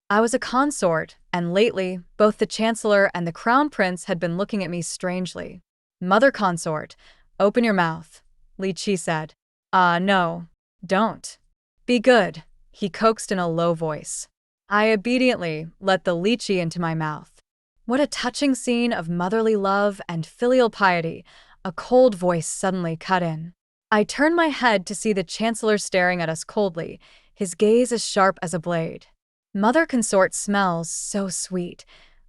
I was a consort, and lately, both the Chancellor and the Crown Prince had been looking at me strangely. Mother consort, open your mouth, Li Qi said. No, don't. Be good, he coaxed in a low voice. I obediently let the lychee into my mouth. What a touching scene of motherly love and filial piety, a cold voice suddenly cut in. I turned my head to see the Chancellor staring at us coldly, his gaze as sharp as a blade. Mother consort smells so sweet,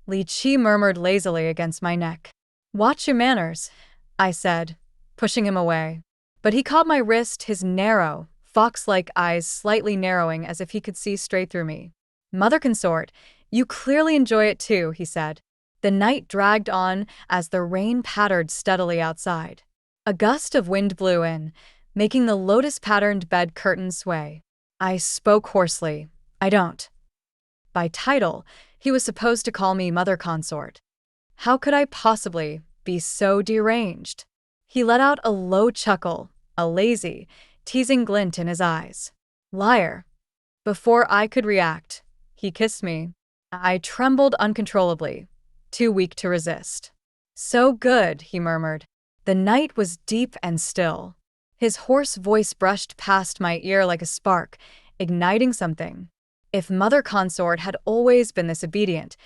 Li Qi murmured lazily against my neck. Watch your manners, I said, pushing him away. But he caught my wrist, his narrow, fox-like eyes slightly narrowing as if he could see straight through me. Mother consort, you clearly enjoy it too, he said. The night dragged on as the rain pattered steadily outside. A gust of wind blew in, making the lotus-patterned bed curtains sway. I spoke hoarsely. I don't. By title, he was supposed to call me Mother Consort. How could I possibly be so deranged? He let out a low chuckle, a lazy, teasing glint in his eyes. Liar. Before I could react, he kissed me. I trembled uncontrollably, too weak to resist. So good, he murmured. The night was deep and still. His hoarse voice brushed past my ear like a spark, igniting something. If Mother Consort had always been this obedient,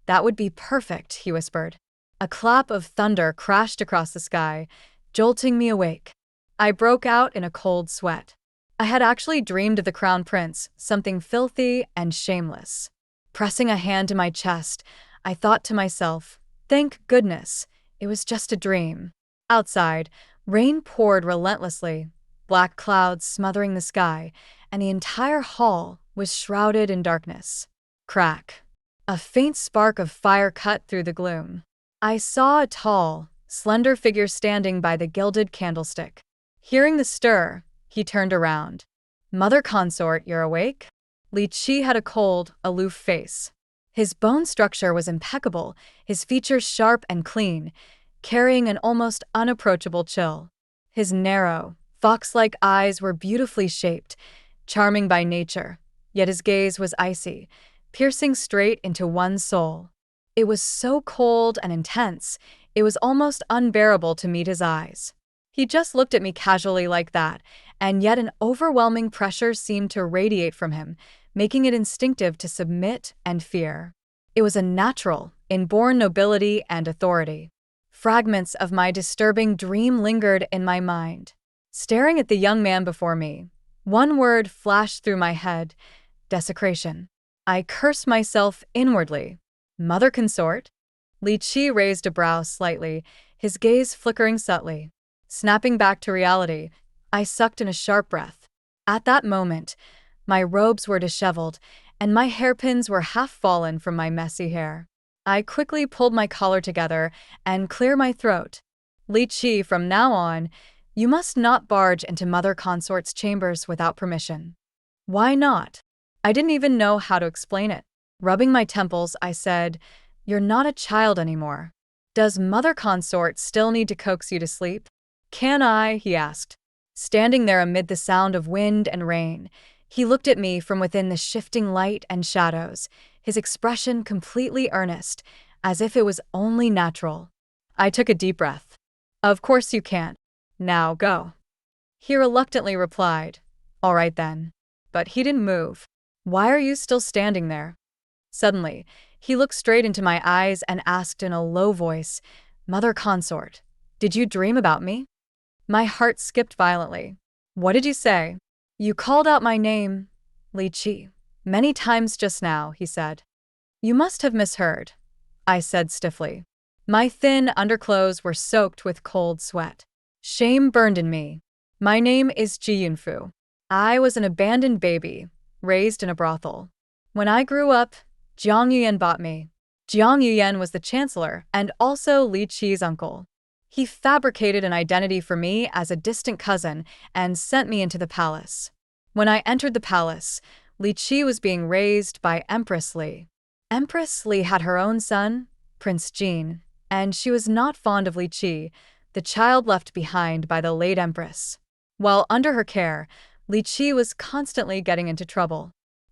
that would be perfect, he whispered. A clap of thunder crashed across the sky, jolting me awake. I broke out in a cold sweat. I had actually dreamed of the Crown Prince, something filthy and shameless. Pressing a hand to my chest, I thought to myself, thank goodness, it was just a dream. Outside, rain poured relentlessly, black clouds smothering the sky, and the entire hall was shrouded in darkness. Crack. A faint spark of fire cut through the gloom. I saw a tall, slender figure standing by the gilded candlestick. Hearing the stir, he turned around. Mother Consort, you're awake? Li Qi had a cold, aloof face. His bone structure was impeccable, his features sharp and clean, carrying an almost unapproachable chill. His narrow, fox-like eyes were beautifully shaped, charming by nature, yet his gaze was icy, piercing straight into one's soul. It was so cold and intense, it was almost unbearable to meet his eyes. He just looked at me casually like that, and yet an overwhelming pressure seemed to radiate from him, making it instinctive to submit and fear. It was a natural, inborn nobility and authority. Fragments of my disturbing dream lingered in my mind. Staring at the young man before me, one word flashed through my head: desecration. I cursed myself inwardly. Mother Consort? Li Qi raised a brow slightly, his gaze flickering subtly. Snapping back to reality, I sucked in a sharp breath. At that moment, my robes were disheveled, and my hairpins were half fallen from my messy hair. I quickly pulled my collar together and cleared my throat. Li Qi, from now on, you must not barge into Mother Consort's chambers without permission. Why not? I didn't even know how to explain it. Rubbing my temples, I said, you're not a child anymore. Does Mother Consort still need to coax you to sleep? Can I? He asked. Standing there amid the sound of wind and rain, he looked at me from within the shifting light and shadows, his expression completely earnest, as if it was only natural. I took a deep breath. Of course you can. Now go. He reluctantly replied, all right then. But he didn't move. Why are you still standing there? Suddenly, he looked straight into my eyes and asked in a low voice, Mother Consort, did you dream about me? My heart skipped violently. What did you say? You called out my name, Li Qi, many times just now, he said. You must have misheard, I said stiffly. My thin underclothes were soaked with cold sweat. Shame burned in me. My name is Ji Yunfu. I was an abandoned baby, raised in a brothel. When I grew up, Jiang Yuyan bought me. Jiang Yuyan was the chancellor and also Li Qi's uncle. He fabricated an identity for me as a distant cousin and sent me into the palace. When I entered the palace, Li Qi was being raised by Empress Li. Empress Li had her own son, Prince Jin, and she was not fond of Li Qi, the child left behind by the late empress. While under her care, Li Qi was constantly getting into trouble.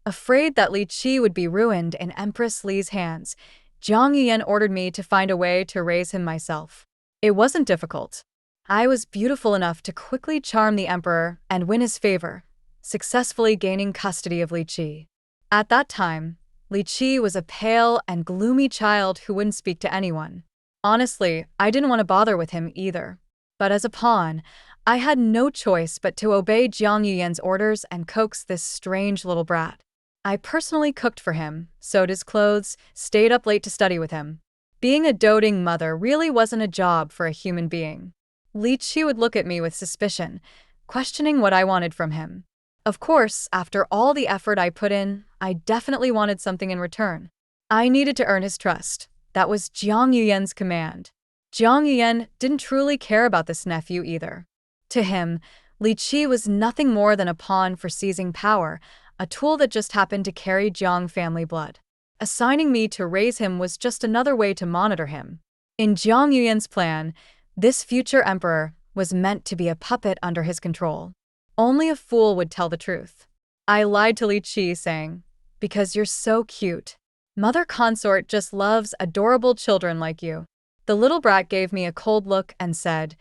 Afraid that Li Qi would be ruined in Empress Li's hands, Jiang Yuyan ordered me to find a way to raise him myself. It wasn't difficult. I was beautiful enough to quickly charm the emperor and win his favor, successfully gaining custody of Li Qi. At that time, Li Qi was a pale and gloomy child who wouldn't speak to anyone. Honestly, I didn't want to bother with him either. But as a pawn, I had no choice but to obey Jiang Yuyan's orders and coax this strange little brat. I personally cooked for him, sewed his clothes, stayed up late to study with him. Being a doting mother really wasn't a job for a human being. Li Qi would look at me with suspicion, questioning what I wanted from him. Of course, after all the effort I put in, I definitely wanted something in return. I needed to earn his trust. That was Jiang Yuyan's command. Jiang Yuyan didn't truly care about this nephew either. To him, Li Qi was nothing more than a pawn for seizing power, a tool that just happened to carry Jiang family blood. Assigning me to raise him was just another way to monitor him. In Jiang Yuyan's plan, this future emperor was meant to be a puppet under his control. Only a fool would tell the truth. I lied to Li Qi, saying, "Because you're so cute. Mother consort just loves adorable children like you." The little brat gave me a cold look and said,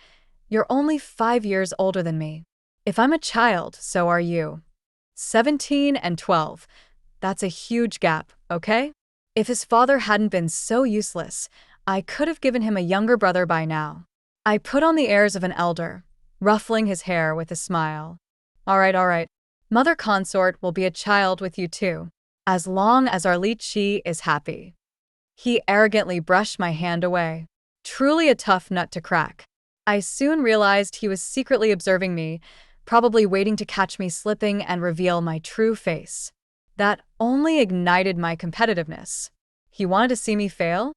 "You're only 5 years older than me. If I'm a child, so are you. 17 and 12. That's a huge gap, okay?" If his father hadn't been so useless, I could have given him a younger brother by now. I put on the airs of an elder, ruffling his hair with a smile. All right. Mother consort will be a child with you too, as long as our Li Qi is happy." He arrogantly brushed my hand away. Truly a tough nut to crack. I soon realized he was secretly observing me, probably waiting to catch me slipping and reveal my true face. That only ignited my competitiveness. He wanted to see me fail?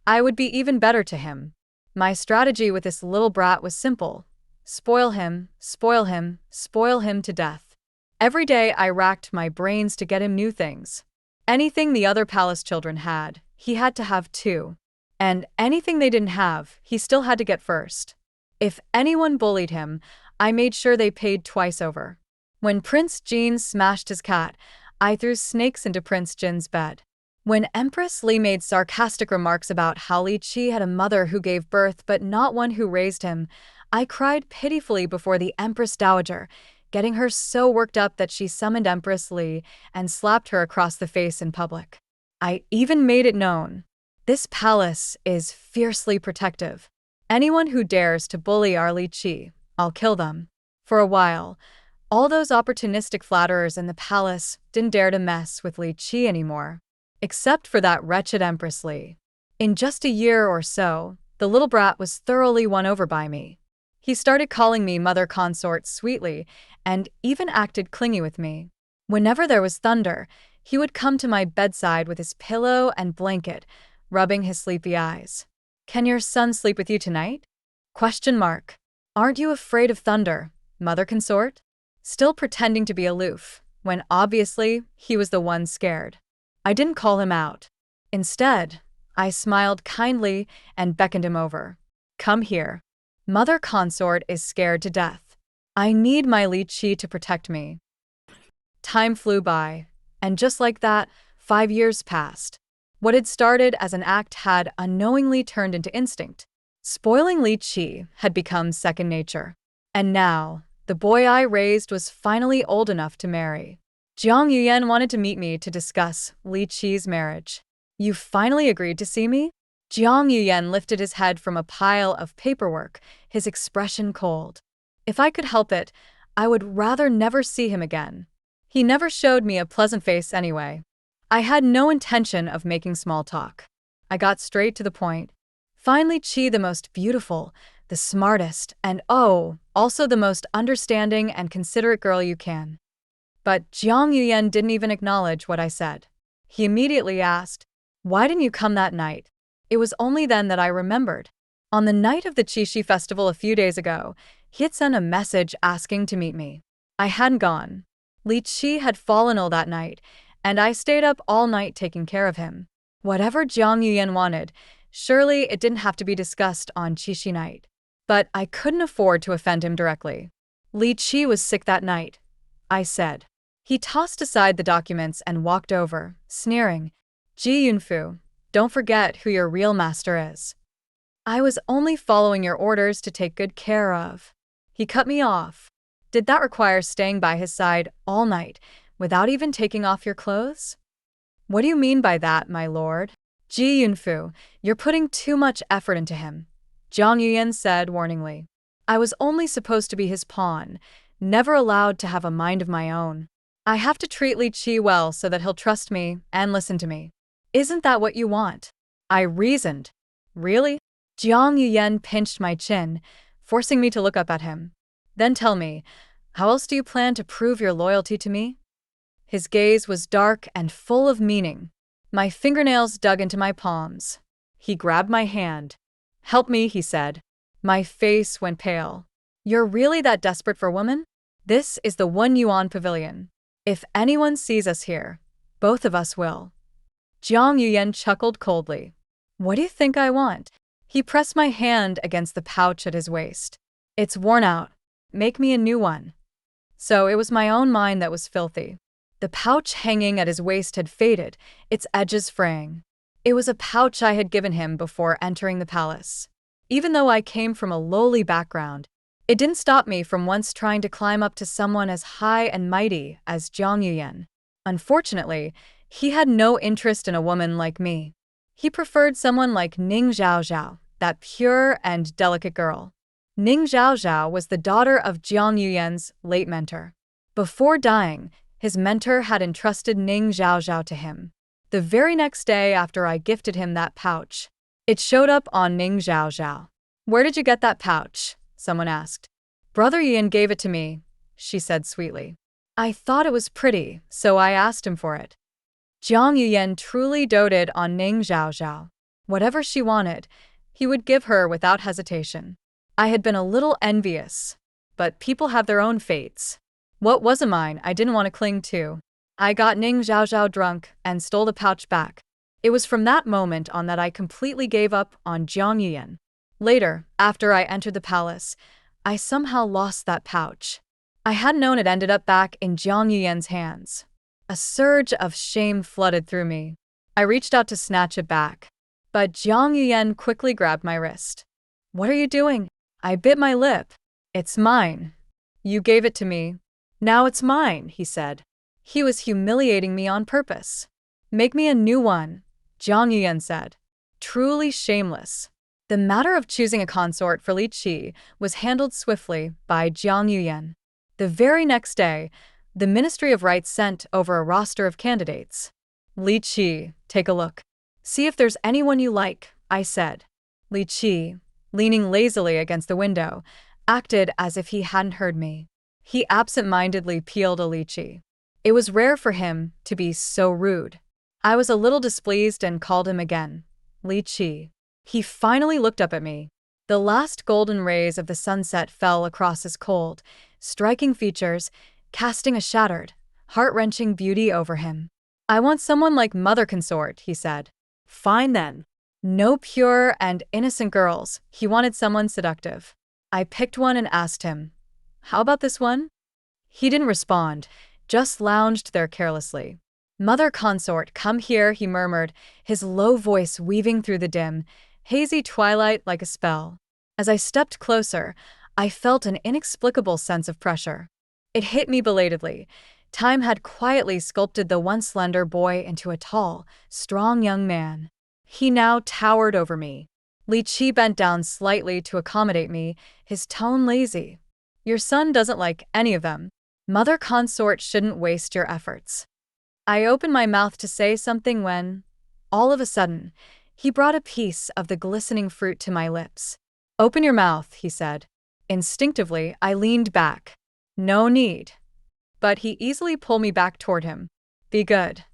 I would be even better to him. My strategy with this little brat was simple. Spoil him to death. Every day I racked my brains to get him new things. Anything the other palace children had, he had to have too. And anything they didn't have, he still had to get first. If anyone bullied him, I made sure they paid twice over. When Prince Jin smashed his cat, I threw snakes into Prince Jin's bed. When Empress Li made sarcastic remarks about how Li Qi had a mother who gave birth but not one who raised him, I cried pitifully before the Empress Dowager, getting her so worked up that she summoned Empress Li and slapped her across the face in public. I even made it known. This palace is fiercely protective. Anyone who dares to bully our Li Qi, I'll kill them. For a while, all those opportunistic flatterers in the palace didn't dare to mess with Li Qi anymore. Except for that wretched Empress Li. In just a year or so, the little brat was thoroughly won over by me. He started calling me mother consort sweetly and even acted clingy with me. Whenever there was thunder, he would come to my bedside with his pillow and blanket, rubbing his sleepy eyes. "Can your son sleep with you tonight?" ? Aren't you afraid of thunder, mother consort? Still pretending to be aloof, when obviously he was the one scared. I didn't call him out. Instead, I smiled kindly and beckoned him over. "Come here. Mother consort is scared to death. I need my Li Qi to protect me." Time flew by, and just like that, 5 years passed. What had started as an act had unknowingly turned into instinct. Spoiling Li Qi had become second nature. And now, the boy I raised was finally old enough to marry. Jiang Yuyan wanted to meet me to discuss Li Qi's marriage. "You finally agreed to see me?" Jiang Yuyan lifted his head from a pile of paperwork, his expression cold. If I could help it, I would rather never see him again. He never showed me a pleasant face anyway. I had no intention of making small talk. I got straight to the point. Find Li Qi the most beautiful, the smartest, and also the most understanding and considerate girl you can. But Jiang Yuyan didn't even acknowledge what I said. He immediately asked, "Why didn't you come that night?" It was only then that I remembered. On the night of the Qixi festival a few days ago, he had sent a message asking to meet me. I hadn't gone. Li Qi had fallen ill that night, and I stayed up all night taking care of him. Whatever Jiang Yuyan wanted, surely it didn't have to be discussed on Qixi night. But I couldn't afford to offend him directly. "Li Qi was sick that night," I said. He tossed aside the documents and walked over, sneering. Ji Yunfu, don't forget who your real master is. I was only following your orders to take good care of. He cut me off. Did that require staying by his side all night, without even taking off your clothes? What do you mean by that, my lord? Ji Yunfu, you're putting too much effort into him, Jiang Yuyan said warningly. I was only supposed to be his pawn, never allowed to have a mind of my own. I have to treat Li Qi well so that he'll trust me and listen to me. Isn't that what you want? I reasoned. Really? Jiang Yuyan pinched my chin, forcing me to look up at him. Then tell me, how else do you plan to prove your loyalty to me? His gaze was dark and full of meaning. My fingernails dug into my palms. He grabbed my hand. Help me, he said. My face went pale. You're really that desperate for a woman? This is the 1 yuan pavilion. If anyone sees us here, both of us will. Jiang Yuyan chuckled coldly. What do you think I want? He pressed my hand against the pouch at his waist. It's worn out. Make me a new one. So it was my own mind that was filthy. The pouch hanging at his waist had faded, its edges fraying. It was a pouch I had given him before entering the palace. Even though I came from a lowly background, it didn't stop me from once trying to climb up to someone as high and mighty as Jiang Yuyan. Unfortunately, he had no interest in a woman like me. He preferred someone like Ning Zhaozhao, that pure and delicate girl. Ning Zhaozhao was the daughter of Jiang Yuyan's late mentor. Before dying, his mentor had entrusted Ning Zhaozhao to him. The very next day after I gifted him that pouch, it showed up on Ning Zhaozhao. Where did you get that pouch? Someone asked. Brother Yan gave it to me, she said sweetly. I thought it was pretty, so I asked him for it. Jiang Yuyan truly doted on Ning Zhaozhao. Whatever she wanted, he would give her without hesitation. I had been a little envious, but people have their own fates. What wasn't mine, I didn't want to cling to. I got Ning Zhaozhao drunk and stole the pouch back. It was from that moment on that I completely gave up on Jiang Yuyan. Later, after I entered the palace, I somehow lost that pouch. I hadn't known it ended up back in Jiang Yuyan's hands. A surge of shame flooded through me. I reached out to snatch it back, but Jiang Yuyan quickly grabbed my wrist. What are you doing? I bit my lip. It's mine. You gave it to me. Now it's mine, he said. He was humiliating me on purpose. Make me a new one, Jiang Yuyan said. Truly shameless. The matter of choosing a consort for Li Qi was handled swiftly by Jiang Yuyan. The very next day, the Ministry of Rites sent over a roster of candidates. Li Qi, take a look. See if there's anyone you like, I said. Li Qi, leaning lazily against the window, acted as if he hadn't heard me. He absent-mindedly peeled a lychee. It was rare for him to be so rude. I was a little displeased and called him again. Li Qi. He finally looked up at me. The last golden rays of the sunset fell across his cold, striking features, casting a shattered, heart-wrenching beauty over him. I want someone like Mother Consort, he said. Fine then. No pure and innocent girls, he wanted someone seductive. I picked one and asked him, how about this one? He didn't respond, just lounged there carelessly. Mother Consort, come here, he murmured, his low voice weaving through the dim, hazy twilight like a spell. As I stepped closer, I felt an inexplicable sense of pressure. It hit me belatedly. Time had quietly sculpted the once slender boy into a tall, strong young man. He now towered over me. Li Qi bent down slightly to accommodate me, his tone lazy. Your son doesn't like any of them. Mother Consort shouldn't waste your efforts. I opened my mouth to say something when, all of a sudden, he brought a piece of the glistening fruit to my lips. Open your mouth, he said. Instinctively, I leaned back. No need. But he easily pulled me back toward him. Be good.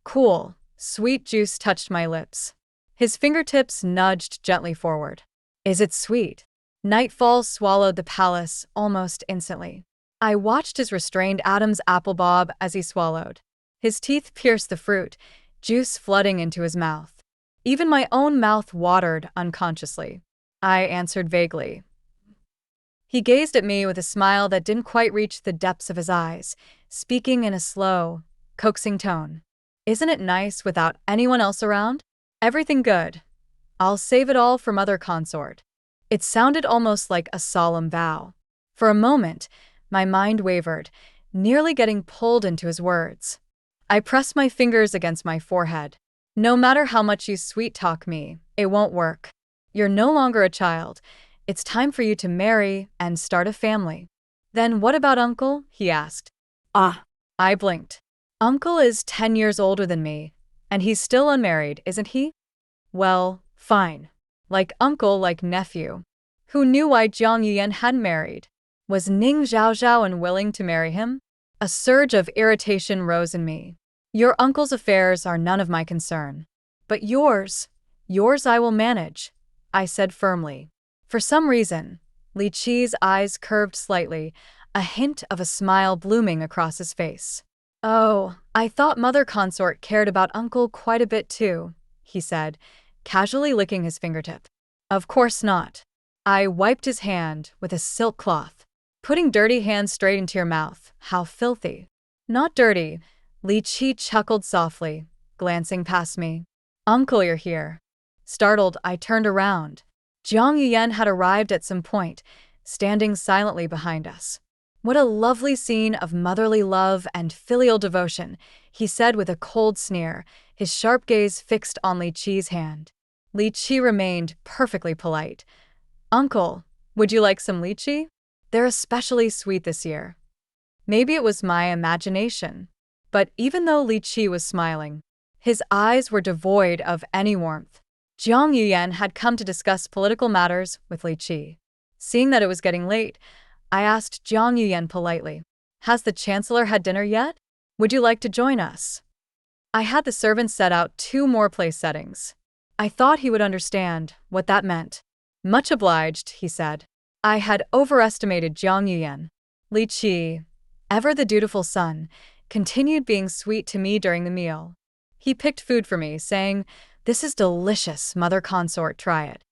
Cool, sweet juice touched my lips. His fingertips nudged gently forward. Is it sweet? Nightfall swallowed the palace almost instantly. I watched his restrained Adam's apple bob as he swallowed. His teeth pierced the fruit, juice flooding into his mouth. Even my own mouth watered unconsciously. I answered vaguely. He gazed at me with a smile that didn't quite reach the depths of his eyes, speaking in a slow, coaxing tone. Isn't it nice without anyone else around? Everything good. I'll save it all for Mother Consort. It sounded almost like a solemn vow. For a moment, my mind wavered, nearly getting pulled into his words. I pressed my fingers against my forehead. No matter how much you sweet-talk me, it won't work. You're no longer a child. It's time for you to marry and start a family. Then what about Uncle? He asked. Ah. I blinked. Uncle is 10 years older than me, and he's still unmarried, isn't he? Well, fine. Like uncle, like nephew. Who knew why Jiang Yuyan hadn't married? Was Ning Zhaozhao unwilling to marry him? A surge of irritation rose in me. Your uncle's affairs are none of my concern. But yours I will manage, I said firmly. For some reason, Li Qi's eyes curved slightly, a hint of a smile blooming across his face. Oh, I thought Mother Consort cared about Uncle quite a bit too, he said, casually licking his fingertip. Of course not. I wiped his hand with a silk cloth. Putting dirty hands straight into your mouth, how filthy. Not dirty, Li Qi chuckled softly, glancing past me. Uncle, you're here. Startled, I turned around. Jiang Yuyan had arrived at some point, standing silently behind us. What a lovely scene of motherly love and filial devotion, he said with a cold sneer, his sharp gaze fixed on Li Qi's hand. Li Qi remained perfectly polite. Uncle, would you like some lychee? They're especially sweet this year. Maybe it was my imagination. But even though Li Qi was smiling, his eyes were devoid of any warmth. Jiang Yuyan had come to discuss political matters with Li Qi. Seeing that it was getting late, I asked Jiang Yuyan politely, has the Chancellor had dinner yet? Would you like to join us? I had the servants set out 2 more place settings. I thought he would understand what that meant. Much obliged, he said. I had overestimated Jiang Yuyan. Li Qi, ever the dutiful son, continued being sweet to me during the meal. He picked food for me, saying, "This is delicious, Mother Consort, try it."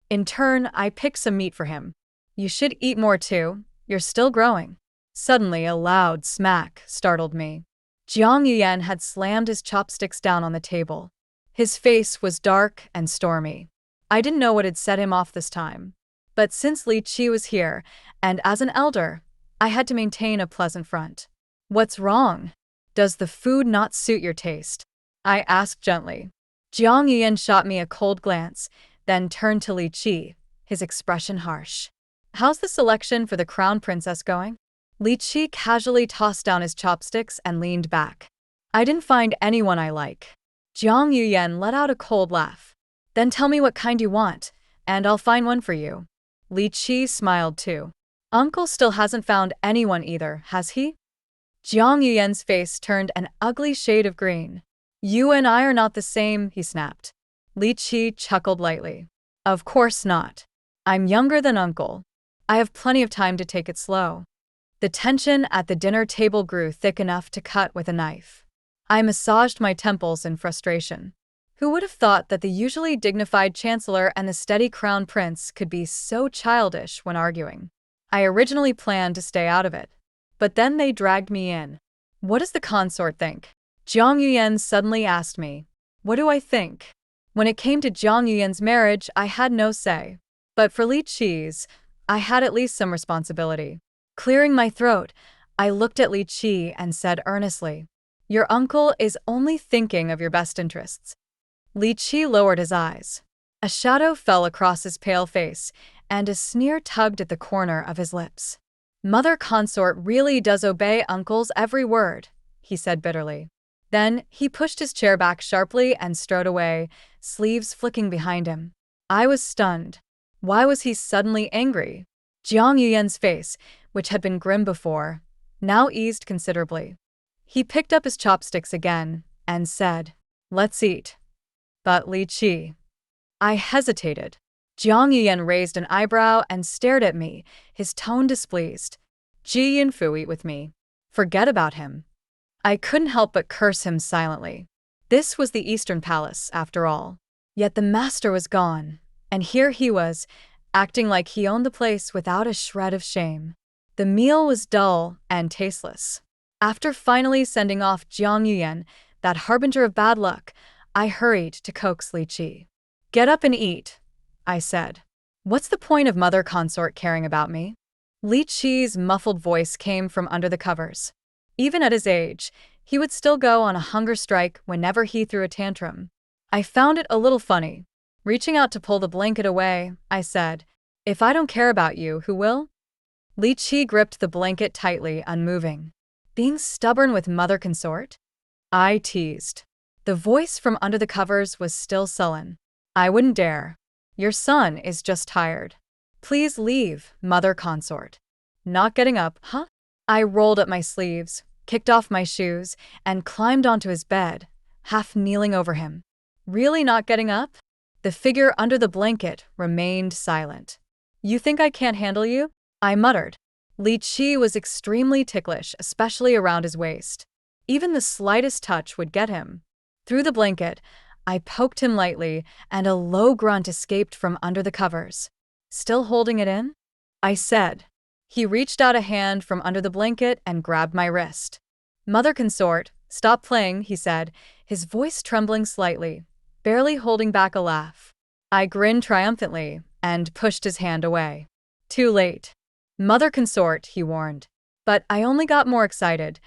In turn, I picked some meat for him. You should eat more too, you're still growing. Suddenly, a loud smack startled me. Jiang Yuyan had slammed his chopsticks down on the table. His face was dark and stormy. I didn't know what had set him off this time. But since Li Qi was here, and as an elder, I had to maintain a pleasant front. What's wrong? Does the food not suit your taste? I asked gently. Jiang Yuyan shot me a cold glance, then turned to Li Qi, his expression harsh. How's the selection for the crown princess going? Li Qi casually tossed down his chopsticks and leaned back. I didn't find anyone I like. Jiang Yuyan let out a cold laugh. Then tell me what kind you want, and I'll find one for you. Li Qi smiled too. Uncle still hasn't found anyone either, has he? Jiang Yuyan's face turned an ugly shade of green. You and I are not the same, he snapped. Li Qi chuckled lightly. Of course not. I'm younger than Uncle. I have plenty of time to take it slow. The tension at the dinner table grew thick enough to cut with a knife. I massaged my temples in frustration. Who would have thought that the usually dignified chancellor and the steady crown prince could be so childish when arguing? I originally planned to stay out of it, but then they dragged me in. What does the consort think? Jiang Yuyan suddenly asked me. What do I think? When it came to Jiang Yuyan's marriage, I had no say. But for Li Qi's, I had at least some responsibility. Clearing my throat, I looked at Li Qi and said earnestly, Your uncle is only thinking of your best interests. Li Qi lowered his eyes. A shadow fell across his pale face, and a sneer tugged at the corner of his lips. Mother Consort really does obey Uncle's every word, he said bitterly. Then he pushed his chair back sharply and strode away, sleeves flicking behind him. I was stunned. Why was he suddenly angry? Jiang Yuyan's face, which had been grim before, now eased considerably. He picked up his chopsticks again and said, Let's eat. But Li Qi. I hesitated. Jiang Yuyan raised an eyebrow and stared at me, his tone displeased. Ji Yinfu, eat with me. Forget about him. I couldn't help but curse him silently. This was the Eastern Palace, after all. Yet the master was gone, and here he was, acting like he owned the place without a shred of shame. The meal was dull and tasteless. After finally sending off Jiang Yuyan, that harbinger of bad luck, I hurried to coax Li Qi. "Get up and eat," I said. "What's the point of mother consort caring about me?" Li Qi's muffled voice came from under the covers. Even at his age, he would still go on a hunger strike whenever he threw a tantrum. I found it a little funny. Reaching out to pull the blanket away, I said, "If I don't care about you, who will?" Li Qi gripped the blanket tightly, unmoving. "Being stubborn with mother consort?" I teased. The voice from under the covers was still sullen. "I wouldn't dare. Your son is just tired. Please leave, mother consort." "Not getting up, huh?" I rolled up my sleeves, kicked off my shoes, and climbed onto his bed, half kneeling over him. "Really not getting up?" The figure under the blanket remained silent. "You think I can't handle you?" I muttered. Li Qi was extremely ticklish, especially around his waist. Even the slightest touch would get him. Through the blanket, I poked him lightly, and a low grunt escaped from under the covers. "Still holding it in?" I said. He reached out a hand from under the blanket and grabbed my wrist. "Mother consort, stop playing," he said, his voice trembling slightly, barely holding back a laugh. I grinned triumphantly and pushed his hand away. "Too late. Mother consort," he warned. But I only got more excited,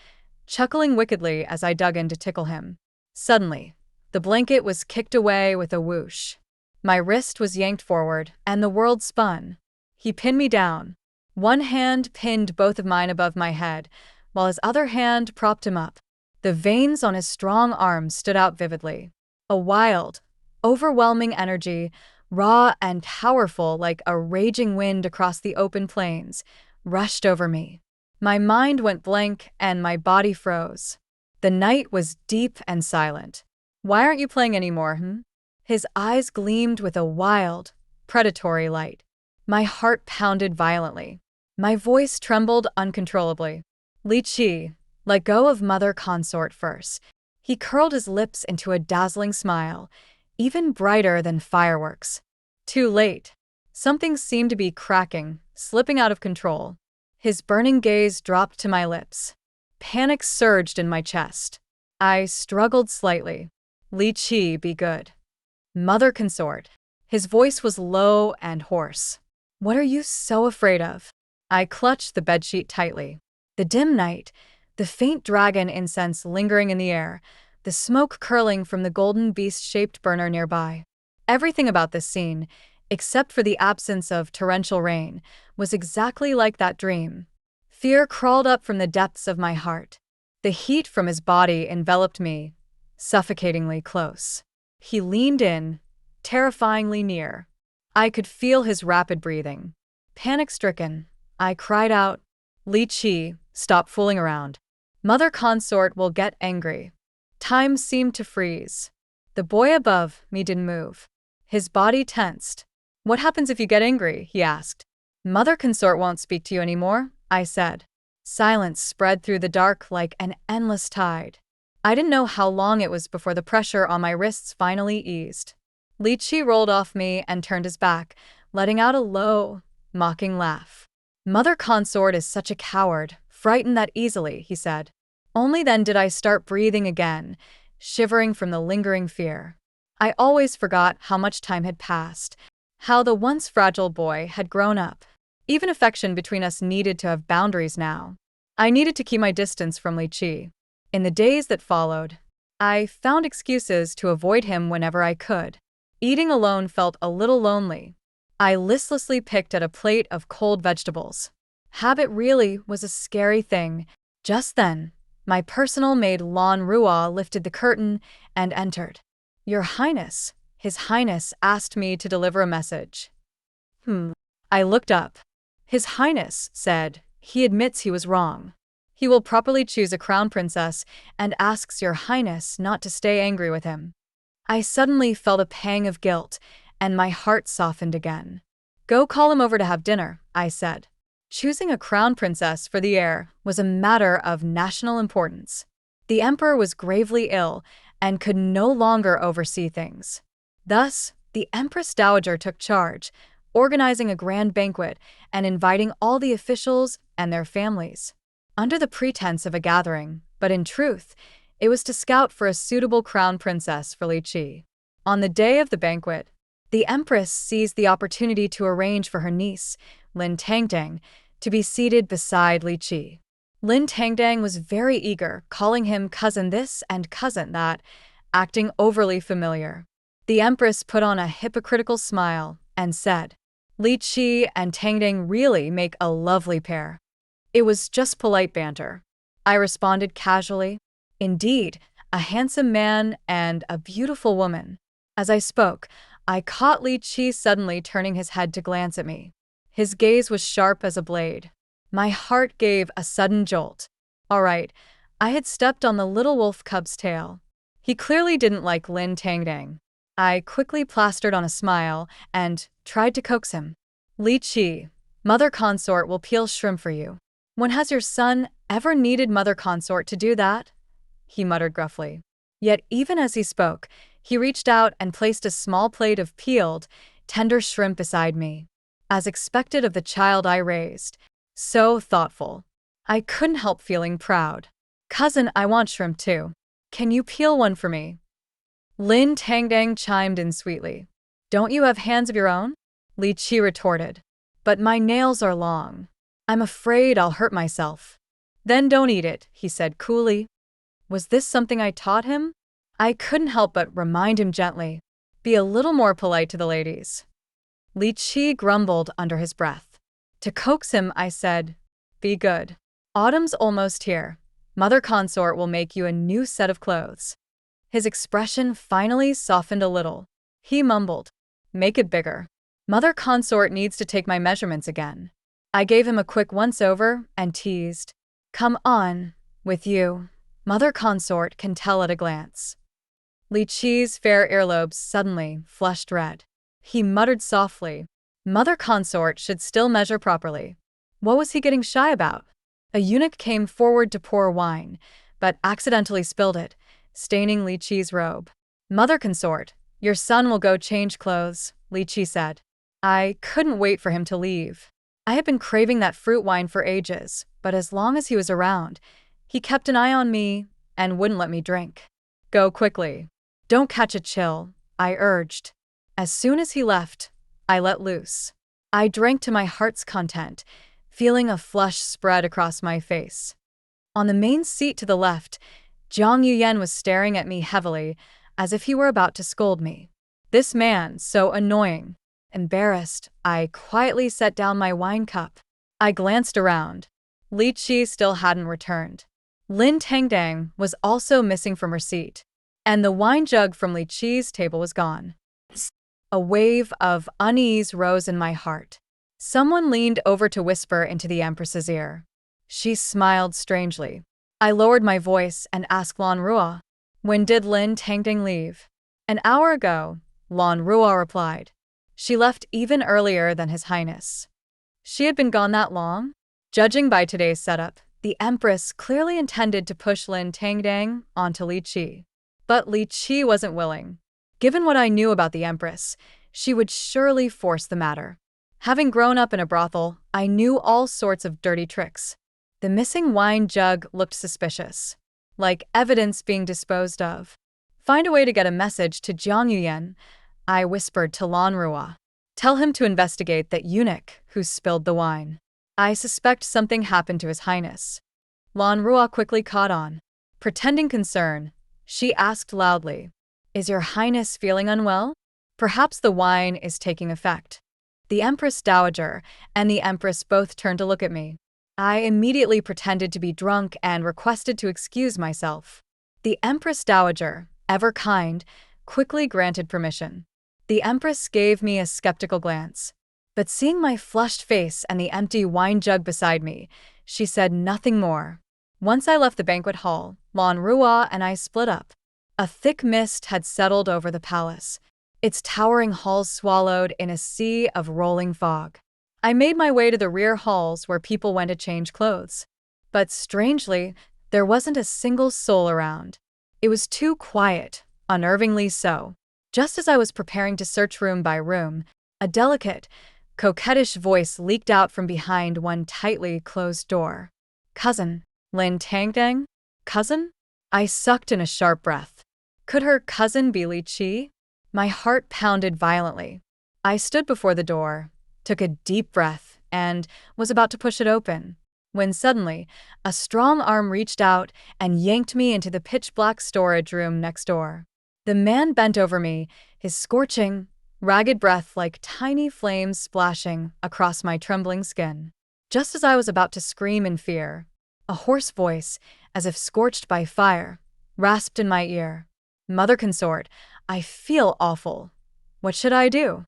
chuckling wickedly as I dug in to tickle him. Suddenly, the blanket was kicked away with a whoosh. My wrist was yanked forward, and the world spun. He pinned me down. One hand pinned both of mine above my head, while his other hand propped him up. The veins on his strong arms stood out vividly. A wild, overwhelming energy, raw and powerful like a raging wind across the open plains, rushed over me. My mind went blank and my body froze. The night was deep and silent. "Why aren't you playing anymore, His eyes gleamed with a wild, predatory light. My heart pounded violently. My voice trembled uncontrollably. "Li Qi, let go of mother consort first." He curled his lips into a dazzling smile, even brighter than fireworks. Too late. Something seemed to be cracking, slipping out of control. His burning gaze dropped to my lips. Panic surged in my chest. I struggled slightly. "Li Qi, be good." "Mother consort." His voice was low and hoarse. "What are you so afraid of?" I clutched the bedsheet tightly. The dim night, the faint dragon incense lingering in the air, the smoke curling from the golden beast-shaped burner nearby. Everything about this scene, except for the absence of torrential rain, was exactly like that dream. Fear crawled up from the depths of my heart. The heat from his body enveloped me, suffocatingly close. He leaned in, terrifyingly near. I could feel his rapid breathing. Panic-stricken, I cried out, "Li Qi, stop fooling around. Mother consort will get angry." Time seemed to freeze. The boy above me didn't move. His body tensed. "What happens if you get angry?" he asked. "Mother consort won't speak to you anymore," I said. Silence spread through the dark like an endless tide. I didn't know how long it was before the pressure on my wrists finally eased. Li Qi rolled off me and turned his back, letting out a low, mocking laugh. "Mother consort is such a coward, frightened that easily," he said. Only then did I start breathing again, shivering from the lingering fear. I always forgot how much time had passed, how the once fragile boy had grown up. Even affection between us needed to have boundaries now. I needed to keep my distance from Li Qi. In the days that followed, I found excuses to avoid him whenever I could. Eating alone felt a little lonely. I listlessly picked at a plate of cold vegetables. Habit really was a scary thing. Just then, my personal maid Lan Rua lifted the curtain and entered. "Your Highness," His Highness asked me to deliver a message. I looked up. His Highness said he admits he was wrong. He will properly choose a crown princess and asks Your Highness not to stay angry with him. I suddenly felt a pang of guilt, and my heart softened again. "Go call him over to have dinner," I said. Choosing a crown princess for the heir was a matter of national importance. The emperor was gravely ill and could no longer oversee things. Thus, the Empress Dowager took charge, organizing a grand banquet and inviting all the officials and their families. Under the pretense of a gathering, but in truth, it was to scout for a suitable crown princess for Li Qi. On the day of the banquet, the empress seized the opportunity to arrange for her niece, Lin Tangdang, to be seated beside Li Qi. Lin Tangdang was very eager, calling him cousin this and cousin that, acting overly familiar. The empress put on a hypocritical smile and said, "Li Qi and Tangdang really make a lovely pair." It was just polite banter. I responded casually, "Indeed, a handsome man and a beautiful woman." As I spoke, I caught Li Qi suddenly turning his head to glance at me. His gaze was sharp as a blade. My heart gave a sudden jolt. All right, I had stepped on the little wolf cub's tail. He clearly didn't like Lin Tangdang. I quickly plastered on a smile and tried to coax him. "Li Qi, mother consort will peel shrimp for you." "When has your son ever needed mother consort to do that?" he muttered gruffly. Yet even as he spoke, he reached out and placed a small plate of peeled, tender shrimp beside me. As expected of the child I raised, so thoughtful. I couldn't help feeling proud. "Cousin, I want shrimp too. Can you peel one for me?" Lin Tangdang chimed in sweetly. "Don't you have hands of your own?" Li Qi retorted. "But my nails are long. I'm afraid I'll hurt myself." "Then don't eat it," he said coolly. Was this something I taught him? I couldn't help but remind him gently, "Be a little more polite to the ladies." Li Qi grumbled under his breath. To coax him, I said, "Be good. Autumn's almost here. Mother consort will make you a new set of clothes." His expression finally softened a little. He mumbled, "Make it bigger. Mother consort needs to take my measurements again." I gave him a quick once-over and teased, "Come on, with you. Mother consort can tell at a glance." Li Qi's fair earlobes suddenly flushed red. He muttered softly, "Mother consort should still measure properly." What was he getting shy about? A eunuch came forward to pour wine, but accidentally spilled it, staining Li Qi's robe. "Mother consort, your son will go change clothes," Li Qi said. I couldn't wait for him to leave. I had been craving that fruit wine for ages, but as long as he was around, he kept an eye on me and wouldn't let me drink. "Go quickly. Don't catch a chill," I urged. As soon as he left, I let loose. I drank to my heart's content, feeling a flush spread across my face. On the main seat to the left, Jiang Yuyan was staring at me heavily, as if he were about to scold me. This man, so annoying. Embarrassed, I quietly set down my wine cup. I glanced around. Li Qi still hadn't returned. Lin Tangdang was also missing from her seat, and the wine jug from Li Qi's table was gone. A wave of unease rose in my heart. Someone leaned over to whisper into the Empress's ear. She smiled strangely. I lowered my voice and asked Lan Rua, "When did Lin Tangdang leave?" "An hour ago," Lan Rua replied. "She left even earlier than His Highness." She had been gone that long? Judging by today's setup, the Empress clearly intended to push Lin Tangdang onto Li Qi. But Li Qi wasn't willing. Given what I knew about the Empress, she would surely force the matter. Having grown up in a brothel, I knew all sorts of dirty tricks. The missing wine jug looked suspicious, like evidence being disposed of. "Find a way to get a message to Jiang Yuyan," I whispered to Lan Rua. "Tell him to investigate that eunuch who spilled the wine. I suspect something happened to His Highness." Lan Rua quickly caught on. Pretending concern, she asked loudly, "Is your Highness feeling unwell? Perhaps the wine is taking effect." The Empress Dowager and the Empress both turned to look at me. I immediately pretended to be drunk and requested to excuse myself. The Empress Dowager, ever kind, quickly granted permission. The Empress gave me a skeptical glance. But seeing my flushed face and the empty wine jug beside me, she said nothing more. Once I left the banquet hall, Lan Rua and I split up. A thick mist had settled over the palace, its towering halls swallowed in a sea of rolling fog. I made my way to the rear halls where people went to change clothes. But strangely, there wasn't a single soul around. It was too quiet, unnervingly so. Just as I was preparing to search room by room, a delicate, coquettish voice leaked out from behind one tightly closed door. Cousin. Lin Tangdang? Cousin? I sucked in a sharp breath. Could her cousin be Li Qi? My heart pounded violently. I stood before the door, took a deep breath, and was about to push it open, when suddenly, a strong arm reached out and yanked me into the pitch-black storage room next door. The man bent over me, his scorching, ragged breath like tiny flames splashing across my trembling skin. Just as I was about to scream in fear, a hoarse voice, as if scorched by fire, rasped in my ear. Mother consort, I feel awful. What should I do?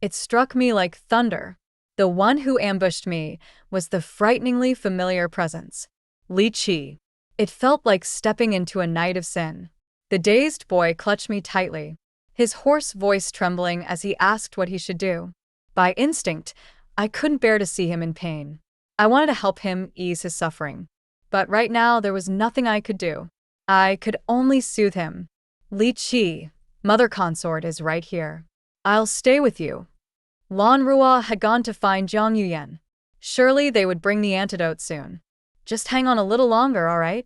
It struck me like thunder. The one who ambushed me was the frighteningly familiar presence. Li Qi. It felt like stepping into a night of sin. The dazed boy clutched me tightly, his hoarse voice trembling as he asked what he should do. By instinct, I couldn't bear to see him in pain. I wanted to help him ease his suffering. But right now there was nothing I could do. I could only soothe him. Li Qi, mother consort is right here. I'll stay with you. Lan Rua had gone to find Jiang Yuyan. Surely they would bring the antidote soon. Just hang on a little longer, all right?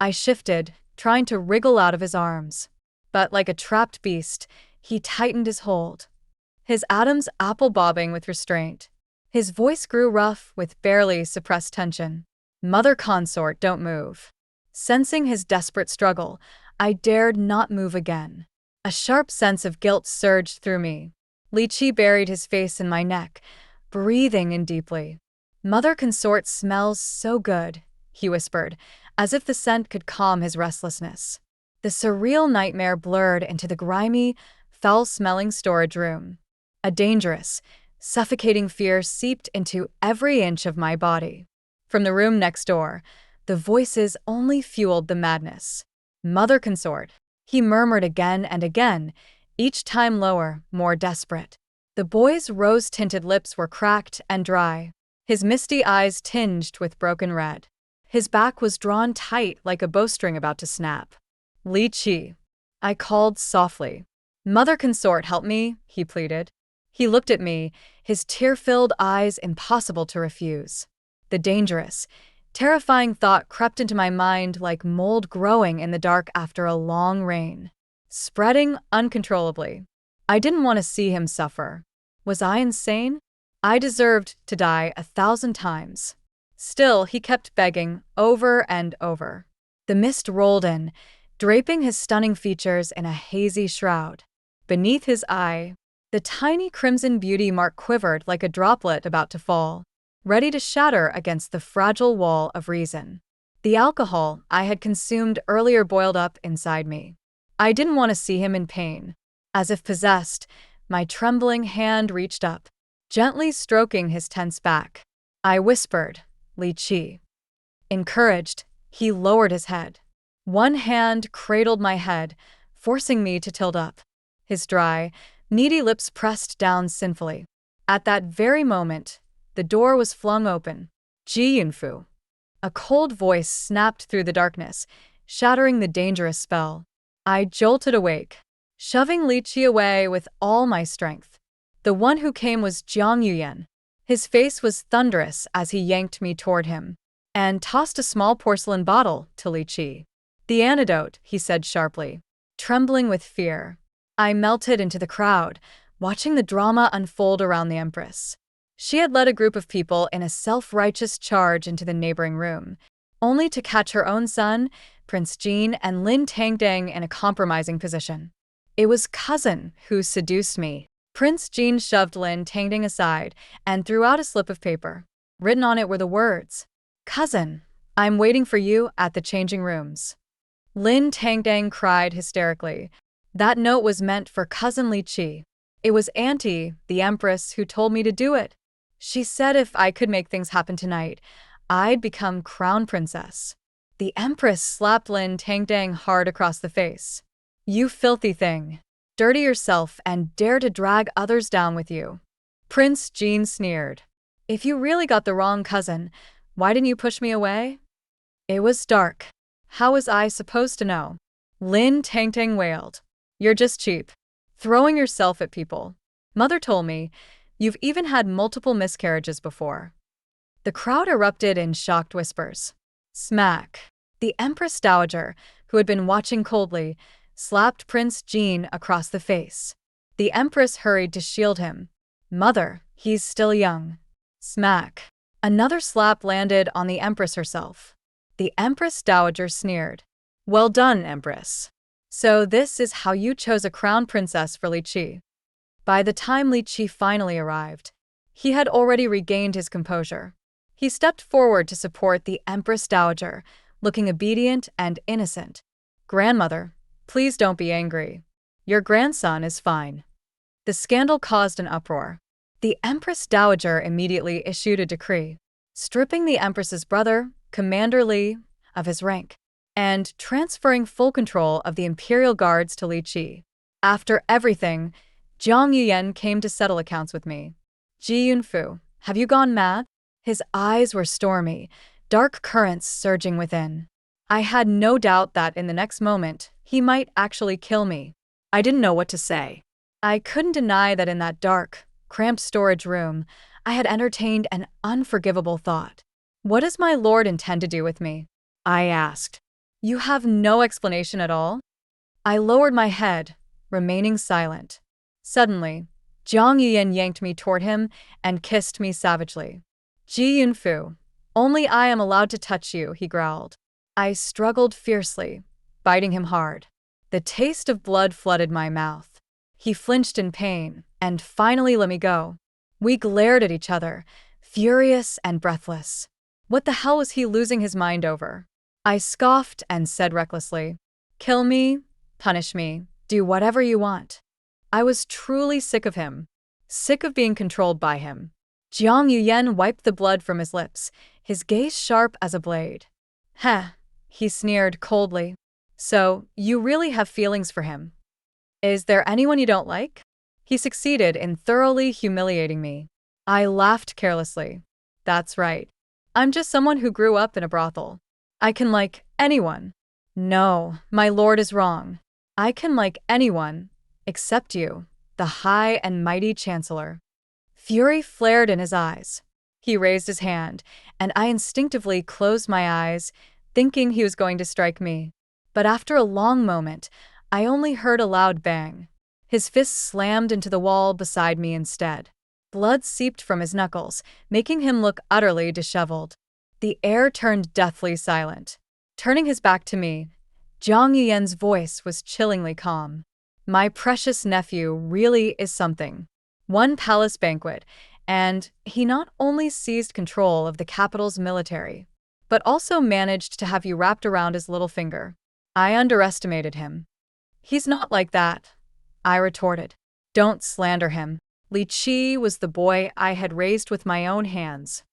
I shifted, trying to wriggle out of his arms. But like a trapped beast, he tightened his hold, his atoms apple-bobbing with restraint. His voice grew rough with barely suppressed tension. Mother consort, don't move. Sensing his desperate struggle, I dared not move again. A sharp sense of guilt surged through me. Li Qi buried his face in my neck, breathing in deeply. Mother consort smells so good, he whispered, as if the scent could calm his restlessness. The surreal nightmare blurred into the grimy, foul-smelling storage room. A dangerous, suffocating fear seeped into every inch of my body. From the room next door, the voices only fueled the madness. Mother consort, he murmured again and again, each time lower, more desperate. The boy's rose-tinted lips were cracked and dry, his misty eyes tinged with broken red. His back was drawn tight like a bowstring about to snap. Li Qi, I called softly. Mother consort, help me, he pleaded. He looked at me, his tear-filled eyes impossible to refuse. The dangerous, terrifying thought crept into my mind like mold growing in the dark after a long rain, spreading uncontrollably. I didn't want to see him suffer. Was I insane? I deserved to die 1,000 times. Still, he kept begging, over and over. The mist rolled in, draping his stunning features in a hazy shroud. Beneath his eye, the tiny crimson beauty mark quivered like a droplet about to fall, ready to shatter against the fragile wall of reason. The alcohol I had consumed earlier boiled up inside me. I didn't want to see him in pain. As if possessed, my trembling hand reached up, gently stroking his tense back. I whispered, Li Qi. Encouraged, he lowered his head. One hand cradled my head, forcing me to tilt up. His dry, needy lips pressed down sinfully. At that very moment, the door was flung open. Ji Yunfu. A cold voice snapped through the darkness, shattering the dangerous spell. I jolted awake, shoving Li Qi away with all my strength. The one who came was Jiang Yuyan. His face was thunderous as he yanked me toward him, and tossed a small porcelain bottle to Li Qi. The antidote, he said sharply. Trembling with fear, I melted into the crowd, watching the drama unfold around the Empress. She had led a group of people in a self-righteous charge into the neighboring room, only to catch her own son, Prince Jin, and Lin Tangdang in a compromising position. It was cousin who seduced me. Prince Jin shoved Lin Tangdang aside and threw out a slip of paper. Written on it were the words, "Cousin, I'm waiting for you at the changing rooms." Lin Tangdang cried hysterically. That note was meant for cousin Li Qi. It was Auntie, the Empress, who told me to do it. She said if I could make things happen tonight, I'd become crown princess. The Empress slapped Lin Tangdang hard across the face. You filthy thing. Dirty yourself and dare to drag others down with you. Prince Jin sneered. If you really got the wrong cousin, why didn't you push me away? It was dark. How was I supposed to know? Lin Tangdang wailed. You're just cheap. Throwing yourself at people. Mother told me, You've even had multiple miscarriages before." The crowd erupted in shocked whispers. Smack. The Empress Dowager, who had been watching coldly, slapped Prince Jean across the face. The Empress hurried to shield him. "Mother, he's still young." Smack. Another slap landed on the Empress herself. The Empress Dowager sneered. "Well done, Empress. So this is how you chose a crown princess for Li Qi." By the time Li Qi finally arrived, he had already regained his composure. He stepped forward to support the Empress Dowager, looking obedient and innocent. "Grandmother, please don't be angry. Your grandson is fine." The scandal caused an uproar. The Empress Dowager immediately issued a decree, stripping the Empress's brother, Commander Li, of his rank, and transferring full control of the Imperial Guards to Li Qi. After everything, Jiang Yuyan came to settle accounts with me. "Ji Yunfu, have you gone mad?" His eyes were stormy, dark currents surging within. I had no doubt that in the next moment, he might actually kill me. I didn't know what to say. I couldn't deny that in that dark, cramped storage room, I had entertained an unforgivable thought. "What does my lord intend to do with me?" I asked. "You have no explanation at all?" I lowered my head, remaining silent. Suddenly, Jiang Yuyan yanked me toward him and kissed me savagely. "Ji Yunfu, only I am allowed to touch you," he growled. I struggled fiercely, biting him hard. The taste of blood flooded my mouth. He flinched in pain and finally let me go. We glared at each other, furious and breathless. What the hell was he losing his mind over? I scoffed and said recklessly, "Kill me, punish me, do whatever you want." I was truly sick of him, sick of being controlled by him. Jiang Yuyan wiped the blood from his lips, his gaze sharp as a blade. "Heh," he sneered coldly. "So, you really have feelings for him? Is there anyone you don't like?" He succeeded in thoroughly humiliating me. I laughed carelessly. "That's right. I'm just someone who grew up in a brothel. I can like anyone." "No, my lord is wrong. I can like anyone, except you, the high and mighty Chancellor." Fury flared in his eyes. He raised his hand, and I instinctively closed my eyes, thinking he was going to strike me. But after a long moment, I only heard a loud bang. His fist slammed into the wall beside me instead. Blood seeped from his knuckles, making him look utterly disheveled. The air turned deathly silent. Turning his back to me, Jiang Yuyan's voice was chillingly calm. "My precious nephew really is something. One palace banquet, and he not only seized control of the capital's military, but also managed to have you wrapped around his little finger. I underestimated him." "He's not like that," I retorted. "Don't slander him. Li Qi was the boy I had raised with my own hands.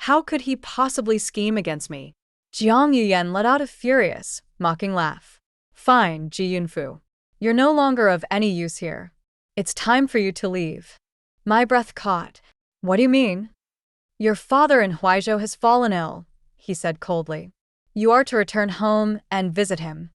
How could he possibly scheme against me?" Jiang Yuyan let out a furious, mocking laugh. "Fine, Ji Yunfu. You're no longer of any use here. It's time for you to leave." My breath caught. "What do you mean?" "Your father in Huaizhou has fallen ill," he said coldly. "You are to return home and visit him."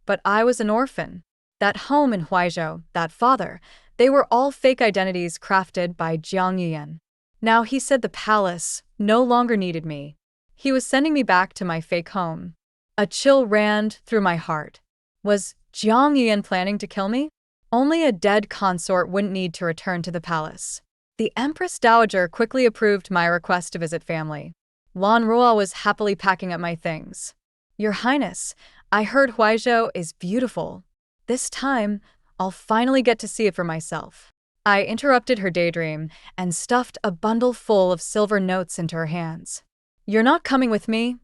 But I was an orphan. That home in Huaizhou, that father, they were all fake identities crafted by Jiang Yuyan. Now he said the palace no longer needed me. He was sending me back to my fake home. A chill ran through my heart. Was Jiang Yuyan planning to kill me? Only a dead consort wouldn't need to return to the palace. The Empress Dowager quickly approved my request to visit family. Lan Ruo was happily packing up my things. "Your Highness, I heard Huaizhou is beautiful. This time, I'll finally get to see it for myself." I interrupted her daydream and stuffed a bundle full of silver notes into her hands. "You're not coming with me,"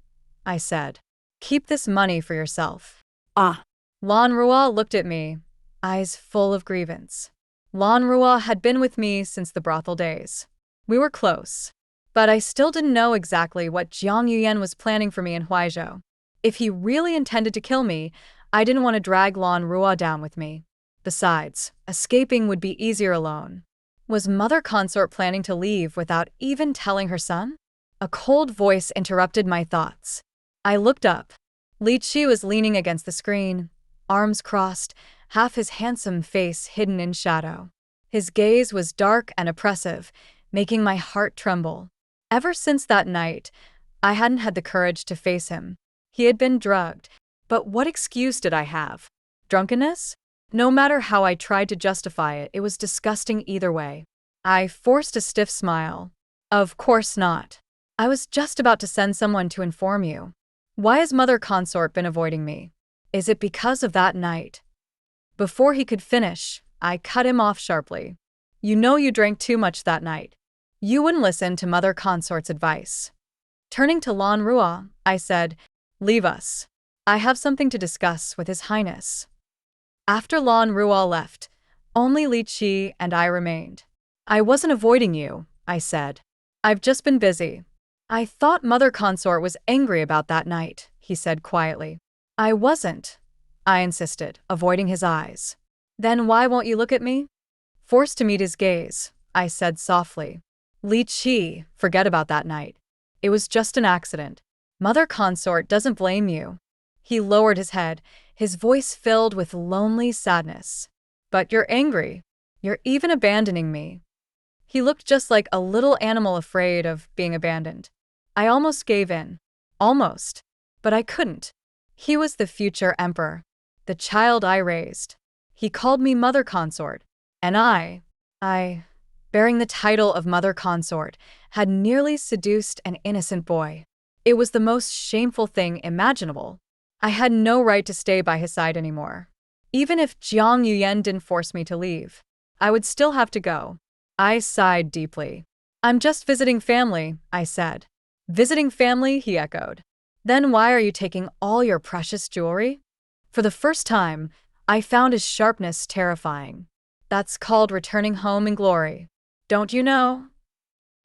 I said. "Keep this money for yourself." "Ah." Lan Ruo looked at me, eyes full of grievance. Lan Ruo had been with me since the brothel days. We were close. But I still didn't know exactly what Jiang Yuyan was planning for me in Huaizhou. If he really intended to kill me, I didn't want to drag Lan Ruo down with me. Besides, escaping would be easier alone. Was Mother Consort planning to leave without even telling her son? A cold voice interrupted my thoughts. I looked up. Li Qi was leaning against the screen, arms crossed, half his handsome face hidden in shadow. His gaze was dark and oppressive, making my heart tremble. Ever since that night, I hadn't had the courage to face him. He had been drugged, but what excuse did I have? Drunkenness? No matter how I tried to justify it, it was disgusting either way. I forced a stiff smile. Of course not. I was just about to send someone to inform you. Why has Mother Consort been avoiding me? Is it because of that night? Before he could finish, I cut him off sharply. You know you drank too much that night. You wouldn't listen to Mother Consort's advice. Turning to Lan Rua, I said, Leave us. I have something to discuss with His Highness. After Lan Rua left, only Li Qi and I remained. I wasn't avoiding you, I said. I've just been busy. I thought Mother Consort was angry about that night, he said quietly. I wasn't, I insisted, avoiding his eyes. Then why won't you look at me? Forced to meet his gaze, I said softly. Li Qi, forget about that night. It was just an accident. Mother Consort doesn't blame you. He lowered his head, his voice filled with lonely sadness. But you're angry. You're even abandoning me. He looked just like a little animal afraid of being abandoned. I almost gave in. Almost. But I couldn't. He was the future emperor, the child I raised. He called me Mother Consort, and I, bearing the title of Mother Consort, had nearly seduced an innocent boy. It was the most shameful thing imaginable. I had no right to stay by his side anymore. Even if Jiang Yuyan didn't force me to leave, I would still have to go. I sighed deeply. I'm just visiting family, I said. Visiting family, he echoed. Then why are you taking all your precious jewelry? For the first time, I found his sharpness terrifying. That's called returning home in glory. Don't you know?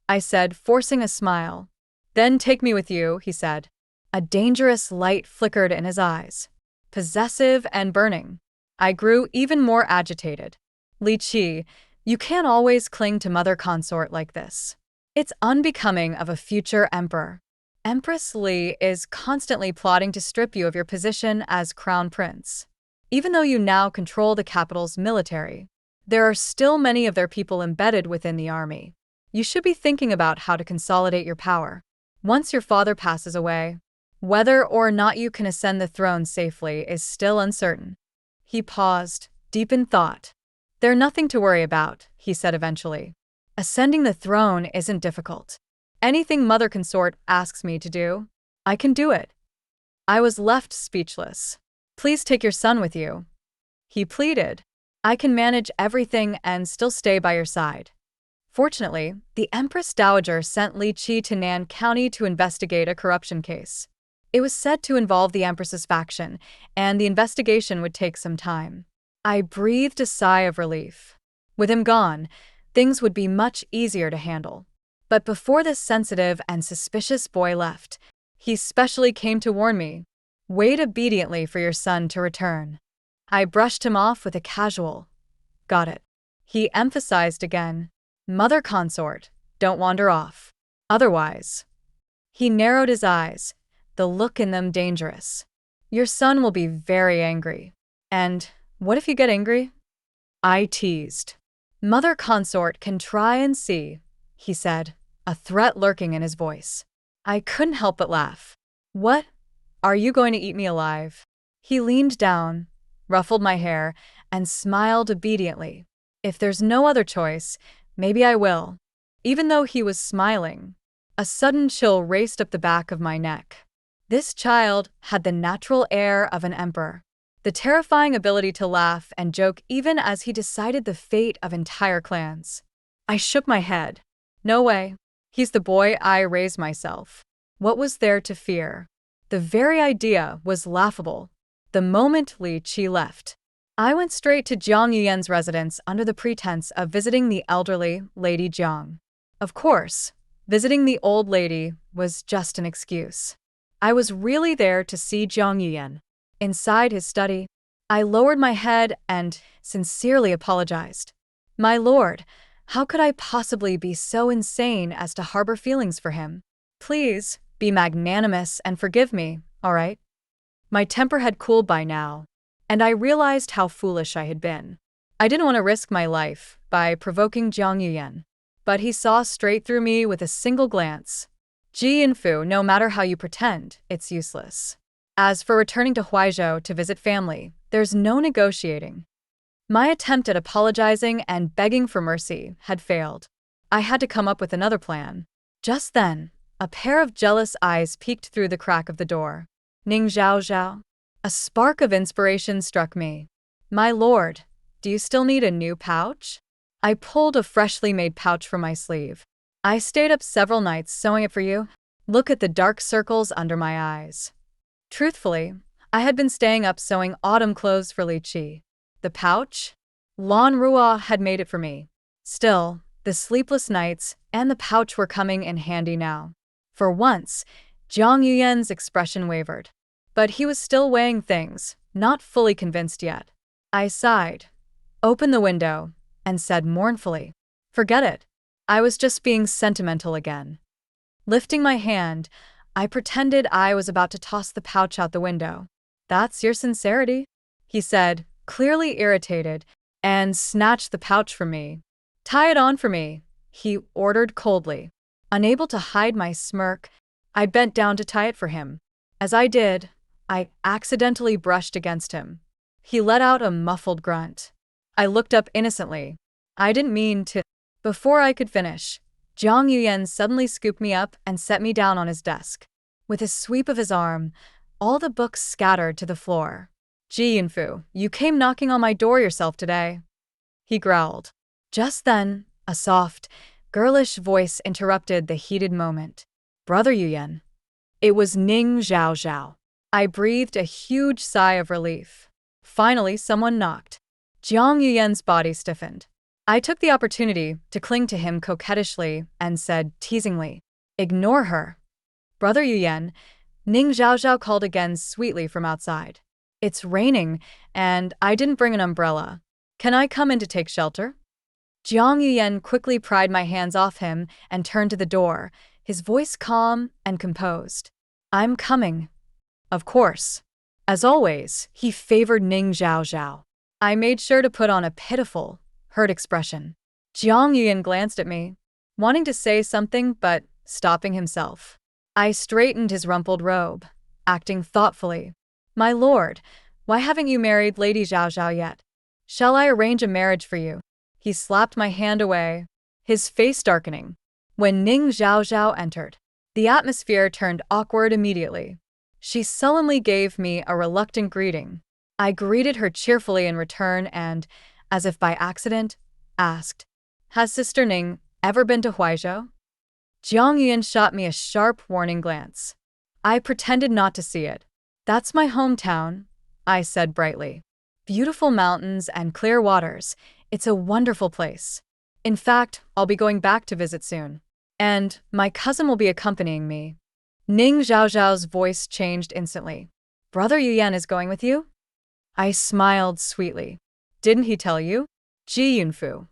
I said, forcing a smile. Then take me with you, he said. A dangerous light flickered in his eyes, possessive and burning. I grew even more agitated. Li Qi, you can't always cling to Mother Consort like this. It's unbecoming of a future emperor. Empress Li is constantly plotting to strip you of your position as crown prince. Even though you now control the capital's military, there are still many of their people embedded within the army. You should be thinking about how to consolidate your power. Once your father passes away, whether or not you can ascend the throne safely is still uncertain. He paused, deep in thought. There's nothing to worry about, he said eventually. Ascending the throne isn't difficult. Anything Mother Consort asks me to do, I can do it. I was left speechless. Please take your son with you, he pleaded. I can manage everything and still stay by your side. Fortunately, the Empress Dowager sent Li Qi to Nan County to investigate a corruption case. It was said to involve the Empress's faction, and the investigation would take some time. I breathed a sigh of relief. With him gone, things would be much easier to handle. But before this sensitive and suspicious boy left, he specially came to warn me. Wait obediently for your son to return. I brushed him off with a casual, got it. He emphasized again, Mother Consort, don't wander off. Otherwise. He narrowed his eyes, the look in them dangerous. Your son will be very angry. And what if you get angry? I teased. Mother Consort can try and see, he said, a threat lurking in his voice. I couldn't help but laugh. What? Are you going to eat me alive? He leaned down, ruffled my hair, and smiled obediently. If there's no other choice, maybe I will. Even though he was smiling, a sudden chill raced up the back of my neck. This child had the natural air of an emperor, the terrifying ability to laugh and joke even as he decided the fate of entire clans. I shook my head. No way. He's the boy I raised myself. What was there to fear? The very idea was laughable. The moment Li Qi left, I went straight to Jiang Yuyan's residence under the pretense of visiting the elderly Lady Jiang. Of course, visiting the old lady was just an excuse. I was really there to see Jiang Yuyan. Inside his study, I lowered my head and sincerely apologized. My lord, how could I possibly be so insane as to harbor feelings for him? Please, be magnanimous and forgive me, all right? My temper had cooled by now, and I realized how foolish I had been. I didn't want to risk my life by provoking Jiang Yuyan. But he saw straight through me with a single glance. Ji Yunfu, no matter how you pretend, it's useless. As for returning to Huaizhou to visit family, there's no negotiating. My attempt at apologizing and begging for mercy had failed. I had to come up with another plan. Just then, a pair of jealous eyes peeked through the crack of the door. Ning Zhao Zhao. A spark of inspiration struck me. My lord, do you still need a new pouch? I pulled a freshly made pouch from my sleeve. I stayed up several nights sewing it for you. Look at the dark circles under my eyes. Truthfully, I had been staying up sewing autumn clothes for Li Qi. The pouch? Lan Rua had made it for me. Still, the sleepless nights and the pouch were coming in handy now. For once, Jiang Yuyan's expression wavered. But he was still weighing things, not fully convinced yet. I sighed, opened the window, and said mournfully, "Forget it. I was just being sentimental again." Lifting my hand, I pretended I was about to toss the pouch out the window. "That's your sincerity?" he said, clearly irritated, and snatched the pouch from me. "Tie it on for me," he ordered coldly. Unable to hide my smirk, I bent down to tie it for him. As I did, I accidentally brushed against him. He let out a muffled grunt. I looked up innocently. I didn't mean to. Before I could finish, Jiang Yuyan suddenly scooped me up and set me down on his desk. With a sweep of his arm, all the books scattered to the floor. "Ji Yunfu, you came knocking on my door yourself today," he growled. Just then, a soft, girlish voice interrupted the heated moment. "Brother Yuyan." It was Ning Zhao Zhao. I breathed a huge sigh of relief. Finally, someone knocked. Jiang Yuyan's body stiffened. I took the opportunity to cling to him coquettishly and said teasingly, "Ignore her." "Brother Yuyan," Ning Zhao Zhao called again sweetly from outside. "It's raining, and I didn't bring an umbrella. Can I come in to take shelter?" Jiang Yuyan quickly pried my hands off him and turned to the door, his voice calm and composed. "I'm coming." Of course. As always, he favored Ning Zhao Zhao. I made sure to put on a pitiful, hurt expression. Jiang Yuyan glanced at me, wanting to say something but stopping himself. I straightened his rumpled robe, acting thoughtfully. "My lord, why haven't you married Lady Zhao Zhao yet? Shall I arrange a marriage for you?" He slapped my hand away, his face darkening. When Ning Zhao Zhao entered, the atmosphere turned awkward immediately. She sullenly gave me a reluctant greeting. I greeted her cheerfully in return and, as if by accident, asked, "Has Sister Ning ever been to Huaizhou?" Jiang Yuyan shot me a sharp warning glance. I pretended not to see it. "That's my hometown," I said brightly. "Beautiful mountains and clear waters. It's a wonderful place. In fact, I'll be going back to visit soon. And my cousin will be accompanying me." Ning Zhao Zhao's voice changed instantly. "Brother Yuyan is going with you?" I smiled sweetly. "Didn't he tell you?" "Ji Yunfu."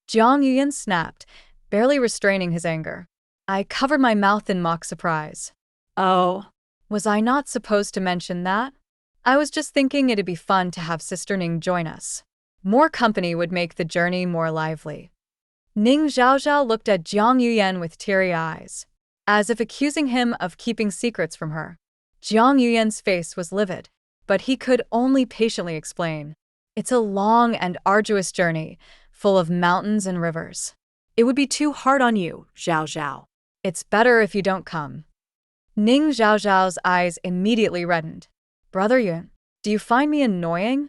Jiang Yuyan snapped, barely restraining his anger. I covered my mouth in mock surprise. "Oh, was I not supposed to mention that? I was just thinking it'd be fun to have Sister Ning join us. More company would make the journey more lively." Ning Zhao Zhao looked at Jiang Yuyan with teary eyes, as if accusing him of keeping secrets from her. Jiang Yuyan's face was livid, but he could only patiently explain. "It's a long and arduous journey, full of mountains and rivers. It would be too hard on you, Zhao Zhao. It's better if you don't come." Ning Zhao Zhao's eyes immediately reddened. "Brother Yuan, do you find me annoying?"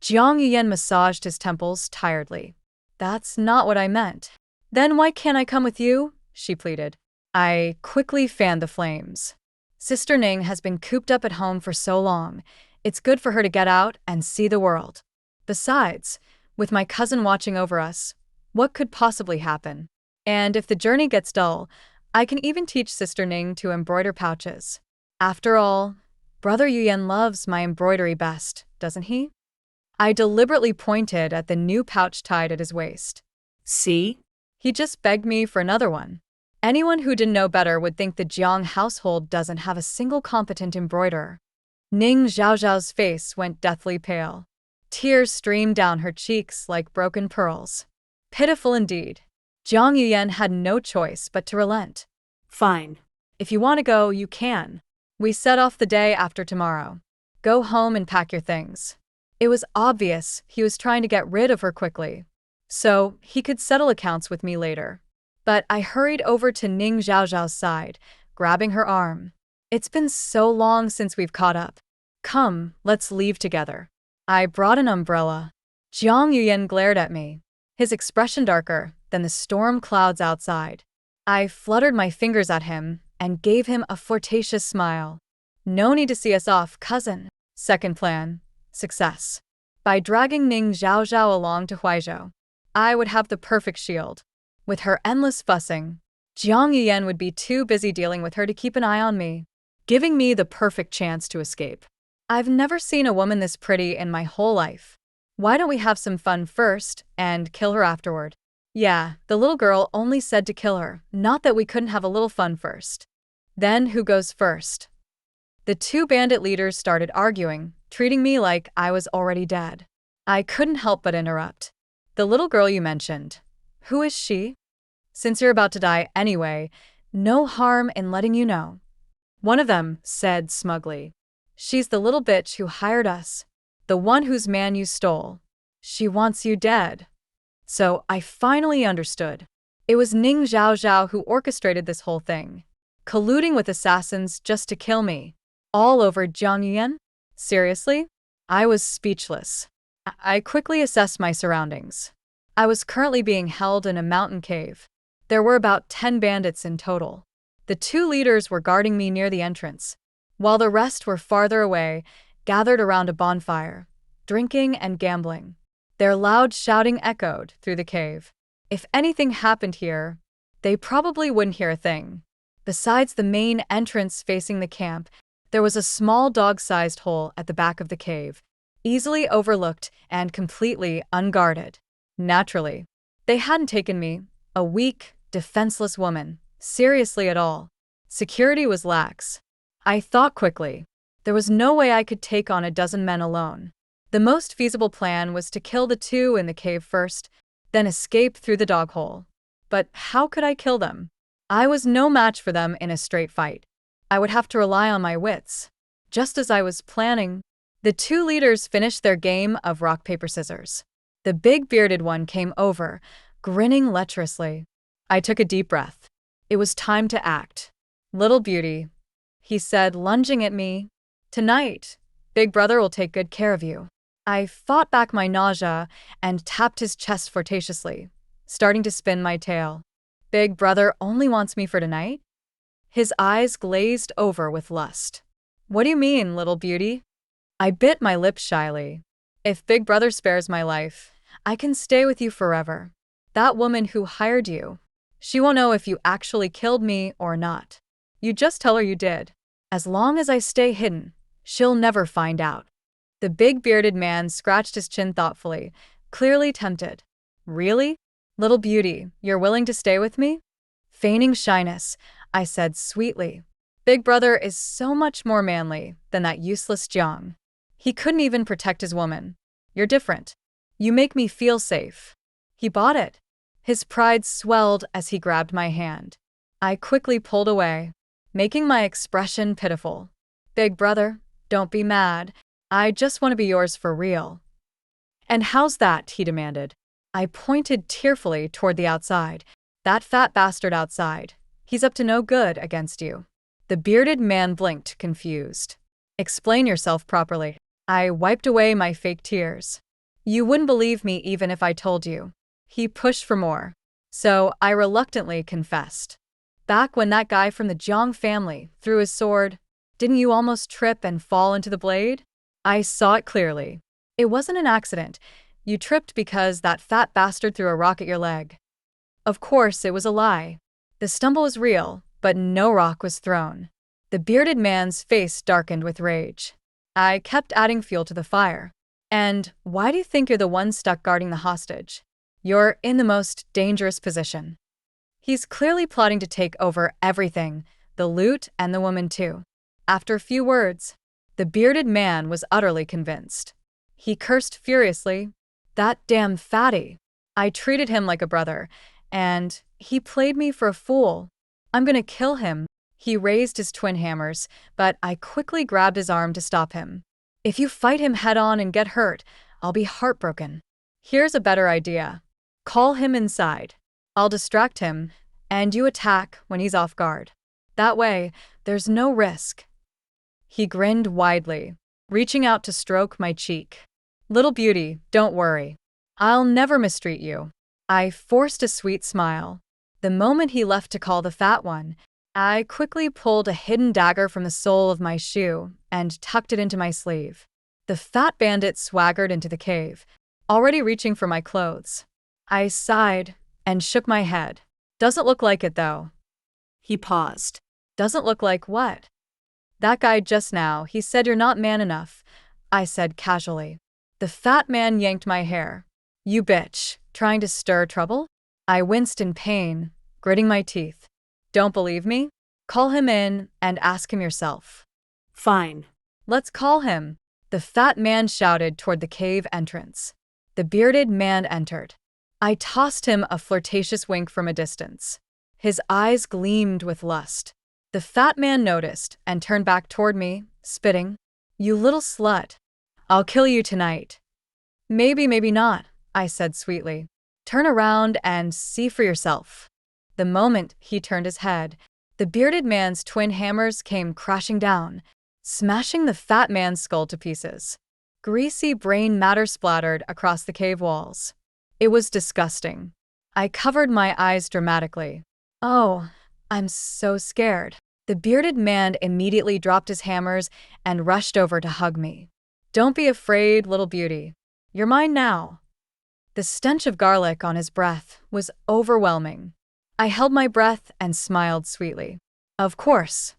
Jiang Yuyan massaged his temples tiredly. "That's not what I meant." "Then why can't I come with you?" she pleaded. I quickly fanned the flames. "Sister Ning has been cooped up at home for so long. It's good for her to get out and see the world. Besides, with my cousin watching over us, what could possibly happen? And if the journey gets dull, I can even teach Sister Ning to embroider pouches. After all, Brother Yuyan loves my embroidery best, doesn't he?" I deliberately pointed at the new pouch tied at his waist. "See? He just begged me for another one. Anyone who didn't know better would think the Jiang household doesn't have a single competent embroiderer." Ning Zhao Zhao's face went deathly pale. Tears streamed down her cheeks like broken pearls. Pitiful indeed. Jiang Yuyan had no choice but to relent. Fine. If you want to go, you can. We set off the day after tomorrow. Go home and pack your things. It was obvious he was trying to get rid of her quickly, so he could settle accounts with me later. But I hurried over to Ning Zhaozhao's side, grabbing her arm. It's been so long since we've caught up. Come, let's leave together. I brought an umbrella. Jiang Yuyan glared at me, his expression darker than the storm clouds outside. I fluttered my fingers at him and gave him a flirtatious smile. No need to see us off, cousin. Second plan. Success. By dragging Ning Zhaozhao along to Huaizhou, I would have the perfect shield. With her endless fussing, Jiang Yuyan would be too busy dealing with her to keep an eye on me, giving me the perfect chance to escape. I've never seen a woman this pretty in my whole life. Why don't we have some fun first and kill her afterward? Yeah, the little girl only said to kill her, not that we couldn't have a little fun first. Then who goes first? The two bandit leaders started arguing, treating me like I was already dead. I couldn't help but interrupt. The little girl you mentioned, who is she? Since you're about to die anyway, no harm in letting you know. One of them said smugly. She's the little bitch who hired us, the one whose man you stole. She wants you dead. So I finally understood. It was Ning Zhaozhao who orchestrated this whole thing, colluding with assassins just to kill me. All over Jiang Yuyan? Seriously? I was speechless. I quickly assessed my surroundings. I was currently being held in a mountain cave. There were about 10 bandits in total. The two leaders were guarding me near the entrance, while the rest were farther away, gathered around a bonfire, drinking and gambling. Their loud shouting echoed through the cave. If anything happened here, they probably wouldn't hear a thing. Besides the main entrance facing the camp, there was a small dog-sized hole at the back of the cave, easily overlooked and completely unguarded. Naturally, they hadn't taken me, a weak, defenseless woman, seriously at all. Security was lax. I thought quickly. There was no way I could take on a dozen men alone. The most feasible plan was to kill the two in the cave first, then escape through the dog hole. But how could I kill them? I was no match for them in a straight fight. I would have to rely on my wits. Just as I was planning, the two leaders finished their game of rock, paper, scissors. The big bearded one came over, grinning lecherously. I took a deep breath. It was time to act. Little beauty, he said, lunging at me. Tonight, Big Brother will take good care of you. I fought back my nausea and tapped his chest flirtatiously, starting to spin my tail. Big Brother only wants me for tonight? His eyes glazed over with lust. What do you mean, little beauty? I bit my lip shyly. If Big Brother spares my life, I can stay with you forever. That woman who hired you, she won't know if you actually killed me or not. You just tell her you did. As long as I stay hidden, she'll never find out. The big bearded man scratched his chin thoughtfully, clearly tempted. Really? Little beauty, you're willing to stay with me? Feigning shyness, I said sweetly. Big Brother is so much more manly than that useless Jiang. He couldn't even protect his woman. You're different. You make me feel safe. He bought it. His pride swelled as he grabbed my hand. I quickly pulled away, making my expression pitiful. Big Brother, don't be mad. I just want to be yours for real. And how's that? He demanded. I pointed tearfully toward the outside. That fat bastard outside. He's up to no good against you. The bearded man blinked, confused. Explain yourself properly. I wiped away my fake tears. You wouldn't believe me even if I told you. He pushed for more. So I reluctantly confessed. Back when that guy from the Jiang family threw his sword, didn't you almost trip and fall into the blade? I saw it clearly. It wasn't an accident. You tripped because that fat bastard threw a rock at your leg. Of course, it was a lie. The stumble was real, but no rock was thrown. The bearded man's face darkened with rage. I kept adding fuel to the fire. And why do you think you're the one stuck guarding the hostage? You're in the most dangerous position. He's clearly plotting to take over everything, the loot and the woman too. After a few words, the bearded man was utterly convinced. He cursed furiously. That damn fatty. I treated him like a brother, and he played me for a fool. I'm gonna kill him. He raised his twin hammers, but I quickly grabbed his arm to stop him. If you fight him head on and get hurt, I'll be heartbroken. Here's a better idea. Call him inside. I'll distract him, and you attack when he's off guard. That way, there's no risk. He grinned widely, reaching out to stroke my cheek. Little beauty, don't worry. I'll never mistreat you. I forced a sweet smile. The moment he left to call the fat one, I quickly pulled a hidden dagger from the sole of my shoe and tucked it into my sleeve. The fat bandit swaggered into the cave, already reaching for my clothes. I sighed and shook my head. Doesn't look like it, though. He paused. Doesn't look like what? That guy just now, he said you're not man enough, I said casually. The fat man yanked my hair. You bitch, trying to stir trouble? I winced in pain, gritting my teeth. Don't believe me? Call him in and ask him yourself. Fine. Let's call him, the fat man shouted toward the cave entrance. The bearded man entered. I tossed him a flirtatious wink from a distance. His eyes gleamed with lust. The fat man noticed and turned back toward me, spitting. You little slut. I'll kill you tonight. Maybe, maybe not, I said sweetly. Turn around and see for yourself. The moment he turned his head, the bearded man's twin hammers came crashing down, smashing the fat man's skull to pieces. Greasy brain matter splattered across the cave walls. It was disgusting. I covered my eyes dramatically. Oh, I'm so scared. The bearded man immediately dropped his hammers and rushed over to hug me. Don't be afraid, little beauty. You're mine now. The stench of garlic on his breath was overwhelming. I held my breath and smiled sweetly. Of course.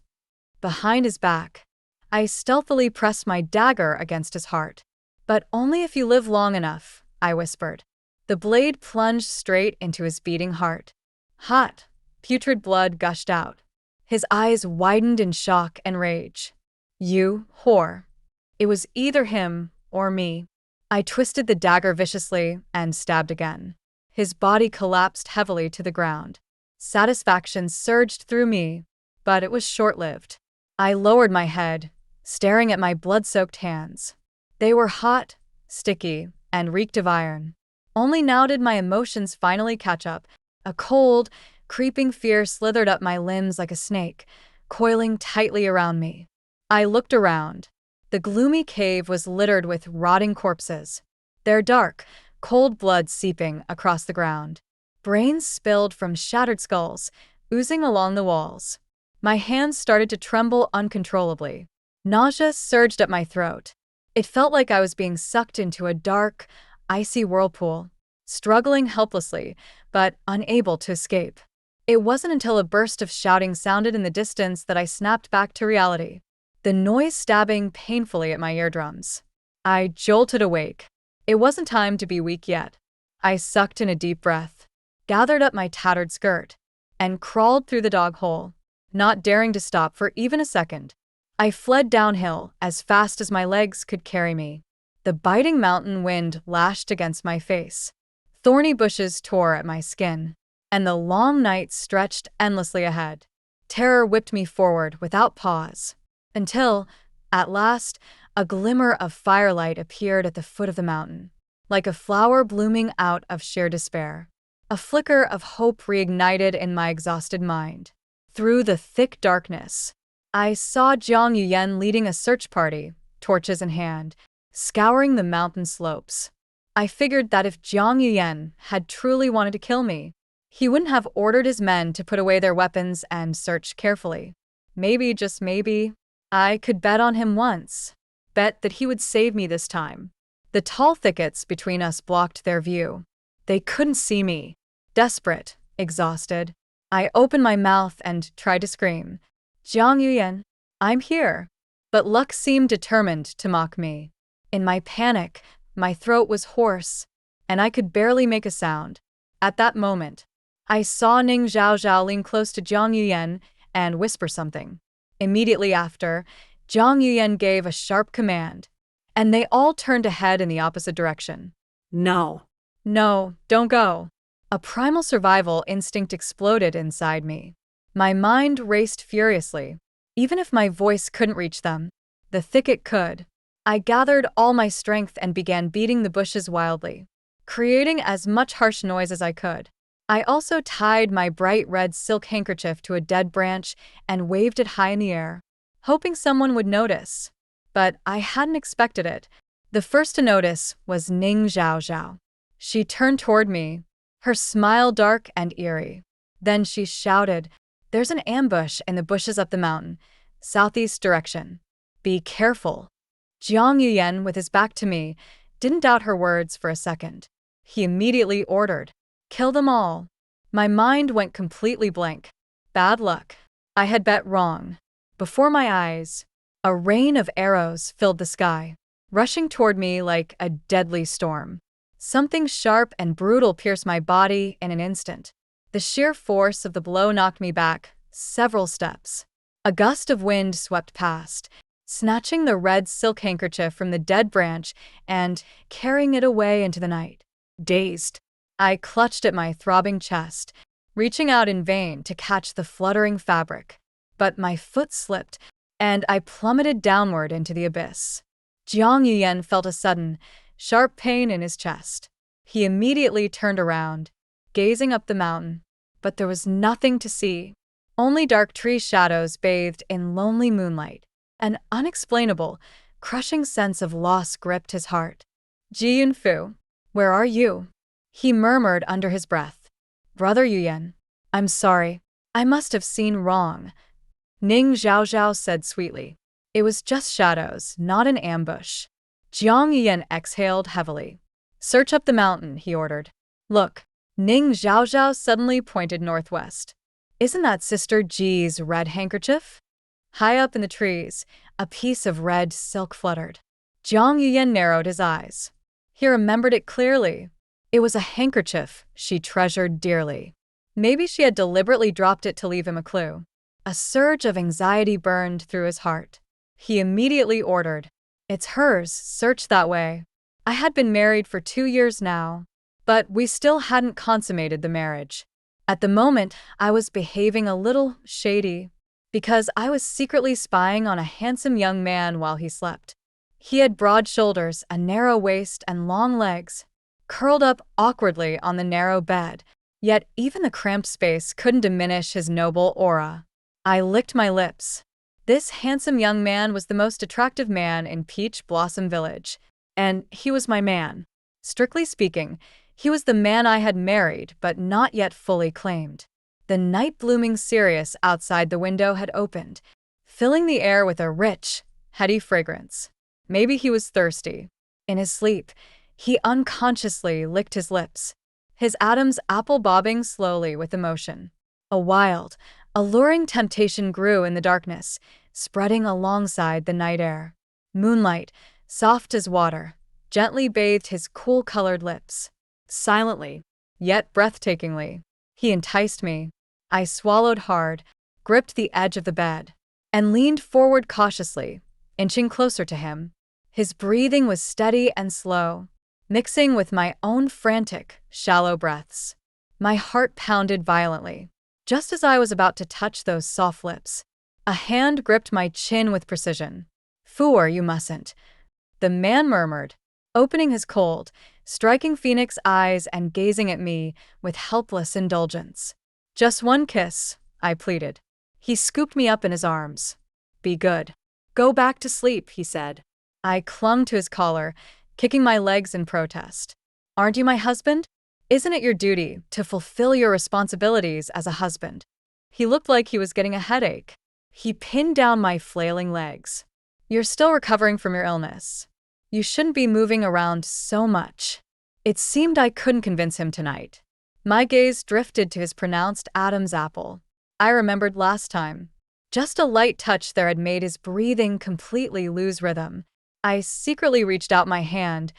Behind his back, I stealthily pressed my dagger against his heart. But only if you live long enough, I whispered. The blade plunged straight into his beating heart. Hot, putrid blood gushed out. His eyes widened in shock and rage. You whore. It was either him or me. I twisted the dagger viciously and stabbed again. His body collapsed heavily to the ground. Satisfaction surged through me, but it was short-lived. I lowered my head, staring at my blood-soaked hands. They were hot, sticky, and reeked of iron. Only now did my emotions finally catch up. A cold, creeping fear slithered up my limbs like a snake, coiling tightly around me. I looked around. The gloomy cave was littered with rotting corpses, their dark, cold blood seeping across the ground. Brains spilled from shattered skulls, oozing along the walls. My hands started to tremble uncontrollably. Nausea surged up my throat. It felt like I was being sucked into a dark, icy whirlpool, struggling helplessly, but unable to escape. It wasn't until a burst of shouting sounded in the distance that I snapped back to reality, the noise stabbing painfully at my eardrums. I jolted awake. It wasn't time to be weak yet. I sucked in a deep breath, gathered up my tattered skirt, and crawled through the dog hole, not daring to stop for even a second. I fled downhill as fast as my legs could carry me. The biting mountain wind lashed against my face. Thorny bushes tore at my skin, and the long night stretched endlessly ahead. Terror whipped me forward without pause, until, at last, a glimmer of firelight appeared at the foot of the mountain, like a flower blooming out of sheer despair. A flicker of hope reignited in my exhausted mind. Through the thick darkness, I saw Jiang Yuyan leading a search party, torches in hand, scouring the mountain slopes. I figured that if Jiang Yuyan had truly wanted to kill me, he wouldn't have ordered his men to put away their weapons and search carefully. Maybe, just maybe, I could bet on him once. Bet that he would save me this time. The tall thickets between us blocked their view. They couldn't see me. Desperate, exhausted, I opened my mouth and tried to scream, Jiang Yuyan, I'm here. But luck seemed determined to mock me. In my panic, my throat was hoarse, and I could barely make a sound. At that moment, I saw Ning Zhaozhao lean close to Jiang Yuyan and whisper something. Immediately after, Jiang Yuyan gave a sharp command, and they all turned to head in the opposite direction. No. No, don't go. A primal survival instinct exploded inside me. My mind raced furiously. Even if my voice couldn't reach them, the thicket could. I gathered all my strength and began beating the bushes wildly, creating as much harsh noise as I could. I also tied my bright red silk handkerchief to a dead branch and waved it high in the air, hoping someone would notice. But I hadn't expected it. The first to notice was Ning Zhao Zhao. She turned toward me, her smile dark and eerie. Then she shouted, "There's an ambush in the bushes up the mountain, southeast direction. Be careful." Jiang Yuyan, with his back to me, didn't doubt her words for a second. He immediately ordered, "Kill them all." My mind went completely blank. Bad luck. I had bet wrong. Before my eyes, a rain of arrows filled the sky, rushing toward me like a deadly storm. Something sharp and brutal pierced my body in an instant. The sheer force of the blow knocked me back several steps. A gust of wind swept past, snatching the red silk handkerchief from the dead branch and carrying it away into the night. Dazed, I clutched at my throbbing chest, reaching out in vain to catch the fluttering fabric. But my foot slipped, and I plummeted downward into the abyss. Jiang Yuyan felt a sudden, sharp pain in his chest. He immediately turned around, gazing up the mountain, but there was nothing to see. Only dark tree shadows bathed in lonely moonlight. An unexplainable, crushing sense of loss gripped his heart. "Ji Yunfu, where are you?" he murmured under his breath. "Brother Yuyan, I'm sorry. I must have seen wrong," Ning Zhao Zhao said sweetly. "It was just shadows, not an ambush." Jiang Yuyan exhaled heavily. "Search up the mountain," he ordered. "Look." Ning Zhao Zhao suddenly pointed northwest. "Isn't that Sister Ji's red handkerchief?" High up in the trees, a piece of red silk fluttered. Jiang Yuyan narrowed his eyes. He remembered it clearly. It was a handkerchief she treasured dearly. Maybe she had deliberately dropped it to leave him a clue. A surge of anxiety burned through his heart. He immediately ordered, "It's hers, search that way." I had been married for 2 years now, but we still hadn't consummated the marriage. At the moment, I was behaving a little shady, because I was secretly spying on a handsome young man while he slept. He had broad shoulders, a narrow waist, and long legs, curled up awkwardly on the narrow bed, yet even the cramped space couldn't diminish his noble aura. I licked my lips. This handsome young man was the most attractive man in Peach Blossom Village, and he was my man. Strictly speaking, he was the man I had married but not yet fully claimed. The night-blooming cereus outside the window had opened, filling the air with a rich, heady fragrance. Maybe he was thirsty. In his sleep, he unconsciously licked his lips, his Adam's apple bobbing slowly with emotion. A wild, alluring temptation grew in the darkness, spreading alongside the night air. Moonlight, soft as water, gently bathed his cool-colored lips. Silently, yet breathtakingly, he enticed me. I swallowed hard, gripped the edge of the bed, and leaned forward cautiously, inching closer to him. His breathing was steady and slow, mixing with my own frantic, shallow breaths. My heart pounded violently. Just as I was about to touch those soft lips, a hand gripped my chin with precision. "Fool, you mustn't," the man murmured, opening his cold, striking phoenix eyes and gazing at me with helpless indulgence. "Just one kiss," I pleaded. He scooped me up in his arms. "Be good. Go back to sleep," he said. I clung to his collar, kicking my legs in protest. "Aren't you my husband? Isn't it your duty to fulfill your responsibilities as a husband?" He looked like he was getting a headache. He pinned down my flailing legs. "You're still recovering from your illness. You shouldn't be moving around so much." It seemed I couldn't convince him tonight. My gaze drifted to his pronounced Adam's apple. I remembered last time. Just a light touch there had made his breathing completely lose rhythm. I secretly reached out my hand,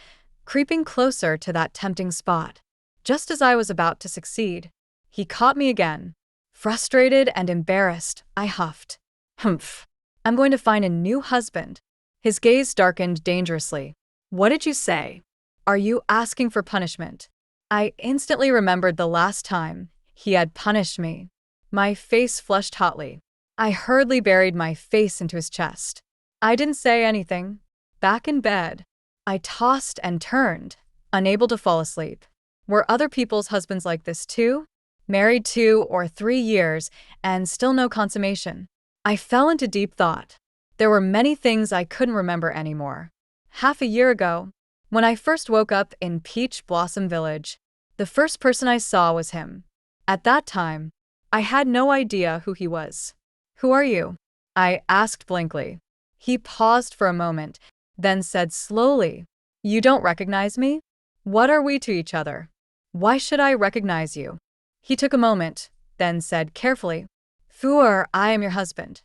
creeping closer to that tempting spot. Just as I was about to succeed, he caught me again. Frustrated and embarrassed, I huffed. "Humph. I'm going to find a new husband." His gaze darkened dangerously. "What did you say? Are you asking for punishment?" I instantly remembered the last time he had punished me. My face flushed hotly. I hurriedly buried my face into his chest. I didn't say anything. Back in bed, I tossed and turned, unable to fall asleep. Were other people's husbands like this too? Married 2 or 3 years and still no consummation. I fell into deep thought. There were many things I couldn't remember anymore. Half a year ago, when I first woke up in Peach Blossom Village, the first person I saw was him. At that time, I had no idea who he was. "Who are you?" I asked blankly. He paused for a moment, then said slowly, "You don't recognize me? What are we to each other? Why should I recognize you?" He took a moment, then said carefully, "Fuer, I am your husband."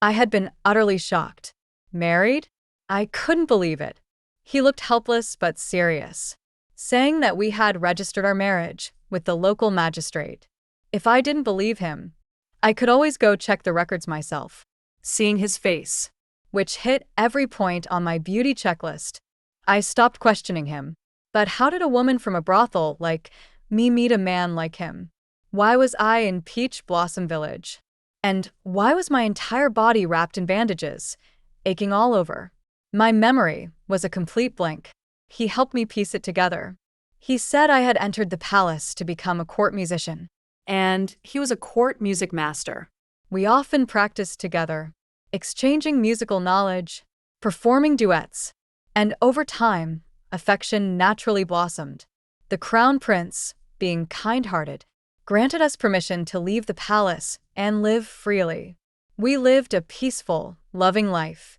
I had been utterly shocked. Married? I couldn't believe it. He looked helpless but serious, saying that we had registered our marriage with the local magistrate. If I didn't believe him, I could always go check the records myself. Seeing his face, which hit every point on my beauty checklist, I stopped questioning him. But how did a woman from a brothel like me meet a man like him? Why was I in Peach Blossom Village? And why was my entire body wrapped in bandages, aching all over? My memory was a complete blank. He helped me piece it together. He said I had entered the palace to become a court musician. And he was a court music master. We often practiced together, exchanging musical knowledge, performing duets, and over time, affection naturally blossomed. The crown prince, being kind-hearted, granted us permission to leave the palace and live freely. We lived a peaceful, loving life,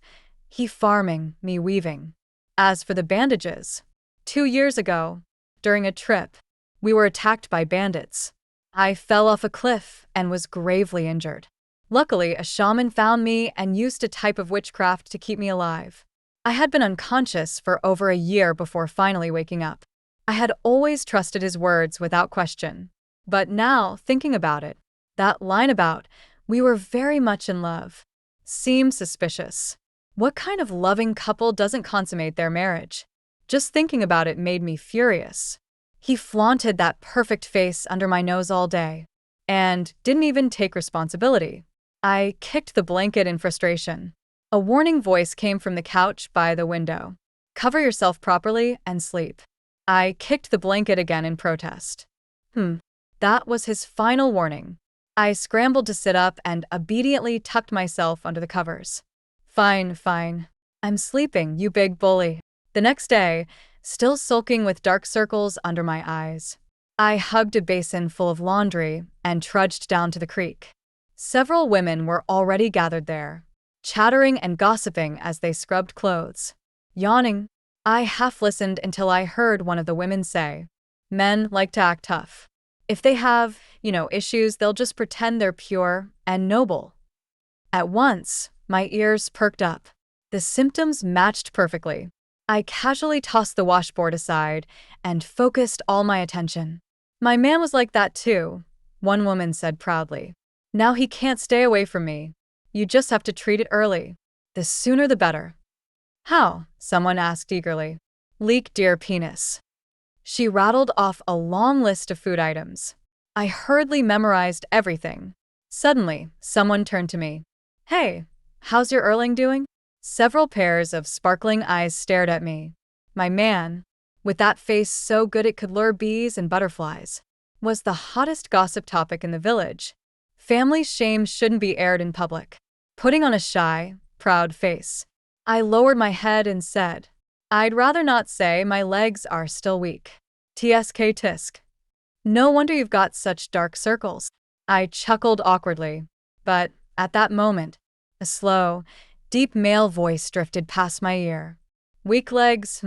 he farming, me weaving. As for the bandages, 2 years ago, during a trip, we were attacked by bandits. I fell off a cliff and was gravely injured. Luckily, a shaman found me and used a type of witchcraft to keep me alive. I had been unconscious for over a year before finally waking up. I had always trusted his words without question. But now, thinking about it, that line about, "We were very much in love," seemed suspicious. What kind of loving couple doesn't consummate their marriage? Just thinking about it made me furious. He flaunted that perfect face under my nose all day, and didn't even take responsibility. I kicked the blanket in frustration. A warning voice came from the couch by the window. "Cover yourself properly and sleep." I kicked the blanket again in protest. That was his final warning. I scrambled to sit up and obediently tucked myself under the covers. Fine. I'm sleeping, you big bully." The next day, still sulking with dark circles under my eyes, I hugged a basin full of laundry and trudged down to the creek. Several women were already gathered there, chattering and gossiping as they scrubbed clothes. Yawning, I half-listened until I heard one of the women say, "Men like to act tough. If they have, issues, they'll just pretend they're pure and noble." At once, my ears perked up. The symptoms matched perfectly. I casually tossed the washboard aside and focused all my attention. "My man was like that too," one woman said proudly. "Now he can't stay away from me. You just have to treat it early. The sooner the better." "How?" someone asked eagerly. "Leak dear penis." She rattled off a long list of food items. I hurriedly memorized everything. Suddenly, someone turned to me. "Hey, how's your Erling doing?" Several pairs of sparkling eyes stared at me. My man, with that face so good it could lure bees and butterflies, was the hottest gossip topic in the village. Family shame shouldn't be aired in public. Putting on a shy, proud face, I lowered my head and said, "I'd rather not say my legs are still weak. TSK tisk. No wonder you've got such dark circles." I chuckled awkwardly, but at that moment, a slow, deep male voice drifted past my ear. "Weak legs,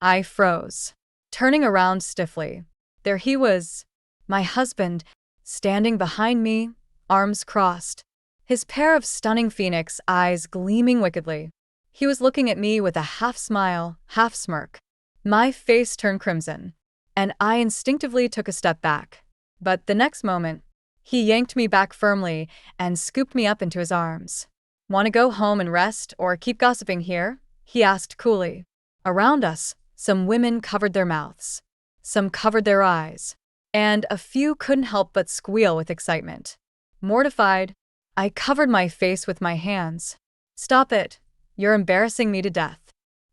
I froze. Turning around stiffly, there he was, my husband, standing behind me, arms crossed, his pair of stunning phoenix eyes gleaming wickedly. He was looking at me with a half-smile, half-smirk. My face turned crimson, and I instinctively took a step back. But the next moment, he yanked me back firmly and scooped me up into his arms. Want to go home and rest or keep gossiping here? He asked coolly. Around us, some women covered their mouths. Some covered their eyes. And a few couldn't help but squeal with excitement. Mortified, I covered my face with my hands. Stop it. You're embarrassing me to death.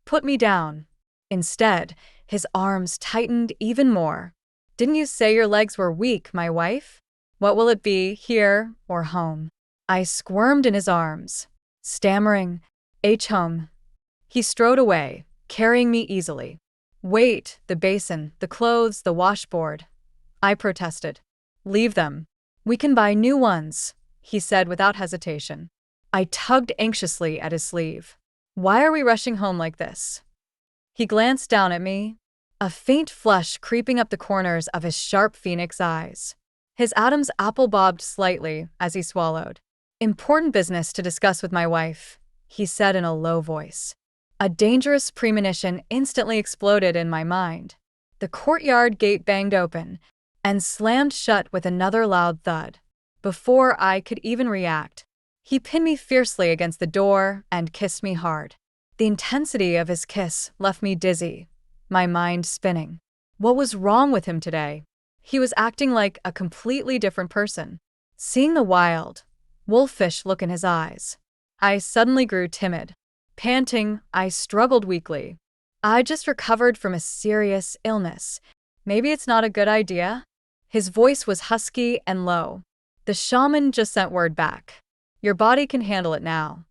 Put me down. Instead, his arms tightened even more. Didn't you say your legs were weak, my wife? What will it be, here or home? I squirmed in his arms, stammering, H home. He strode away, carrying me easily. Wait, the basin, the clothes, the washboard. I protested. Leave them. We can buy new ones, he said without hesitation. I tugged anxiously at his sleeve. Why are we rushing home like this? He glanced down at me, a faint flush creeping up the corners of his sharp phoenix eyes. His Adam's apple bobbed slightly as he swallowed. Important business to discuss with my wife, he said in a low voice. A dangerous premonition instantly exploded in my mind. The courtyard gate banged open and slammed shut with another loud thud. Before I could even react, he pinned me fiercely against the door and kissed me hard. The intensity of his kiss left me dizzy, my mind spinning. What was wrong with him today? He was acting like a completely different person. Seeing the wild, wolfish look in his eyes, I suddenly grew timid. Panting, I struggled weakly. I just recovered from a serious illness. Maybe it's not a good idea? His voice was husky and low. The shaman just sent word back. Your body can handle it now.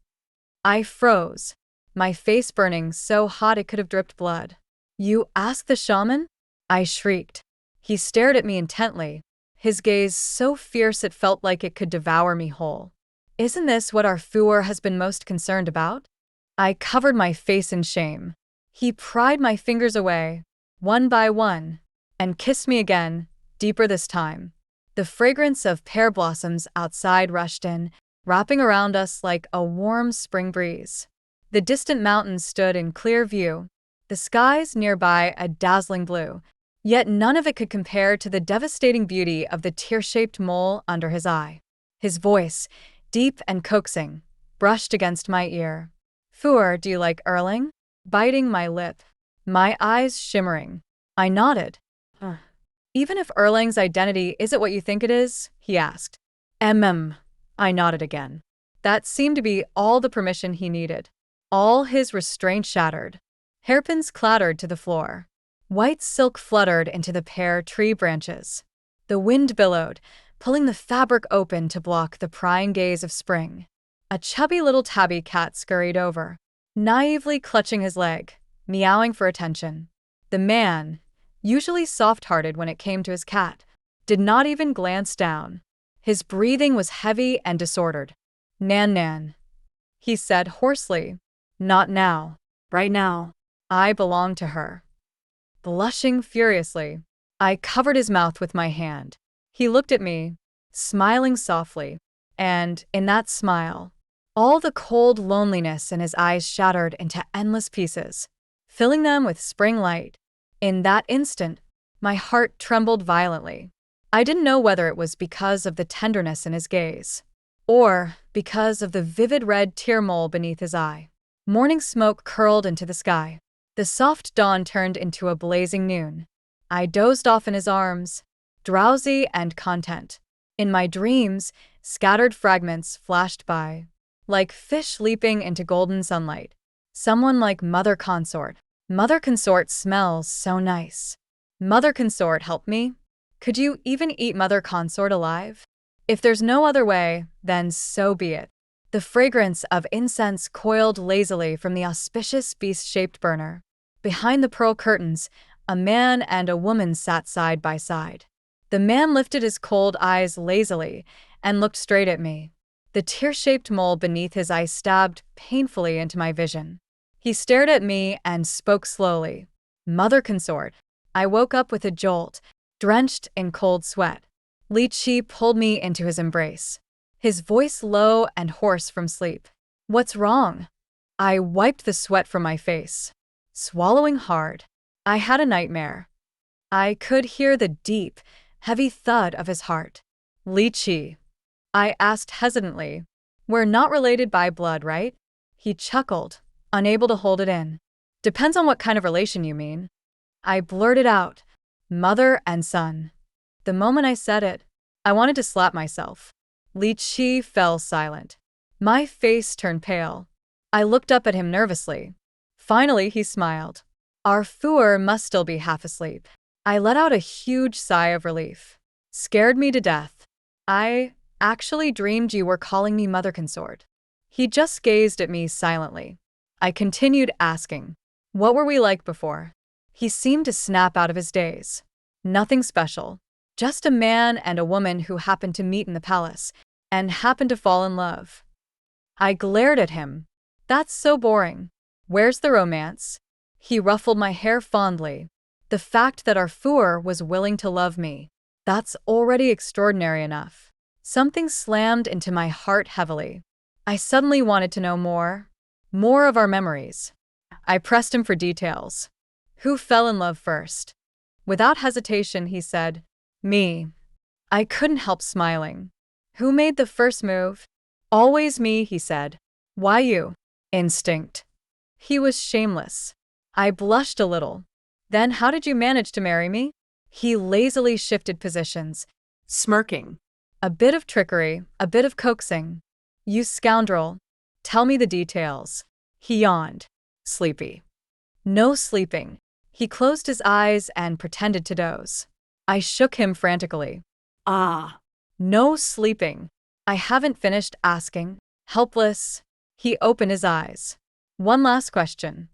I froze, my face burning so hot it could have dripped blood. You asked the shaman? I shrieked. He stared at me intently, his gaze so fierce it felt like it could devour me whole. Isn't this what our Fuer has been most concerned about? I covered my face in shame. He pried my fingers away, one by one, and kissed me again, deeper this time. The fragrance of pear blossoms outside rushed in, wrapping around us like a warm spring breeze. The distant mountains stood in clear view, the skies nearby a dazzling blue, yet none of it could compare to the devastating beauty of the tear-shaped mole under his eye. His voice, deep and coaxing, brushed against my ear. Fuer, do you like Erling? Biting my lip, my eyes shimmering. I nodded. Even if Erling's identity isn't what you think it is, he asked. I nodded again. That seemed to be all the permission he needed. All his restraint shattered. Hairpins clattered to the floor. White silk fluttered into the pear tree branches. The wind billowed, pulling the fabric open to block the prying gaze of spring. A chubby little tabby cat scurried over, naively clutching his leg, meowing for attention. The man, usually soft-hearted when it came to his cat, did not even glance down. His breathing was heavy and disordered. Nan, he said hoarsely. Not now. Right now. I belong to her. Blushing furiously, I covered his mouth with my hand. He looked at me, smiling softly, and, in that smile, all the cold loneliness in his eyes shattered into endless pieces, filling them with spring light. In that instant, my heart trembled violently. I didn't know whether it was because of the tenderness in his gaze, or because of the vivid red tear mole beneath his eye. Morning smoke curled into the sky. The soft dawn turned into a blazing noon. I dozed off in his arms, drowsy and content. In my dreams, scattered fragments flashed by, like fish leaping into golden sunlight. Someone like Mother Consort. Mother Consort smells so nice. Mother Consort, help me. Could you even eat Mother Consort alive? If there's no other way, then so be it. The fragrance of incense coiled lazily from the auspicious beast-shaped burner. Behind the pearl curtains, a man and a woman sat side by side. The man lifted his cold eyes lazily and looked straight at me. The tear-shaped mole beneath his eye stabbed painfully into my vision. He stared at me and spoke slowly. Mother Consort. I woke up with a jolt, drenched in cold sweat. Li Chi pulled me into his embrace, his voice low and hoarse from sleep. What's wrong? I wiped the sweat from my face, swallowing hard. I had a nightmare. I could hear the deep, heavy thud of his heart. Li Chi, I asked hesitantly, We're not related by blood, right? He chuckled, unable to hold it in. Depends on what kind of relation you mean. I blurted out, mother and son. The moment I said it, I wanted to slap myself. Li Chi fell silent. My face turned pale. I looked up at him nervously. Finally, he smiled. Our Fuer must still be half asleep. I let out a huge sigh of relief. Scared me to death. I actually dreamed you were calling me mother consort. He just gazed at me silently. I continued asking, what were we like before? He seemed to snap out of his daze. Nothing special. Just a man and a woman who happened to meet in the palace and happened to fall in love. I glared at him. That's so boring. Where's the romance? He ruffled my hair fondly. The fact that our Fuer was willing to love me, that's already extraordinary enough. Something slammed into my heart heavily. I suddenly wanted to know more. More of our memories. I pressed him for details. Who fell in love first? Without hesitation, he said, me. I couldn't help smiling. Who made the first move? Always me, he said. Why you? Instinct. He was shameless. I blushed a little. Then how did you manage to marry me? He lazily shifted positions, Smirking. a bit of trickery, a bit of coaxing. You scoundrel. Tell me the details. He yawned. Sleepy. No sleeping. He closed his eyes and pretended to doze. I shook him frantically. Ah. No sleeping. I haven't finished asking. Helpless. He opened his eyes. One last question.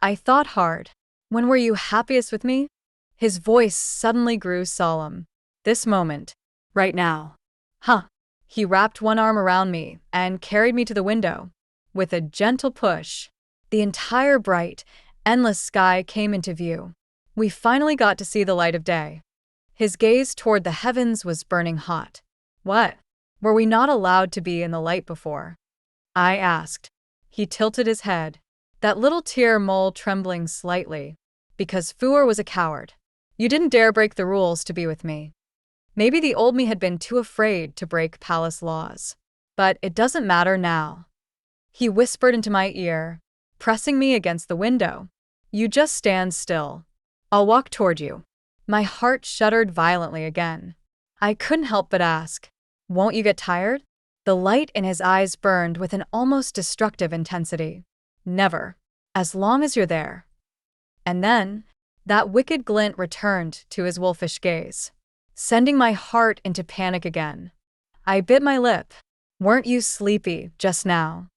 I thought hard. When were you happiest with me? His voice suddenly grew solemn. This moment. Right now. Huh. He wrapped one arm around me and carried me to the window. With a gentle push, the entire bright, endless sky came into view. We finally got to see the light of day. His gaze toward the heavens was burning hot. What? Were we not allowed to be in the light before? I asked. He tilted his head, that little tear mole trembling slightly. Because Fuer was a coward. You didn't dare break the rules to be with me. Maybe the old me had been too afraid to break palace laws. But it doesn't matter now. He whispered into my ear, pressing me against the window. You just stand still. I'll walk toward you. My heart shuddered violently again. I couldn't help but ask, won't you get tired? The light in his eyes burned with an almost destructive intensity. Never. As long as you're there. And then, that wicked glint returned to his wolfish gaze, sending my heart into panic again. I bit my lip. Weren't you sleepy just now?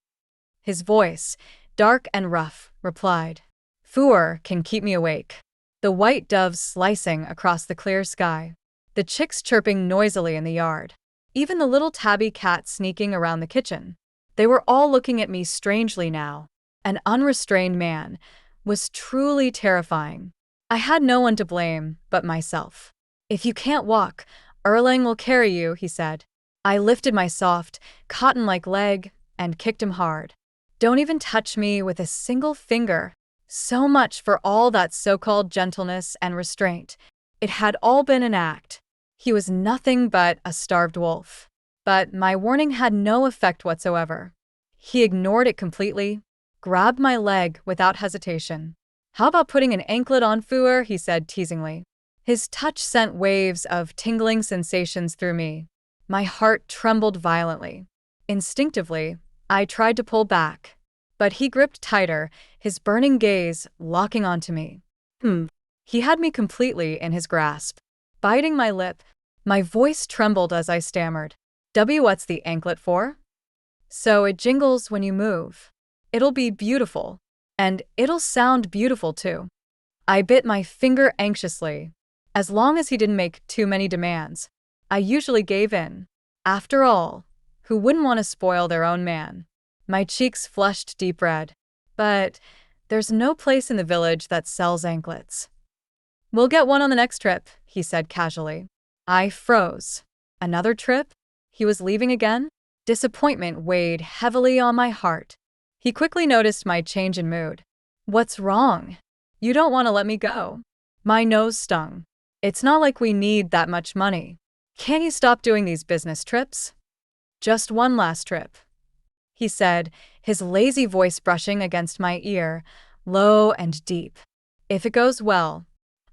His voice, dark and rough, replied. Fuer can keep me awake. The white doves slicing across the clear sky, the chicks chirping noisily in the yard, even the little tabby cat sneaking around the kitchen. They were all looking at me strangely now. An unrestrained man was truly terrifying. I had no one to blame but myself. If you can't walk, Erlang will carry you, he said. I lifted my soft, cotton-like leg and kicked him hard. Don't even touch me with a single finger. So much for all that so-called gentleness and restraint. It had all been an act. He was nothing but a starved wolf. But my warning had no effect whatsoever. He ignored it completely, grabbed my leg without hesitation. How about putting an anklet on Fuer? He said teasingly. His touch sent waves of tingling sensations through me. My heart trembled violently. Instinctively, I tried to pull back. But he gripped tighter, his burning gaze locking onto me. He had me completely in his grasp. Biting my lip, my voice trembled as I stammered. What's the anklet for? So it jingles when you move. It'll be beautiful. And it'll sound beautiful too. I bit my finger anxiously. As long as he didn't make too many demands, I usually gave in. After all, who wouldn't want to spoil their own man? My cheeks flushed deep red. But there's no place in the village that sells anklets. We'll get one on the next trip, he said casually. I froze. Another trip? He was leaving again? Disappointment weighed heavily on my heart. He quickly noticed my change in mood. What's wrong? You don't want to let me go. My nose stung. It's not like we need that much money. Can't you stop doing these business trips? Just one last trip. he said, his lazy voice brushing against my ear, low and deep. If it goes well,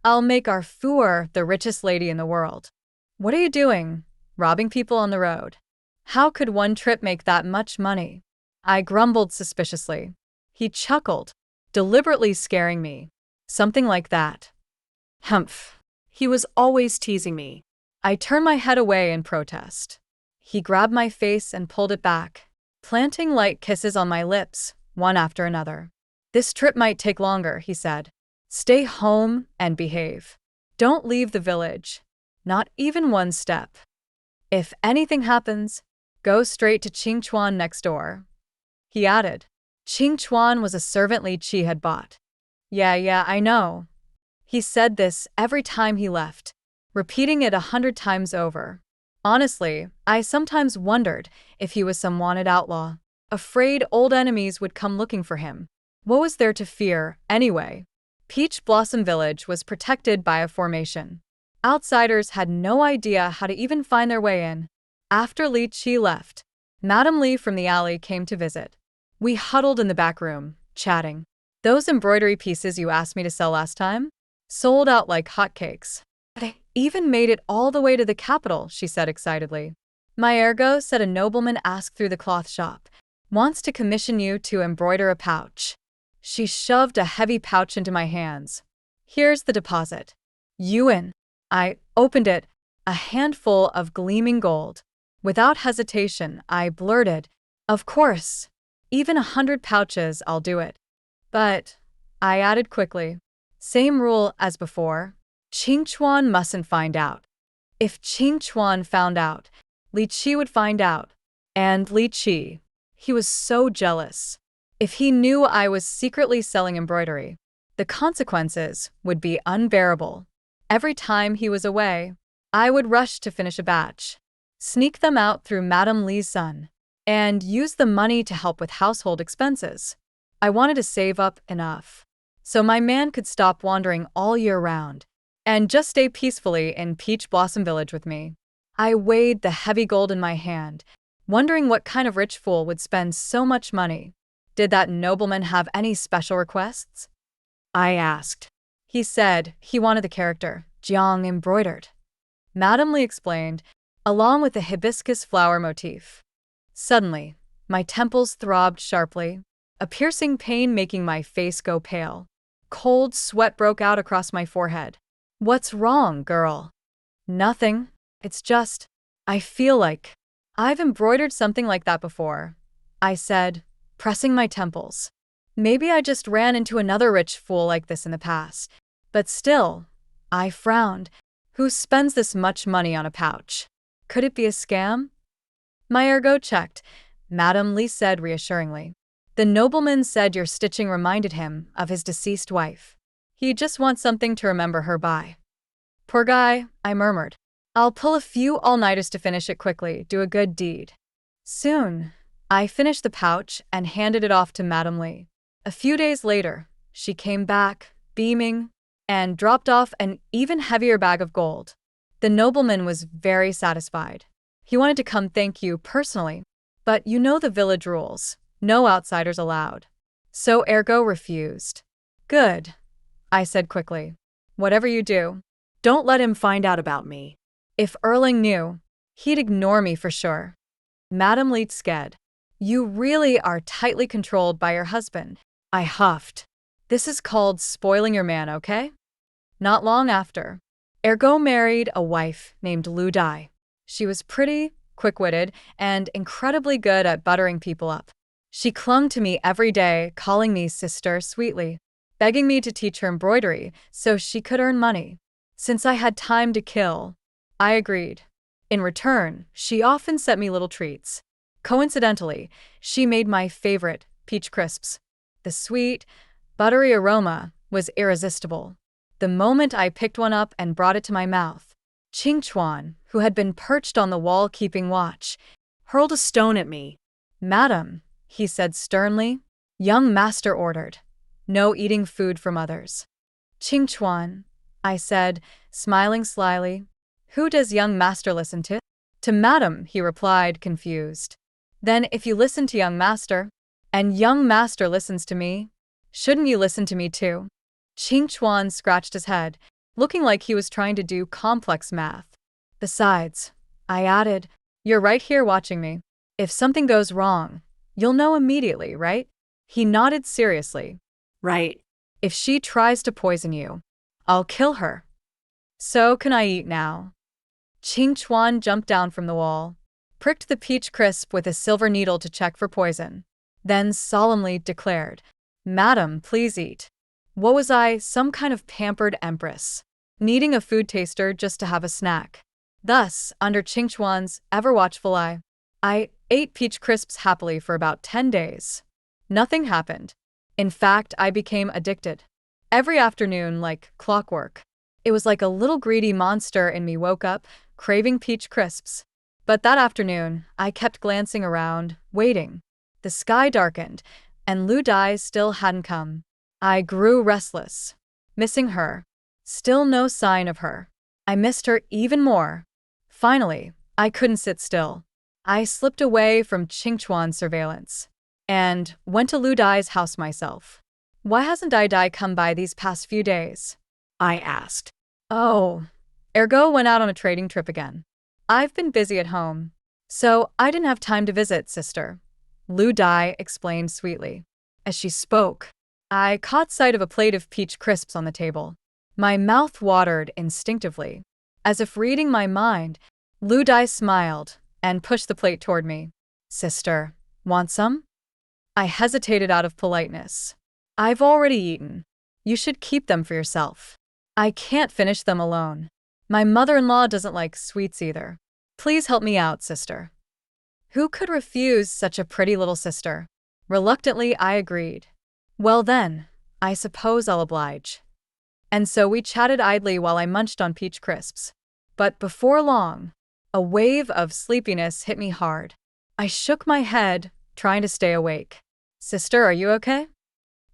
I'll make our Fuer the richest lady in the world. What are you doing? Robbing people on the road? How could one trip make that much money? I grumbled suspiciously. He chuckled, deliberately scaring me. Something like that. Humph. He was always teasing me. I turned my head away in protest. He grabbed my face and pulled it back, planting light kisses on my lips, one after another. This trip might take longer, he said. Stay home and behave. Don't leave the village. Not even one step. If anything happens, go straight to Qingchuan next door. He added. Qingchuan was a servant Li Qi had bought. Yeah, I know. He said this every time he left, repeating it 100 times over. Honestly, I sometimes wondered if he was some wanted outlaw, afraid old enemies would come looking for him. What was there to fear, anyway? Peach Blossom Village was protected by a formation. Outsiders had no idea how to even find their way in. After Li Qi left, Madame Li from the alley came to visit. We huddled in the back room, chatting. Those embroidery pieces you asked me to sell last time? Sold out like hotcakes. They even made it all the way to the capital, she said excitedly. My ergo, said a nobleman asked through the cloth shop, wants to commission you to embroider a pouch. She shoved a heavy pouch into my hands. Here's the deposit. Yuan. I opened it, a handful of gleaming gold. Without hesitation, I blurted, of course. Even 100 pouches, I'll do it. But, I added quickly, same rule as before. Qingchuan mustn't find out. If Qingchuan found out, Li Qi would find out. And Li Qi, he was so jealous. If he knew I was secretly selling embroidery, the consequences would be unbearable. Every time he was away, I would rush to finish a batch, sneak them out through Madame Li's son, and use the money to help with household expenses. I wanted to save up enough so my man could stop wandering all year round and just stay peacefully in Peach Blossom Village with me. I weighed the heavy gold in my hand, wondering what kind of rich fool would spend so much money. Did that nobleman have any special requests? I asked. He said he wanted the character, Jiang, embroidered. Madame Li explained, along with the hibiscus flower motif. Suddenly, my temples throbbed sharply, a piercing pain making my face go pale. Cold sweat broke out across my forehead. What's wrong, girl? Nothing. It's just, I feel like I've embroidered something like that before, I said, pressing my temples. Maybe I just ran into another rich fool like this in the past. But still, I frowned. Who spends this much money on a pouch? Could it be a scam? My ergo checked, Madame Li said reassuringly. The nobleman said your stitching reminded him of his deceased wife. He just wants something to remember her by. Poor guy, I murmured. I'll pull a few all-nighters to finish it quickly, do a good deed. Soon, I finished the pouch and handed it off to Madame Li. A few days later, she came back, beaming, and dropped off an even heavier bag of gold. The nobleman was very satisfied. He wanted to come thank you personally, but you know the village rules. No outsiders allowed. So ergo refused. Good, I said quickly. Whatever you do, Don't let him find out about me. if Erling knew, he'd ignore me for sure. Madame Li sked. You really are tightly controlled by your husband, I huffed. This is called spoiling your man, okay? Not long after, Ergo married a wife named Lu Dai. She was pretty, quick-witted, and incredibly good at buttering people up. She clung to me every day, calling me sister sweetly, begging me to teach her embroidery so she could earn money. Since I had time to kill, I agreed. In return, she often sent me little treats. Coincidentally, she made my favorite, peach crisps. The sweet, buttery aroma was irresistible. The moment I picked one up and brought it to my mouth, Qingchuan, who had been perched on the wall keeping watch, Hurled a stone at me. Madam, he said sternly, young master ordered. No eating food from others. Qingchuan, I said, smiling slyly. Who does young master listen to? To madam, he replied, confused. Then if you listen to young master, and young master listens to me, shouldn't you listen to me too? Ching Chuan scratched his head, looking like he was trying to do complex math. Besides, I added, you're right here watching me. If something goes wrong, you'll know immediately, right? He nodded seriously. Right. If she tries to poison you, I'll kill her. So can I eat now? Ching Chuan jumped down from the wall, pricked the peach crisp with a silver needle to check for poison, then solemnly declared, Madam, please eat. What was I, some kind of pampered empress, needing a food taster just to have a snack? Thus, under Ching Chuan's ever-watchful eye, I ate peach crisps happily for about 10 days. Nothing happened. In fact, I became addicted. Every afternoon, like clockwork. It was like a little greedy monster in me woke up, craving peach crisps. But that afternoon, I kept glancing around, waiting. The sky darkened, and Lu Dai still hadn't come. I grew restless. Missing her. Still no sign of her. I missed her even more. Finally, I couldn't sit still. I slipped away from Ching Chuan's surveillance and went to Lu Dai's house myself. Why hasn't Dai come by these past few days? I asked. Oh, Ergo went out on a trading trip again. I've been busy at home, so I didn't have time to visit, sister. Lu Dai explained sweetly. As she spoke, I caught sight of a plate of peach crisps on the table. My mouth watered instinctively. As if reading my mind, Lu Dai smiled and pushed the plate toward me. Sister, want some? I hesitated out of politeness. I've already eaten. You should keep them for yourself. I can't finish them alone. My mother-in-law doesn't like sweets either. Please help me out, sister. Who could refuse such a pretty little sister? Reluctantly, I agreed. Well then, I suppose I'll oblige. And so we chatted idly while I munched on peach crisps. But before long, a wave of sleepiness hit me hard. I shook my head, trying to stay awake. Sister, are you okay?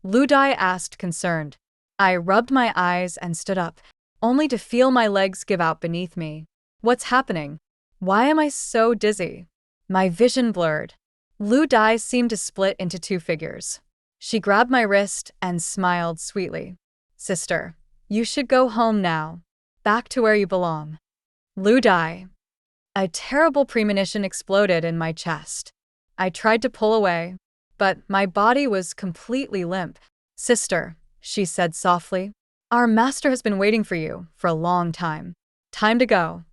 Lu Dai asked, concerned. I rubbed my eyes and stood up, only to feel my legs give out beneath me. What's happening? Why am I so dizzy? My vision blurred. Lu Dai seemed to split into two figures. She grabbed my wrist and smiled sweetly. Sister, you should go home now. Back to where you belong. Lu Dai. A terrible premonition exploded in my chest. I tried to pull away, but my body was completely limp. Sister, she said softly, our master has been waiting for you for a long time. Time to go.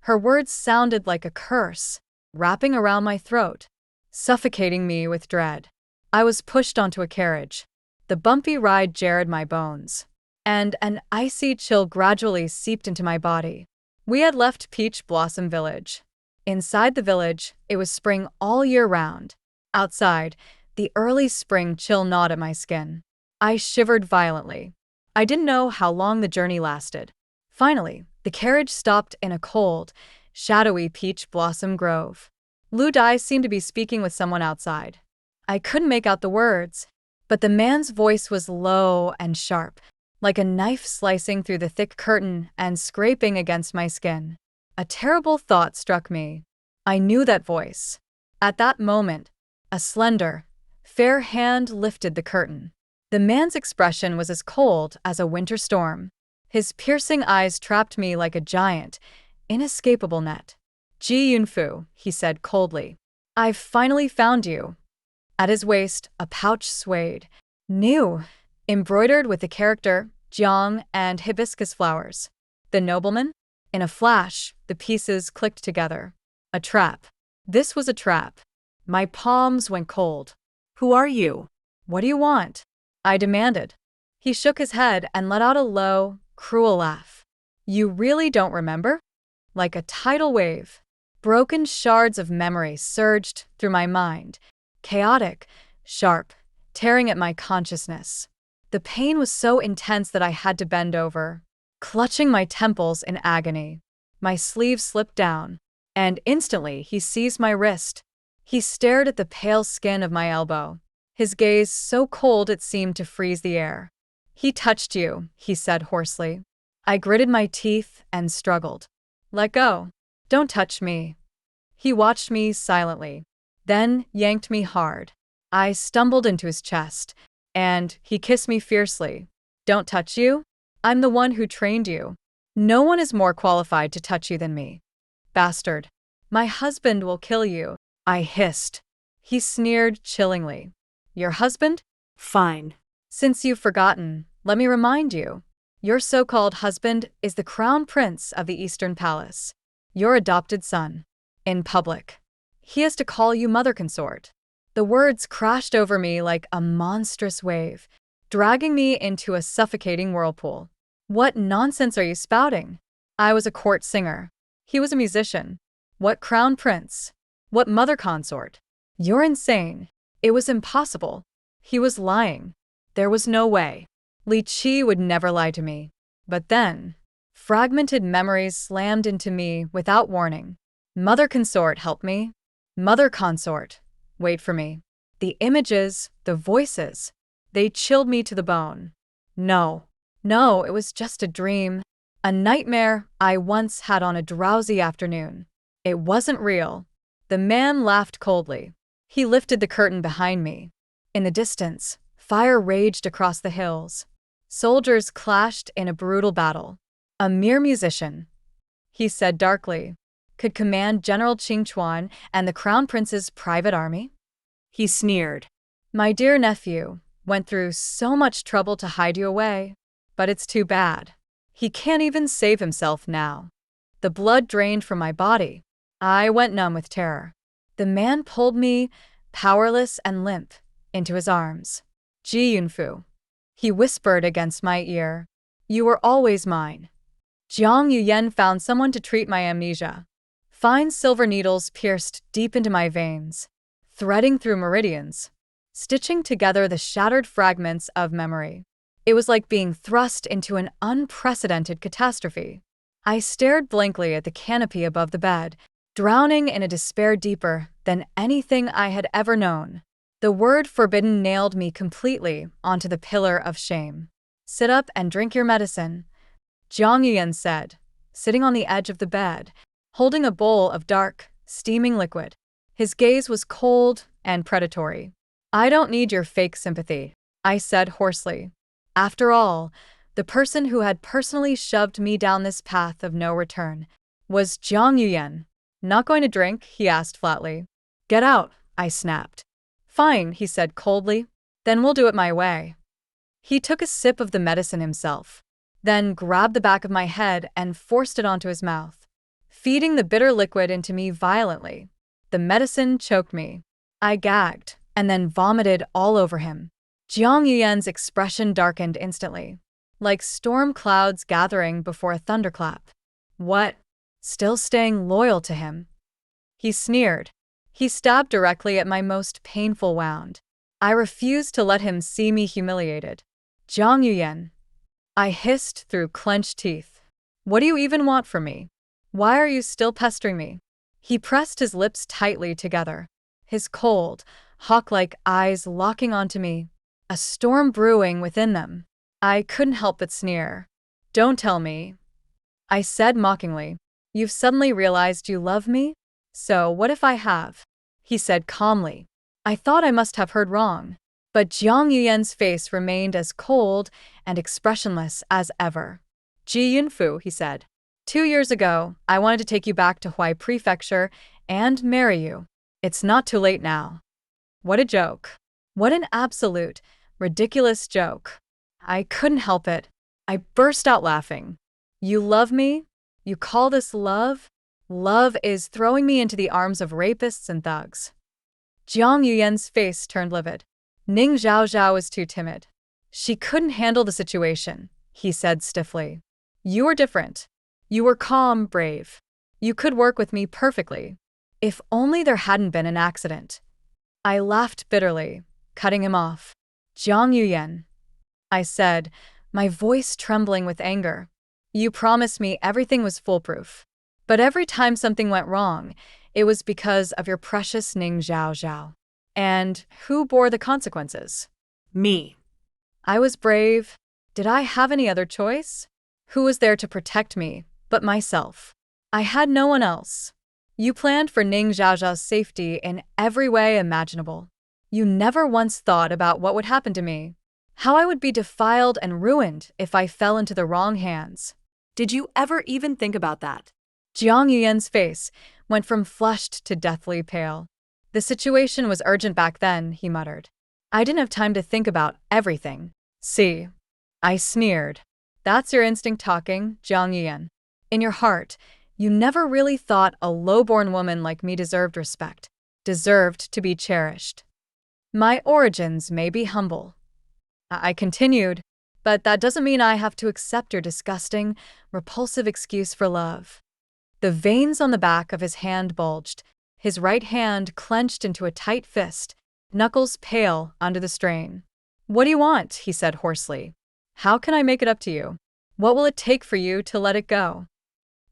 Her words sounded like a curse, wrapping around my throat, suffocating me with dread. I was pushed onto a carriage. The bumpy ride jarred my bones, and an icy chill gradually seeped into my body. We had left Peach Blossom Village. Inside the village, it was spring all year round. Outside, the early spring chill gnawed at my skin. I shivered violently. I didn't know how long the journey lasted. Finally, the carriage stopped in a cold, shadowy peach blossom grove. Lu Dai seemed to be speaking with someone outside. I couldn't make out the words, but the man's voice was low and sharp, like a knife slicing through the thick curtain and scraping against my skin. A terrible thought struck me. I knew that voice. At that moment, a slender, fair hand lifted the curtain. The man's expression was as cold as a winter storm. His piercing eyes trapped me like a giant, inescapable net. Ji Yunfu, he said coldly. I've finally found you. At his waist, a pouch swayed. New, embroidered with the character, jiang, and hibiscus flowers. The nobleman? In a flash, the pieces clicked together. A trap. This was a trap. My palms went cold. Who are you? What do you want? I demanded. He shook his head and let out a low, cruel laugh. You really don't remember? Like a tidal wave, broken shards of memory surged through my mind, chaotic, sharp, tearing at my consciousness. The pain was so intense that I had to bend over, clutching my temples in agony. My sleeve slipped down, and instantly he seized my wrist. He stared at the pale skin of my elbow, his gaze so cold it seemed to freeze the air. He touched you, he said hoarsely. I gritted my teeth and struggled. Let go. Don't touch me. He watched me silently. then yanked me hard. I stumbled into his chest, and he kissed me fiercely. Don't touch you? I'm the one who trained you. No one is more qualified to touch you than me. Bastard. My husband will kill you, I hissed. He sneered chillingly. Your husband? Fine. Since you've forgotten, let me remind you. Your so-called husband is the crown prince of the Eastern Palace, your adopted son. In public. He has to call you mother consort. The words crashed over me like a monstrous wave, dragging me into a suffocating whirlpool. What nonsense are you spouting? I was a court singer. He was a musician. What crown prince? What mother consort? You're insane. It was impossible. He was lying. There was no way. Li Qi would never lie to me. But then, fragmented memories slammed into me without warning. Mother consort, help me. Mother consort, wait for me. The images, the voices, they chilled me to the bone. No, it was just a dream. A nightmare I once had on a drowsy afternoon. It wasn't real. The man laughed coldly. He lifted the curtain behind me. In the distance, fire raged across the hills. Soldiers clashed in a brutal battle. A mere musician, he said darkly, could command General Qingchuan and the Crown Prince's private army? He sneered. My dear nephew went through so much trouble to hide you away, but it's too bad. He can't even save himself now. The blood drained from my body. I went numb with terror. The man pulled me, powerless and limp, into his arms. Ji Yunfu, he whispered against my ear. You were always mine. Jiang Yuyen found someone to treat my amnesia. Fine silver needles pierced deep into my veins, threading through meridians, stitching together the shattered fragments of memory. It was like being thrust into an unprecedented catastrophe. I stared blankly at the canopy above the bed, drowning in a despair deeper than anything I had ever known. The word forbidden nailed me completely onto the pillar of shame. Sit up and drink your medicine, Jiang Yuan said, sitting on the edge of the bed, holding a bowl of dark, steaming liquid. His gaze was cold and predatory. I don't need your fake sympathy, I said hoarsely. After all, the person who had personally shoved me down this path of no return was Jiang Yuan. Not going to drink? He asked flatly. Get out, I snapped. Fine, he said coldly. Then we'll do it my way. He took a sip of the medicine himself, then grabbed the back of my head and forced it onto his mouth, feeding the bitter liquid into me violently. The medicine choked me. I gagged, and then vomited all over him. Jiang Yuan's expression darkened instantly, like storm clouds gathering before a thunderclap. What? Still staying loyal to him? He sneered. He stabbed directly at my most painful wound. I refused to let him see me humiliated. Jiang Yuan, I hissed through clenched teeth. What do you even want from me? Why are you still pestering me? He pressed his lips tightly together, his cold, hawk-like eyes locking onto me, a storm brewing within them. I couldn't help but sneer. Don't tell me, I said mockingly. You've suddenly realized you love me? So what if I have? He said calmly. I thought I must have heard wrong. But Jiang Yuan's face remained as cold and expressionless as ever. Ji Yunfu, he said. 2 years ago, I wanted to take you back to Huai Prefecture and marry you. It's not too late now. What a joke. What an absolute, ridiculous joke. I couldn't help it. I burst out laughing. You love me? You call this love? Love is throwing me into the arms of rapists and thugs. Jiang Yuyan's face turned livid. Ning Zhaozhao was too timid. She couldn't handle the situation, he said stiffly. You were different. You were calm, brave. You could work with me perfectly. If only there hadn't been an accident. I laughed bitterly, cutting him off. Jiang Yuyan, I said, my voice trembling with anger. You promised me everything was foolproof. But every time something went wrong, it was because of your precious Ning Zhaozhao. And who bore the consequences? Me. I was brave. Did I have any other choice? Who was there to protect me but myself? I had no one else. You planned for Ning Zhaozhao's safety in every way imaginable. You never once thought about what would happen to me. How I would be defiled and ruined if I fell into the wrong hands. Did you ever even think about that? Jiang Yuyan's face went from flushed to deathly pale. The situation was urgent back then, he muttered. I didn't have time to think about everything. See, I sneered. That's your instinct talking, Jiang Yuyan. In your heart, you never really thought a low-born woman like me deserved respect, deserved to be cherished. My origins may be humble. I continued, but that doesn't mean I have to accept your disgusting, repulsive excuse for love. The veins on the back of his hand bulged, his right hand clenched into a tight fist, knuckles pale under the strain. What do you want? He said hoarsely. How can I make it up to you? What will it take for you to let it go?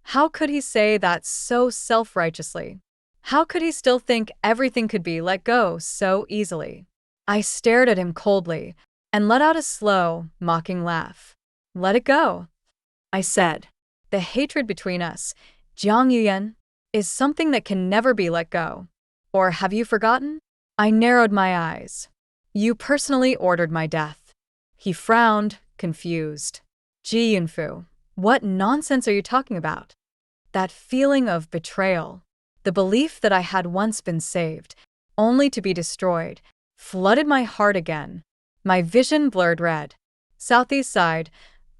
How could he say that so self-righteously? How could he still think everything could be let go so easily? I stared at him coldly and let out a slow, mocking laugh. Let it go, I said. The hatred between us, Jiang Yuyan, is something that can never be let go. Or have you forgotten? I narrowed my eyes. You personally ordered my death. He frowned, confused. Ji Yunfu, what nonsense are you talking about? That feeling of betrayal, the belief that I had once been saved, only to be destroyed, flooded my heart again. My vision blurred red. Southeast side,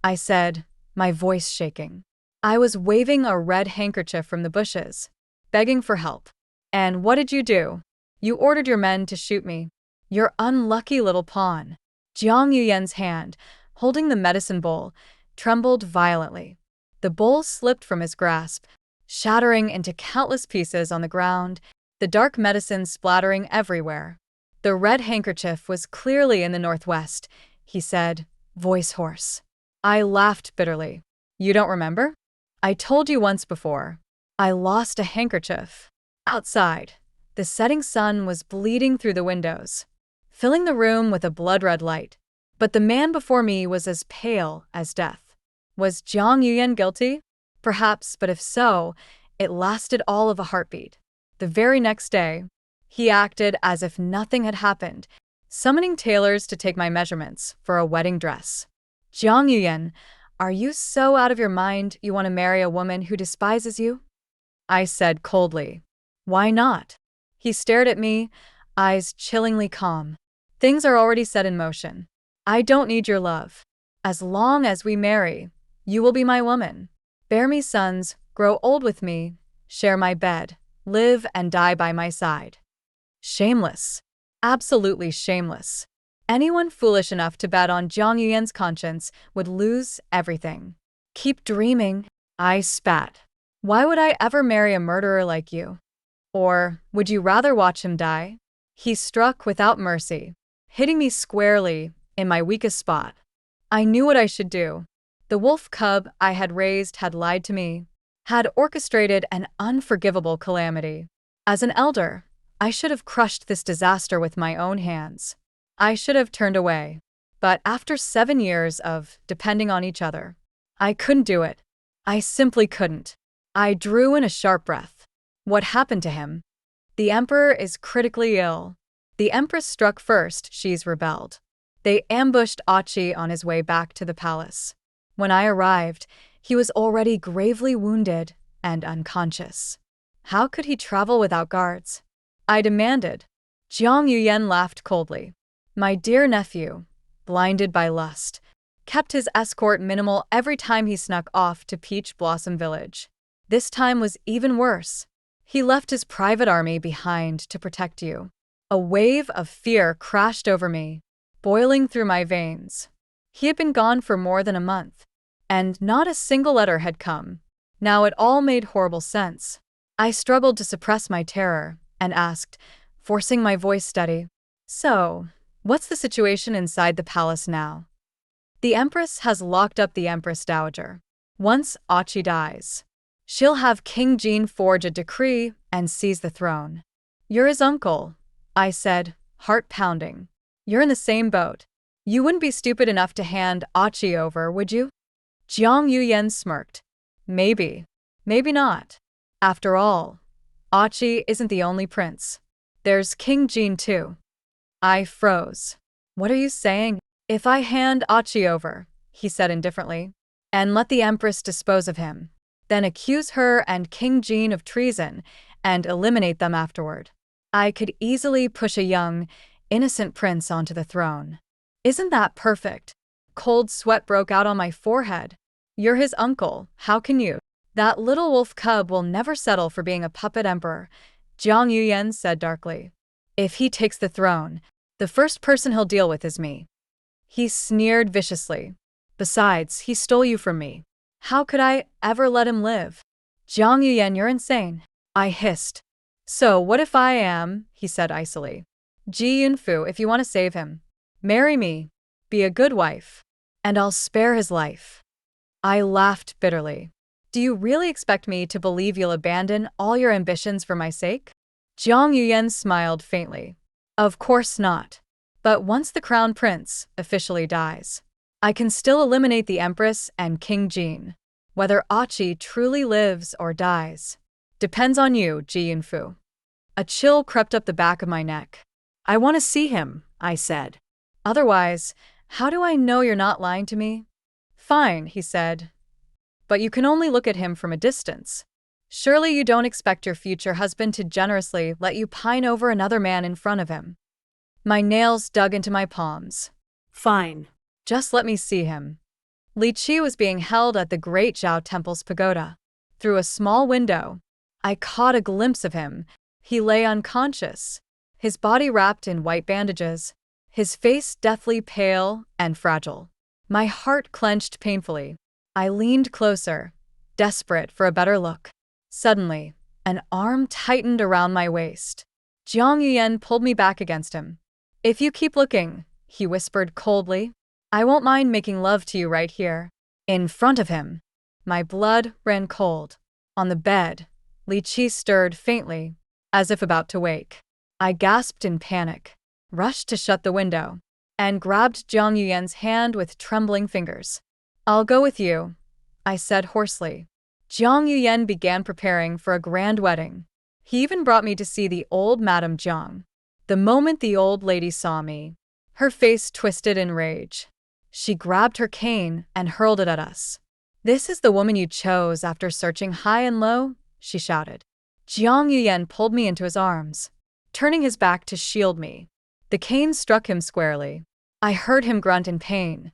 I said, my voice shaking. I was waving a red handkerchief from the bushes, begging for help. And what did you do? You ordered your men to shoot me. Your unlucky little pawn. Jiang Yuyan's hand, holding the medicine bowl, trembled violently. The bowl slipped from his grasp, shattering into countless pieces on the ground, the dark medicine splattering everywhere. The red handkerchief was clearly in the northwest, he said, voice hoarse. I laughed bitterly. You don't remember? I told you once before. I lost a handkerchief. Outside, the setting sun was bleeding through the windows, filling the room with a blood-red light. But the man before me was as pale as death. Was Jiang Yuyan guilty? Perhaps, but if so, it lasted all of a heartbeat. The very next day, he acted as if nothing had happened, summoning tailors to take my measurements for a wedding dress. Jiang Yuyan, are you so out of your mind you want to marry a woman who despises you? I said coldly. Why not? He stared at me, eyes chillingly calm. Things are already set in motion. I don't need your love. As long as we marry, you will be my woman. Bear me sons, grow old with me, share my bed, live and die by my side. Shameless. Absolutely shameless. Anyone foolish enough to bet on Jiang Yuyan's conscience would lose everything. Keep dreaming, I spat. Why would I ever marry a murderer like you? Or would you rather watch him die? He struck without mercy, hitting me squarely in my weakest spot. I knew what I should do. The wolf cub I had raised had lied to me, had orchestrated an unforgivable calamity. As an elder, I should have crushed this disaster with my own hands. I should have turned away. But after 7 years of depending on each other, I couldn't do it. I simply couldn't. I drew in a sharp breath. What happened to him? The emperor is critically ill. The empress struck first, she's rebelled. They ambushed Achi on his way back to the palace. When I arrived, he was already gravely wounded and unconscious. How could he travel without guards? I demanded. Jiang Yuyan laughed coldly. My dear nephew, blinded by lust, kept his escort minimal every time he snuck off to Peach Blossom Village. This time was even worse. He left his private army behind to protect you. A wave of fear crashed over me, boiling through my veins. He had been gone for more than a month, and not a single letter had come. Now it all made horrible sense. I struggled to suppress my terror and asked, forcing my voice steady, So, what's the situation inside the palace now? The Empress has locked up the Empress Dowager. Once Achi dies, she'll have King Jin forge a decree and seize the throne. You're his uncle, I said, heart pounding. You're in the same boat. You wouldn't be stupid enough to hand Achi over, would you? Jiang Yuyan smirked. Maybe. Maybe not. After all, Achi isn't the only prince. There's King Jean too. I froze. What are you saying? If I hand Achi over, he said indifferently, and let the Empress dispose of him, then accuse her and King Jean of treason and eliminate them afterward, I could easily push a young, innocent prince onto the throne. Isn't that perfect? Cold sweat broke out on my forehead. You're his uncle, how can you? That little wolf cub will never settle for being a puppet emperor, Jiang Yuyan said darkly. If he takes the throne, the first person he'll deal with is me. He sneered viciously. Besides, he stole you from me. How could I ever let him live? Jiang Yuyan, you're insane. I hissed. So what if I am, he said icily. Ji Yunfu, if you want to save him, marry me, be a good wife, and I'll spare his life. I laughed bitterly. Do you really expect me to believe you'll abandon all your ambitions for my sake? Jiang Yuyan smiled faintly. Of course not. But once the crown prince officially dies, I can still eliminate the Empress and King Jean. Whether Achi truly lives or dies depends on you, Ji Yunfu. A chill crept up the back of my neck. I want to see him, I said. Otherwise, how do I know you're not lying to me? Fine, he said. But you can only look at him from a distance. Surely you don't expect your future husband to generously let you pine over another man in front of him. My nails dug into my palms. Fine. Just let me see him. Li Qi was being held at the Great Zhao Temple's pagoda. Through a small window, I caught a glimpse of him. He lay unconscious, his body wrapped in white bandages, his face deathly pale and fragile. My heart clenched painfully. I leaned closer, desperate for a better look. Suddenly, an arm tightened around my waist. Jiang Yuyan pulled me back against him. If you keep looking, he whispered coldly, I won't mind making love to you right here, in front of him. My blood ran cold. On the bed, Li Qi stirred faintly, as if about to wake. I gasped in panic, rushed to shut the window, and grabbed Jiang Yuyan's hand with trembling fingers. I'll go with you, I said hoarsely. Jiang Yuyan began preparing for a grand wedding. He even brought me to see the old Madame Jiang. The moment the old lady saw me, her face twisted in rage. She grabbed her cane and hurled it at us. This is the woman you chose after searching high and low, she shouted. Jiang Yuyan pulled me into his arms, turning his back to shield me. The cane struck him squarely. I heard him grunt in pain,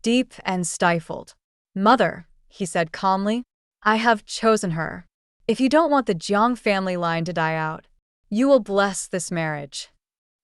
deep and stifled. Mother, he said calmly, I have chosen her. If you don't want the Jiang family line to die out, you will bless this marriage.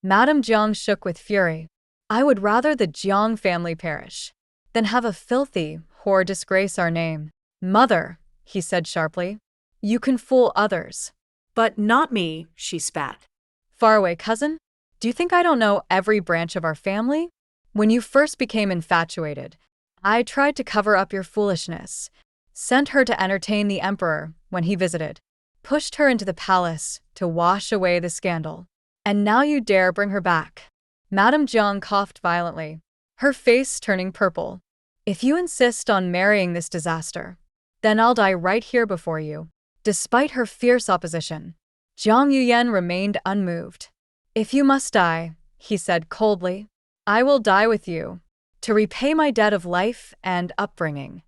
Madame Jiang shook with fury. I would rather the Jiang family perish than have a filthy whore disgrace our name. Mother, he said sharply, you can fool others. But not me, she spat. Faraway cousin? Do you think I don't know every branch of our family? When you first became infatuated, I tried to cover up your foolishness, sent her to entertain the emperor when he visited, pushed her into the palace to wash away the scandal. And now you dare bring her back. Madame Jiang coughed violently, her face turning purple. If you insist on marrying this disaster, then I'll die right here before you. Despite her fierce opposition, Jiang Yuyan remained unmoved. If you must die, he said coldly, I will die with you, to repay my debt of life and upbringing.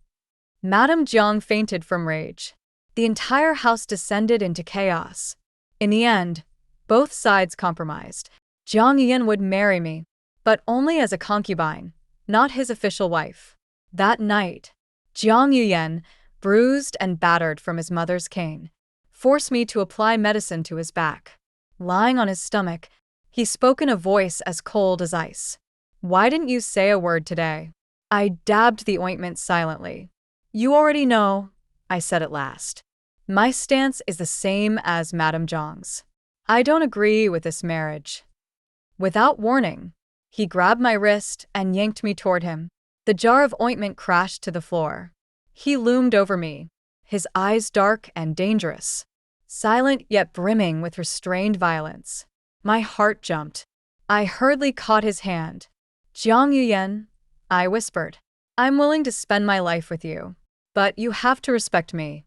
Madame Jiang fainted from rage. The entire house descended into chaos. In the end, both sides compromised. Jiang Yuyan would marry me, but only as a concubine, not his official wife. That night, Jiang Yuyan, bruised and battered from his mother's cane, forced me to apply medicine to his back. Lying on his stomach, he spoke in a voice as cold as ice. Why didn't you say a word today? I dabbed the ointment silently. You already know, I said at last. My stance is the same as Madame Jiang's. I don't agree with this marriage. Without warning, he grabbed my wrist and yanked me toward him. The jar of ointment crashed to the floor. He loomed over me, his eyes dark and dangerous, silent yet brimming with restrained violence. My heart jumped. I hurriedly caught his hand. Jiang Yuyan, I whispered, I'm willing to spend my life with you, but you have to respect me.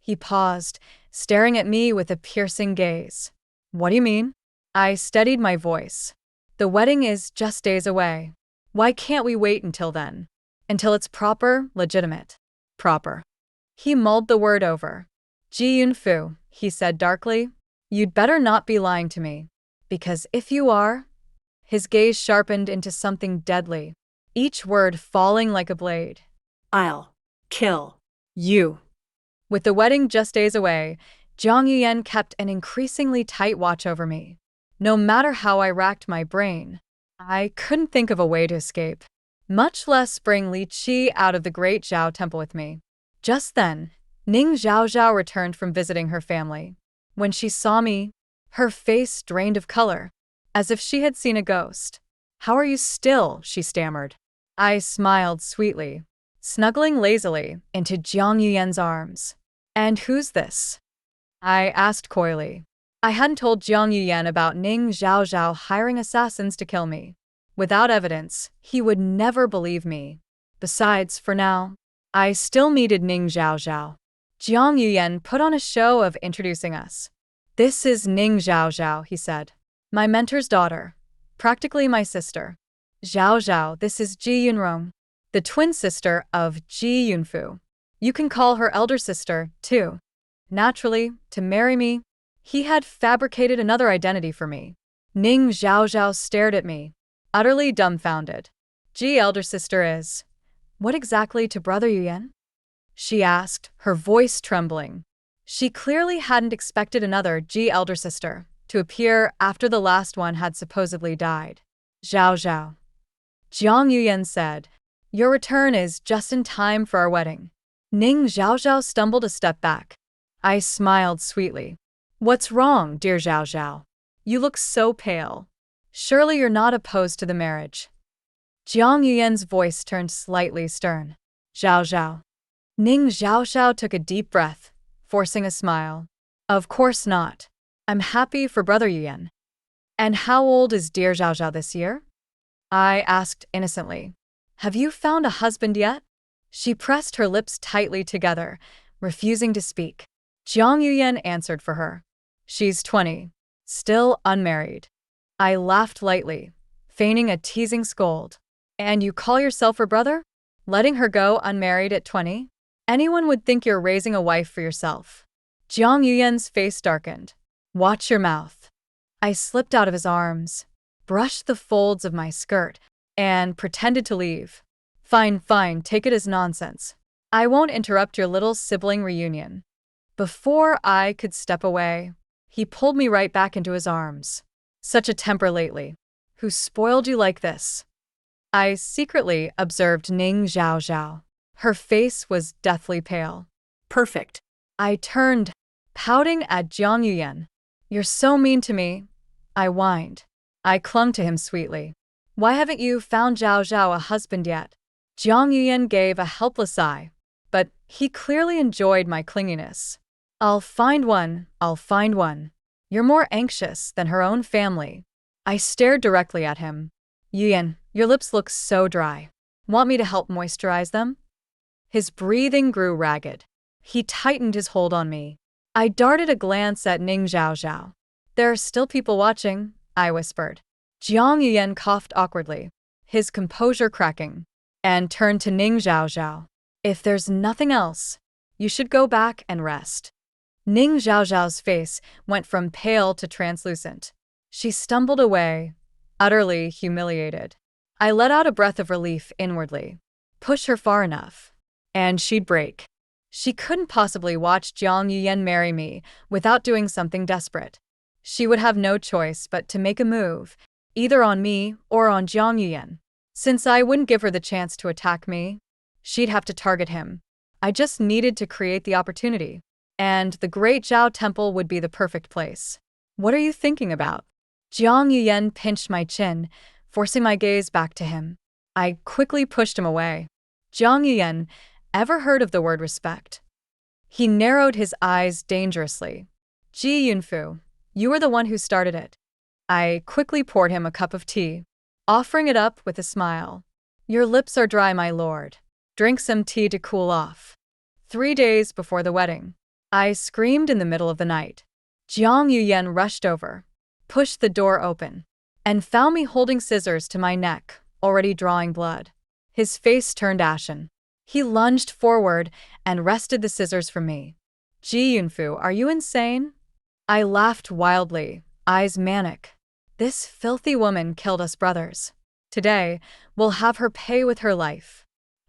He paused, staring at me with a piercing gaze. What do you mean? I steadied my voice. The wedding is just days away. Why can't we wait until then? Until it's proper, legitimate. Proper. He mulled the word over. Ji Yunfu, he said darkly, you'd better not be lying to me. Because if you are… His gaze sharpened into something deadly, each word falling like a blade. I'll kill you. With the wedding just days away, Jiang Yuyan kept an increasingly tight watch over me. No matter how I racked my brain, I couldn't think of a way to escape, much less bring Li Qi out of the Great Zhao Temple with me. Just then, Ning Zhaozhao returned from visiting her family. When she saw me, her face drained of color, as if she had seen a ghost. How are you still? She stammered. I smiled sweetly, snuggling lazily into Jiang Yuyan's arms. And who's this? I asked coyly. I hadn't told Jiang Yuyan about Ning Zhaozhao hiring assassins to kill me. Without evidence, he would never believe me. Besides, for now, I still needed Ning Zhaozhao. Jiang Yuyan put on a show of introducing us. This is Ning Zhaozhao, he said. My mentor's daughter. Practically my sister. Zhaozhao, this is Ji Yunrong, the twin sister of Ji Yunfu. You can call her elder sister, too. Naturally, to marry me, he had fabricated another identity for me. Ning Zhaozhao stared at me, utterly dumbfounded. Ji elder sister is… What exactly to Brother Yuyan? She asked, her voice trembling. She clearly hadn't expected another Ji elder sister to appear after the last one had supposedly died. Zhaozhao. Jiang Yuyan said, your return is just in time for our wedding. Ning Zhaozhao stumbled a step back. I smiled sweetly. What's wrong, dear Zhaozhao? You look so pale. Surely you're not opposed to the marriage. Jiang Yuyan's voice turned slightly stern. Zhaozhao. Ning Zhaozhao took a deep breath, forcing a smile. Of course not. I'm happy for Brother Yuyan. And how old is dear Zhaozhao this year? I asked innocently. Have you found a husband yet? She pressed her lips tightly together, refusing to speak. Jiang Yuyan answered for her. She's 20, still unmarried. I laughed lightly, feigning a teasing scold. And you call yourself her brother? Letting her go unmarried at 20? Anyone would think you're raising a wife for yourself. Jiang Yuyan's face darkened. Watch your mouth. I slipped out of his arms, brushed the folds of my skirt, and pretended to leave. Fine, take it as nonsense. I won't interrupt your little sibling reunion. Before I could step away, he pulled me right back into his arms. Such a temper lately. Who spoiled you like this? I secretly observed Ning Zhaozhao. Her face was deathly pale. Perfect. I turned, pouting at Jiang Yuyan. You're so mean to me, I whined. I clung to him sweetly. Why haven't you found Zhaozhao a husband yet? Jiang Yuyan gave a helpless sigh, but he clearly enjoyed my clinginess. I'll find one. You're more anxious than her own family. I stared directly at him. Yuyan, your lips look so dry. Want me to help moisturize them? His breathing grew ragged. He tightened his hold on me. I darted a glance at Ning Zhaozhao. There are still people watching, I whispered. Jiang Yuyan coughed awkwardly, his composure cracking, and turned to Ning Zhaozhao. If there's nothing else, you should go back and rest. Ning Zhaozhao's face went from pale to translucent. She stumbled away, utterly humiliated. I let out a breath of relief inwardly. Push her far enough, and she'd break. She couldn't possibly watch Jiang Yuyan marry me without doing something desperate. She would have no choice but to make a move, either on me or on Jiang Yuyan. Since I wouldn't give her the chance to attack me, she'd have to target him. I just needed to create the opportunity, and the Great Zhao Temple would be the perfect place. What are you thinking about? Jiang Yuyan pinched my chin, forcing my gaze back to him. I quickly pushed him away. Jiang Yuyan, ever heard of the word respect? He narrowed his eyes dangerously. Ji Yunfu, you were the one who started it. I quickly poured him a cup of tea, offering it up with a smile. Your lips are dry, my lord. Drink some tea to cool off. 3 days before the wedding, I screamed in the middle of the night. Jiang Yuyen rushed over, pushed the door open, and found me holding scissors to my neck, already drawing blood. His face turned ashen. He lunged forward and wrested the scissors from me. Ji Yunfu, are you insane? I laughed wildly, eyes manic. This filthy woman killed us brothers. Today, we'll have her pay with her life.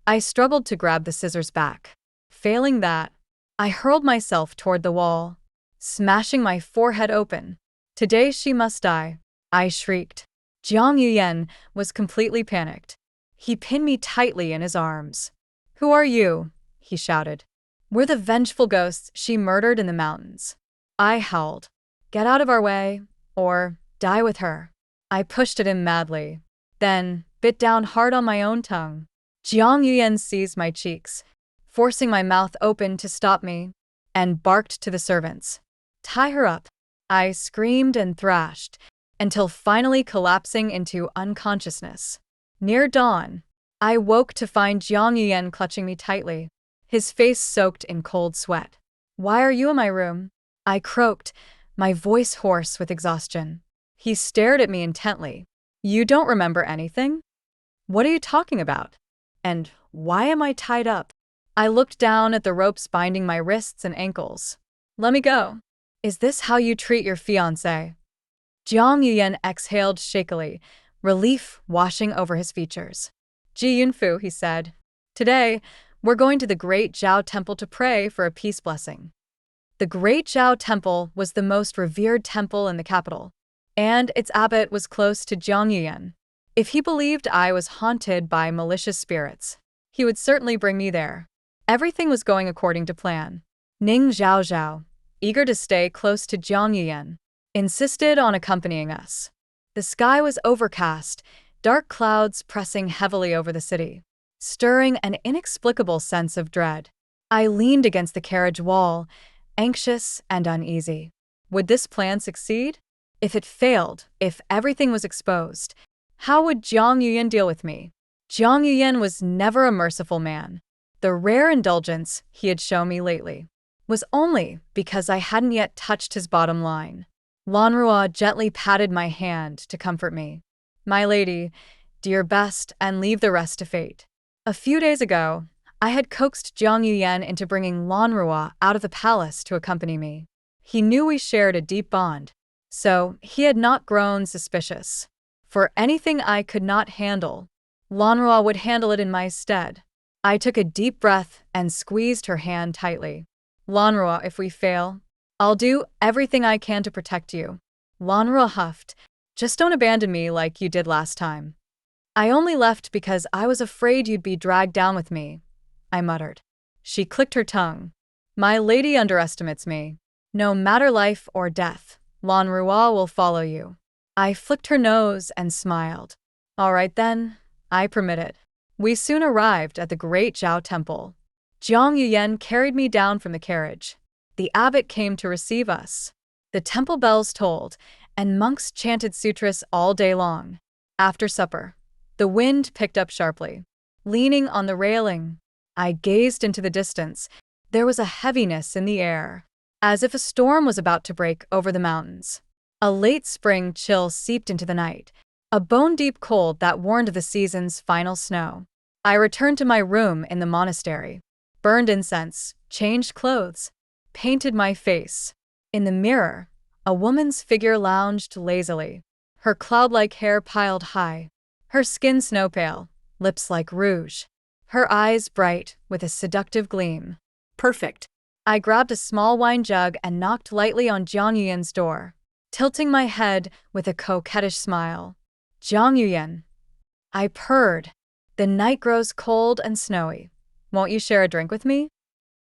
I struggled to grab the scissors back. Failing that, I hurled myself toward the wall, smashing my forehead open. Today she must die, I shrieked. Jiang Yuyen was completely panicked. He pinned me tightly in his arms. Who are you? He shouted. We're the vengeful ghosts she murdered in the mountains. I howled. Get out of our way, or die with her. I pushed at him madly, then bit down hard on my own tongue. Jiang Yuyen seized my cheeks, forcing my mouth open to stop me, and barked to the servants. Tie her up. I screamed and thrashed, until finally collapsing into unconsciousness. Near dawn, I woke to find Jiang Yuyen clutching me tightly, his face soaked in cold sweat. Why are you in my room? I croaked, my voice hoarse with exhaustion. He stared at me intently. You don't remember anything? What are you talking about? And why am I tied up? I looked down at the ropes binding my wrists and ankles. Let me go. Is this how you treat your fiancé? Jiang Yuyen exhaled shakily, relief washing over his features. Ji Yunfu, he said. Today, we're going to the Great Zhao Temple to pray for a peace blessing. The Great Zhao Temple was the most revered temple in the capital, and its abbot was close to Jiang Yuyen. If he believed I was haunted by malicious spirits, he would certainly bring me there. Everything was going according to plan. Ning Zhaozhao, eager to stay close to Jiang Yuyen, insisted on accompanying us. The sky was overcast, dark clouds pressing heavily over the city, stirring an inexplicable sense of dread. I leaned against the carriage wall, anxious and uneasy. Would this plan succeed? If it failed, if everything was exposed, how would Jiang Yuyen deal with me? Jiang Yuyen was never a merciful man. The rare indulgence he had shown me lately was only because I hadn't yet touched his bottom line. Lanrua gently patted my hand to comfort me. My lady, do your best and leave the rest to fate. A few days ago, I had coaxed Jiang Yuyen into bringing Lanrua out of the palace to accompany me. He knew we shared a deep bond, so he had not grown suspicious. For anything I could not handle, Lanrua would handle it in my stead. I took a deep breath and squeezed her hand tightly. Lanrua, if we fail, I'll do everything I can to protect you. Lanrua huffed. Just don't abandon me like you did last time. I only left because I was afraid you'd be dragged down with me, I muttered. She clicked her tongue. My lady underestimates me. No matter life or death, Lanrua will follow you. I flicked her nose and smiled. All right then, I permitted. We soon arrived at the Great Zhao Temple. Jiang Yuyen carried me down from the carriage. The abbot came to receive us. The temple bells tolled, and monks chanted sutras all day long. After supper, the wind picked up sharply. Leaning on the railing, I gazed into the distance. There was a heaviness in the air, as if a storm was about to break over the mountains. A late spring chill seeped into the night, a bone-deep cold that warned of the season's final snow. I returned to my room in the monastery, burned incense, changed clothes, painted my face. In the mirror, a woman's figure lounged lazily, her cloud-like hair piled high, her skin snow-pale, lips like rouge, her eyes bright with a seductive gleam. Perfect. I grabbed a small wine jug and knocked lightly on Jiang Yuyen's door, tilting my head with a coquettish smile. Jiang Yuyen. I purred. The night grows cold and snowy. Won't you share a drink with me?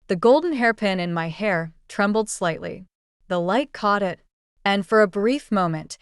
The golden hairpin in my hair trembled slightly. The light caught it, and for a brief moment,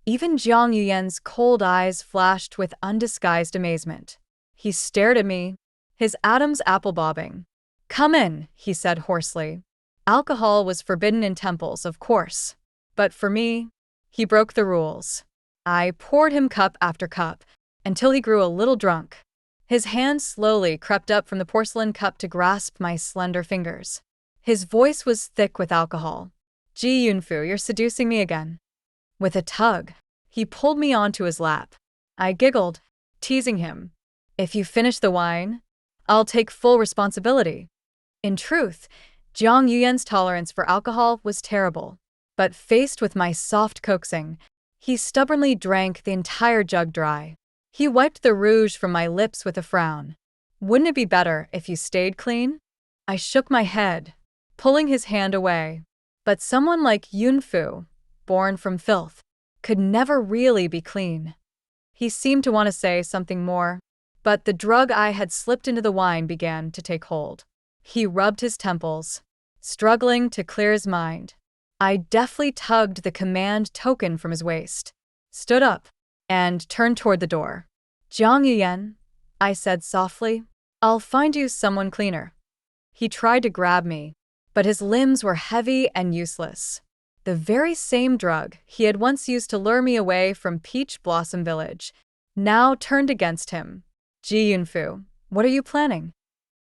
even Jiang Yuyen's cold eyes flashed with undisguised amazement. He stared at me, his atoms apple-bobbing. Come in, he said hoarsely. Alcohol was forbidden in temples, of course. But for me, he broke the rules. I poured him cup after cup, until he grew a little drunk. His hand slowly crept up from the porcelain cup to grasp my slender fingers. His voice was thick with alcohol. Ji Yunfu, you're seducing me again. With a tug, he pulled me onto his lap. I giggled, teasing him. If you finish the wine, I'll take full responsibility. In truth, Jiang Yuyan's tolerance for alcohol was terrible. But faced with my soft coaxing, he stubbornly drank the entire jug dry. He wiped the rouge from my lips with a frown. Wouldn't it be better if you stayed clean? I shook my head, pulling his hand away. But someone like Yunfu, born from filth, could never really be clean. He seemed to want to say something more, but the drug I had slipped into the wine began to take hold. He rubbed his temples, struggling to clear his mind. I deftly tugged the command token from his waist, stood up, and turned toward the door. Jiang Yuyan, I said softly, I'll find you someone cleaner. He tried to grab me, but his limbs were heavy and useless. The very same drug he had once used to lure me away from Peach Blossom Village now turned against him. Ji Yunfu, what are you planning?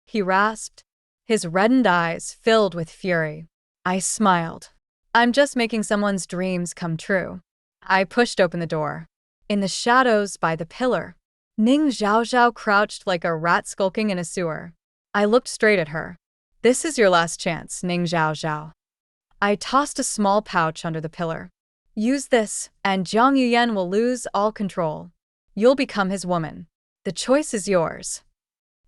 He rasped, his reddened eyes filled with fury. I smiled. I'm just making someone's dreams come true. I pushed open the door. In the shadows by the pillar, Ning Zhaozhao crouched like a rat skulking in a sewer. I looked straight at her. This is your last chance, Ning Zhaozhao. I tossed a small pouch under the pillar. Use this, and Jiang Yuyan will lose all control. You'll become his woman. The choice is yours.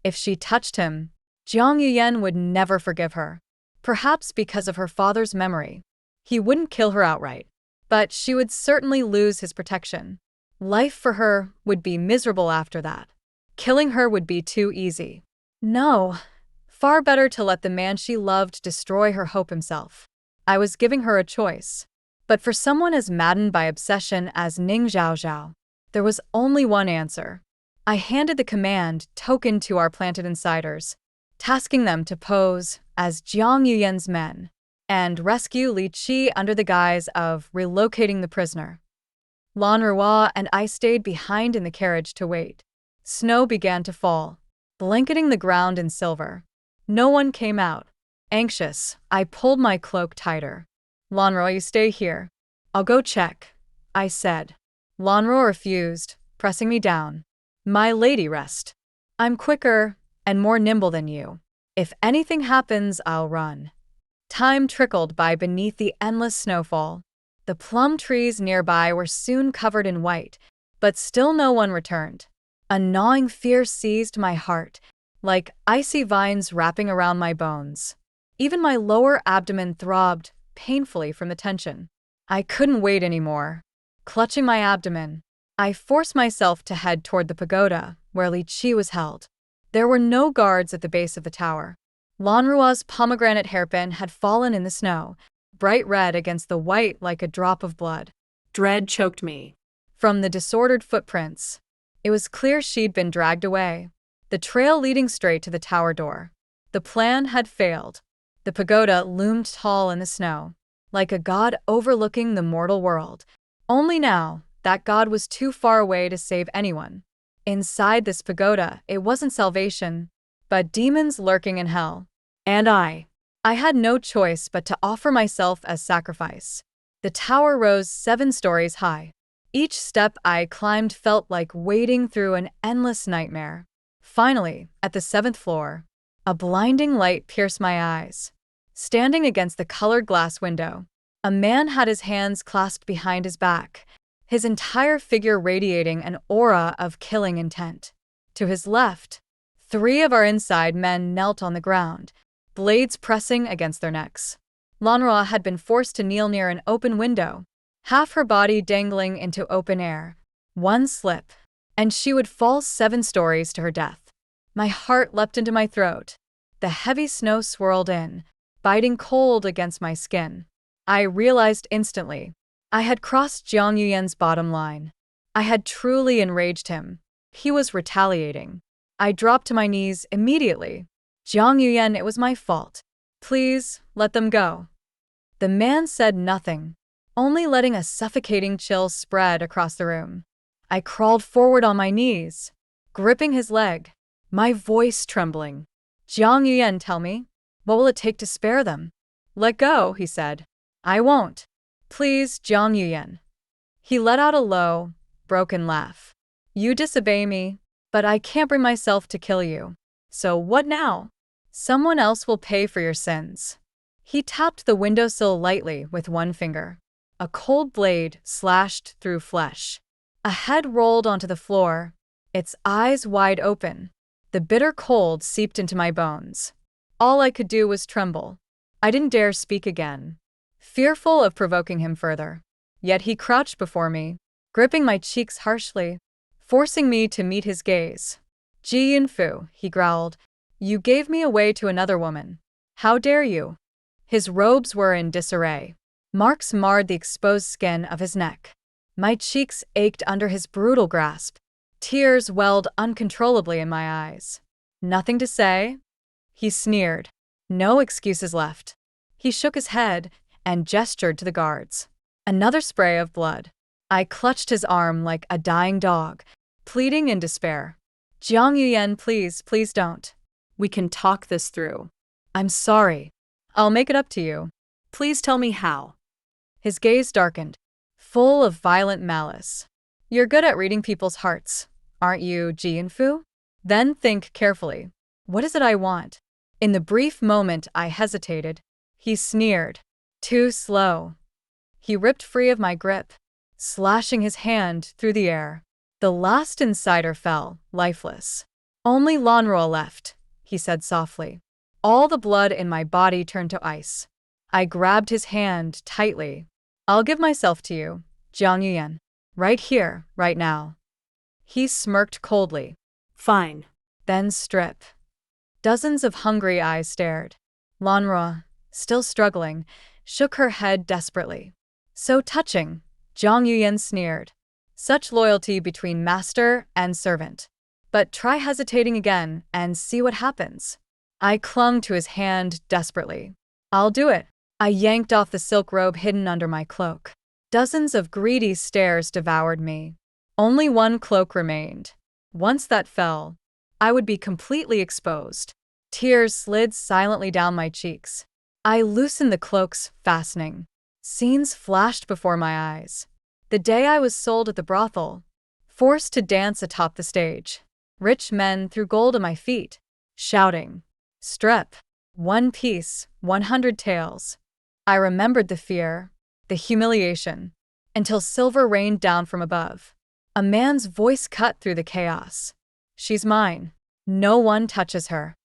If she touched him, Jiang Yuyan would never forgive her. Perhaps because of her father's memory. He wouldn't kill her outright, but she would certainly lose his protection. Life for her would be miserable after that. Killing her would be too easy. No, far better to let the man she loved destroy her hope himself. I was giving her a choice. But for someone as maddened by obsession as Ning Zhaozhao, there was only one answer. I handed the command token to our planted insiders, tasking them to pose as Jiang Yuyan's men and rescue Li Qi under the guise of relocating the prisoner. Lan Ruo and I stayed behind in the carriage to wait. Snow began to fall, blanketing the ground in silver. No one came out. Anxious, I pulled my cloak tighter. Lan Ruo, you stay here. I'll go check, I said. Lan Ruo refused, pressing me down. My lady, rest. I'm quicker and more nimble than you. If anything happens, I'll run. Time trickled by beneath the endless snowfall. The plum trees nearby were soon covered in white, but still no one returned. A gnawing fear seized my heart, like icy vines wrapping around my bones. Even my lower abdomen throbbed painfully from the tension. I couldn't wait anymore. Clutching my abdomen, I forced myself to head toward the pagoda where Li Qi was held. There were no guards at the base of the tower. Lan Ruo's pomegranate hairpin had fallen in the snow, bright red against the white like a drop of blood. Dread choked me. From the disordered footprints, it was clear she'd been dragged away, the trail leading straight to the tower door. The plan had failed. The pagoda loomed tall in the snow, like a god overlooking the mortal world. Only now, that god was too far away to save anyone. Inside this pagoda, it wasn't salvation, but demons lurking in hell. And I had no choice but to offer myself as sacrifice. The tower rose 7 stories high. Each step I climbed felt like wading through an endless nightmare. Finally, at the 7th floor, a blinding light pierced my eyes. Standing against the colored glass window, a man had his hands clasped behind his back, his entire figure radiating an aura of killing intent. To his left, 3 of our inside men knelt on the ground, blades pressing against their necks. Lan Ruo had been forced to kneel near an open window, half her body dangling into open air. One slip, and she would fall 7 stories to her death. My heart leapt into my throat. The heavy snow swirled in, biting cold against my skin. I realized instantly, I had crossed Jiang Yuyan's bottom line. I had truly enraged him. He was retaliating. I dropped to my knees immediately. Jiang Yuyan, it was my fault. Please, let them go. The man said nothing, only letting a suffocating chill spread across the room. I crawled forward on my knees, gripping his leg, my voice trembling. Jiang Yuyan, tell me, What will it take to spare them? Let go, he said. I won't. Please, Jiang Yuyan. He let out a low, broken laugh. You disobey me, but I can't bring myself to kill you. So what now? Someone else will pay for your sins. He tapped the windowsill lightly with one finger. A cold blade slashed through flesh. A head rolled onto the floor, its eyes wide open. The bitter cold seeped into my bones. All I could do was tremble. I didn't dare speak again, fearful of provoking him further. Yet he crouched before me, gripping my cheeks harshly, forcing me to meet his gaze. Ji Yunfu, he growled, you gave me away to another woman. How dare you? His robes were in disarray. Marks marred the exposed skin of his neck. My cheeks ached under his brutal grasp. Tears welled uncontrollably in my eyes. Nothing to say? He sneered. No excuses left. He shook his head and gestured to the guards. Another spray of blood. I clutched his arm like a dying dog, pleading in despair. Jiang Yuyan, please, please don't. We can talk this through. I'm sorry. I'll make it up to you. Please tell me how. His gaze darkened, full of violent malice. You're good at reading people's hearts, aren't you, Ji Yunfu? Then think carefully. What is it I want? In the brief moment I hesitated, he sneered. Too slow. He ripped free of my grip, slashing his hand through the air. The last insider fell, lifeless. Only Lanruo left, he said softly. All the blood in my body turned to ice. I grabbed his hand tightly. I'll give myself to you, Jiang Yuyan. Right here, right now. He smirked coldly. Fine. Then strip. Dozens of hungry eyes stared. Lanruo, still struggling, shook her head desperately. So touching, Jiang Yuyan sneered. Such loyalty between master and servant. But try hesitating again and see what happens. I clung to his hand desperately. I'll do it. I yanked off the silk robe hidden under my cloak. Dozens of greedy stares devoured me. Only one cloak remained. Once that fell, I would be completely exposed. Tears slid silently down my cheeks. I loosened the cloak's fastening. Scenes flashed before my eyes. The day I was sold at the brothel, forced to dance atop the stage. Rich men threw gold at my feet, shouting, Strep, 1 piece, 100 taels. I remembered the fear, the humiliation, until silver rained down from above. A man's voice cut through the chaos. She's mine. No one touches her.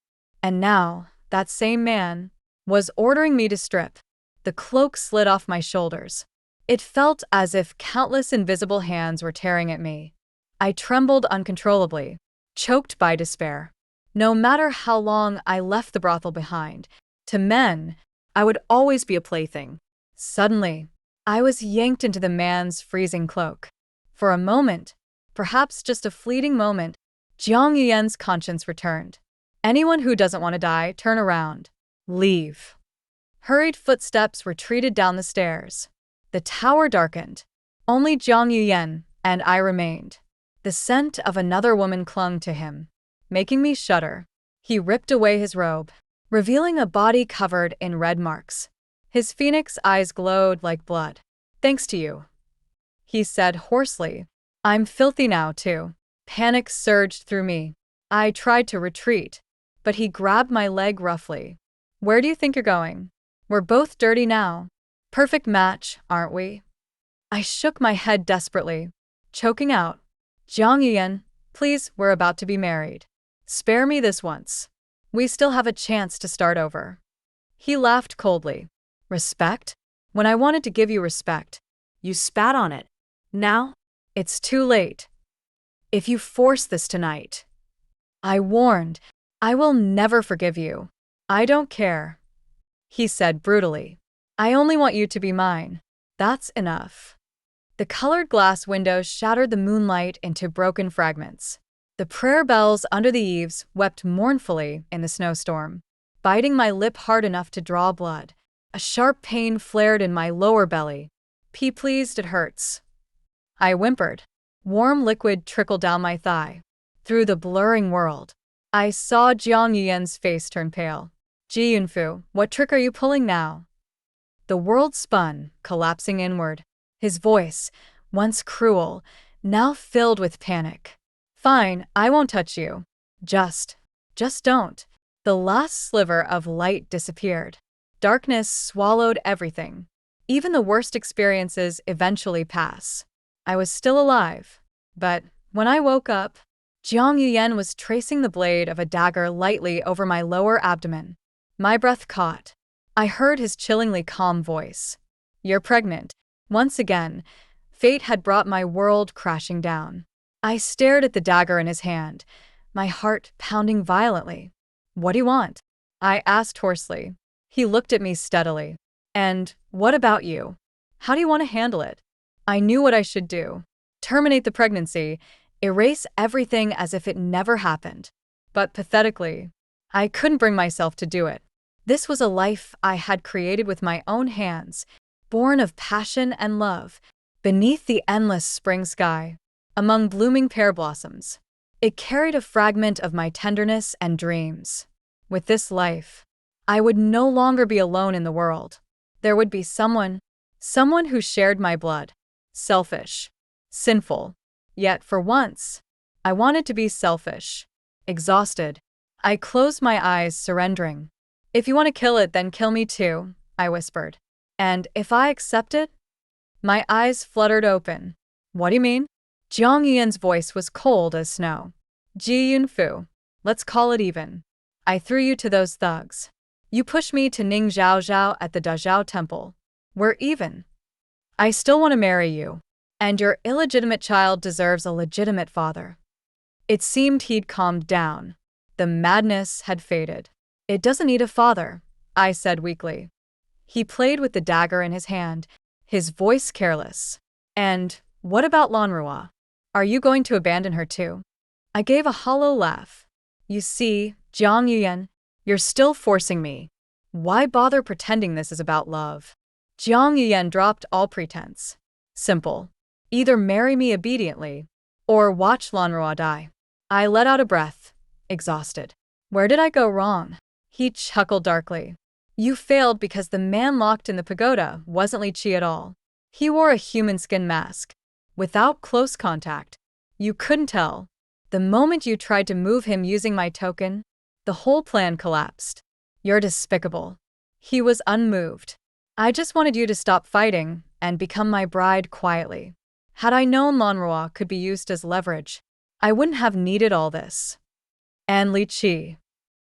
And now, that same man was ordering me to strip. The cloak slid off my shoulders. It felt as if countless invisible hands were tearing at me. I trembled uncontrollably, choked by despair. No matter how long I left the brothel behind, to men, I would always be a plaything. Suddenly, I was yanked into the man's freezing cloak. For a moment, perhaps just a fleeting moment, Jiang Yuyan's conscience returned. Anyone who doesn't want to die, turn around. Leave. Hurried footsteps retreated down the stairs. The tower darkened. Only Jiang Yuyan and I remained. The scent of another woman clung to him, making me shudder. He ripped away his robe, revealing a body covered in red marks. His phoenix eyes glowed like blood. Thanks to you, he said hoarsely. I'm filthy now, too. Panic surged through me. I tried to retreat, but he grabbed my leg roughly. Where do you think you're going? We're both dirty now. Perfect match, aren't we? I shook my head desperately, choking out. Jiang Yuyan, please, we're about to be married. Spare me this once. We still have a chance to start over. He laughed coldly. Respect? When I wanted to give you respect, you spat on it. Now, it's too late. If you force this tonight, I warned, I will never forgive you. I don't care, he said brutally. I only want you to be mine. That's enough. The colored glass windows shattered the moonlight into broken fragments. The prayer bells under the eaves wept mournfully in the snowstorm. Biting my lip hard enough to draw blood, a sharp pain flared in my lower belly. Please, it hurts. I whimpered. Warm liquid trickled down my thigh. Through the blurring world, I saw Jiang Yuyan's face turn pale. Ji Yunfu, what trick are you pulling now? The world spun, collapsing inward. His voice, once cruel, now filled with panic. Fine, I won't touch you. Just don't. The last sliver of light disappeared. Darkness swallowed everything. Even the worst experiences eventually pass. I was still alive. But when I woke up, Jiang Yuyen was tracing the blade of a dagger lightly over my lower abdomen. My breath caught. I heard his chillingly calm voice. You're pregnant. Once again, fate had brought my world crashing down. I stared at the dagger in his hand, my heart pounding violently. What do you want? I asked hoarsely. He looked at me steadily. And what about you? How do you want to handle it? I knew what I should do. Terminate the pregnancy, erase everything as if it never happened. But pathetically, I couldn't bring myself to do it. This was a life I had created with my own hands, born of passion and love, beneath the endless spring sky, among blooming pear blossoms. It carried a fragment of my tenderness and dreams. With this life, I would no longer be alone in the world. There would be someone who shared my blood. Selfish, sinful. Yet for once, I wanted to be selfish. Exhausted, I closed my eyes, surrendering. If you want to kill it, then kill me too, I whispered. And if I accept it? My eyes fluttered open. What do you mean? Jiang Yuan's voice was cold as snow. Ji Yunfu, let's call it even. I threw you to those thugs. You pushed me to Ning Zhao Zhao at the Dazhao temple. We're even. I still want to marry you. And your illegitimate child deserves a legitimate father. It seemed he'd calmed down. The madness had faded. It doesn't need a father, I said weakly. He played with the dagger in his hand, his voice careless. And what about Lanrua? Are you going to abandon her too? I gave a hollow laugh. You see, Jiang Yuyan, you're still forcing me. Why bother pretending this is about love? Jiang Yuyan dropped all pretense. Simple. Either marry me obediently, or watch Lanrua die. I let out a breath, exhausted. Where did I go wrong? He chuckled darkly. You failed because the man locked in the pagoda wasn't Li Qi at all. He wore a human skin mask. Without close contact, you couldn't tell. The moment you tried to move him using my token, the whole plan collapsed. You're despicable. He was unmoved. I just wanted you to stop fighting and become my bride quietly. Had I known Lanrua could be used as leverage, I wouldn't have needed all this. And Li Qi?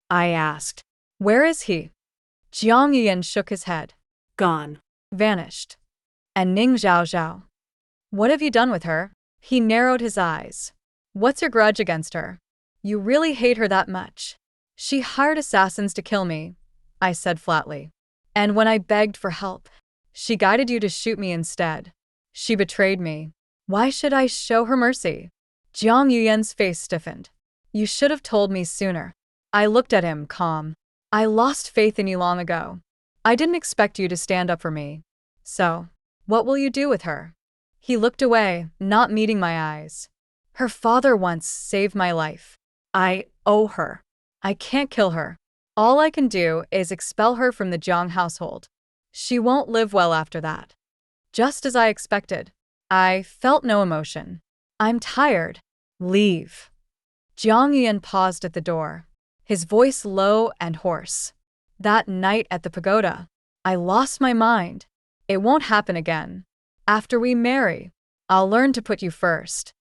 I asked. Where is he? Jiang Yuyan shook his head. Gone. Vanished. And Ning Zhao Zhao? What have you done with her? He narrowed his eyes. What's your grudge against her? You really hate her that much? She hired assassins to kill me, I said flatly. And when I begged for help, she guided you to shoot me instead. She betrayed me. Why should I show her mercy? Jiang Yuyan's face stiffened. You should have told me sooner. I looked at him, calm. I lost faith in you long ago. I didn't expect you to stand up for me. So, what will you do with her? He looked away, not meeting my eyes. Her father once saved my life. I owe her. I can't kill her. All I can do is expel her from the Jiang household. She won't live well after that. Just as I expected. I felt no emotion. I'm tired. Leave. Jiang Yuan paused at the door, his voice low and hoarse. That night at the pagoda, I lost my mind. It won't happen again. After we marry, I'll learn to put you first.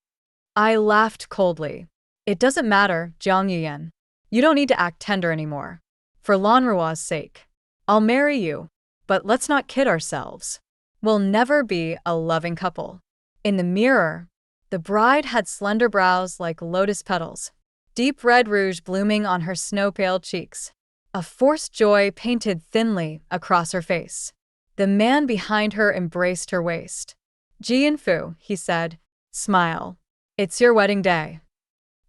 I laughed coldly. It doesn't matter, Jiang Yuyan. You don't need to act tender anymore. For Lanrua's sake, I'll marry you. But let's not kid ourselves. We'll never be a loving couple. In the mirror, the bride had slender brows like lotus petals, deep red rouge blooming on her snow-pale cheeks. A forced joy painted thinly across her face. The man behind her embraced her waist. Ji Yunfu, he said, smile. It's your wedding day.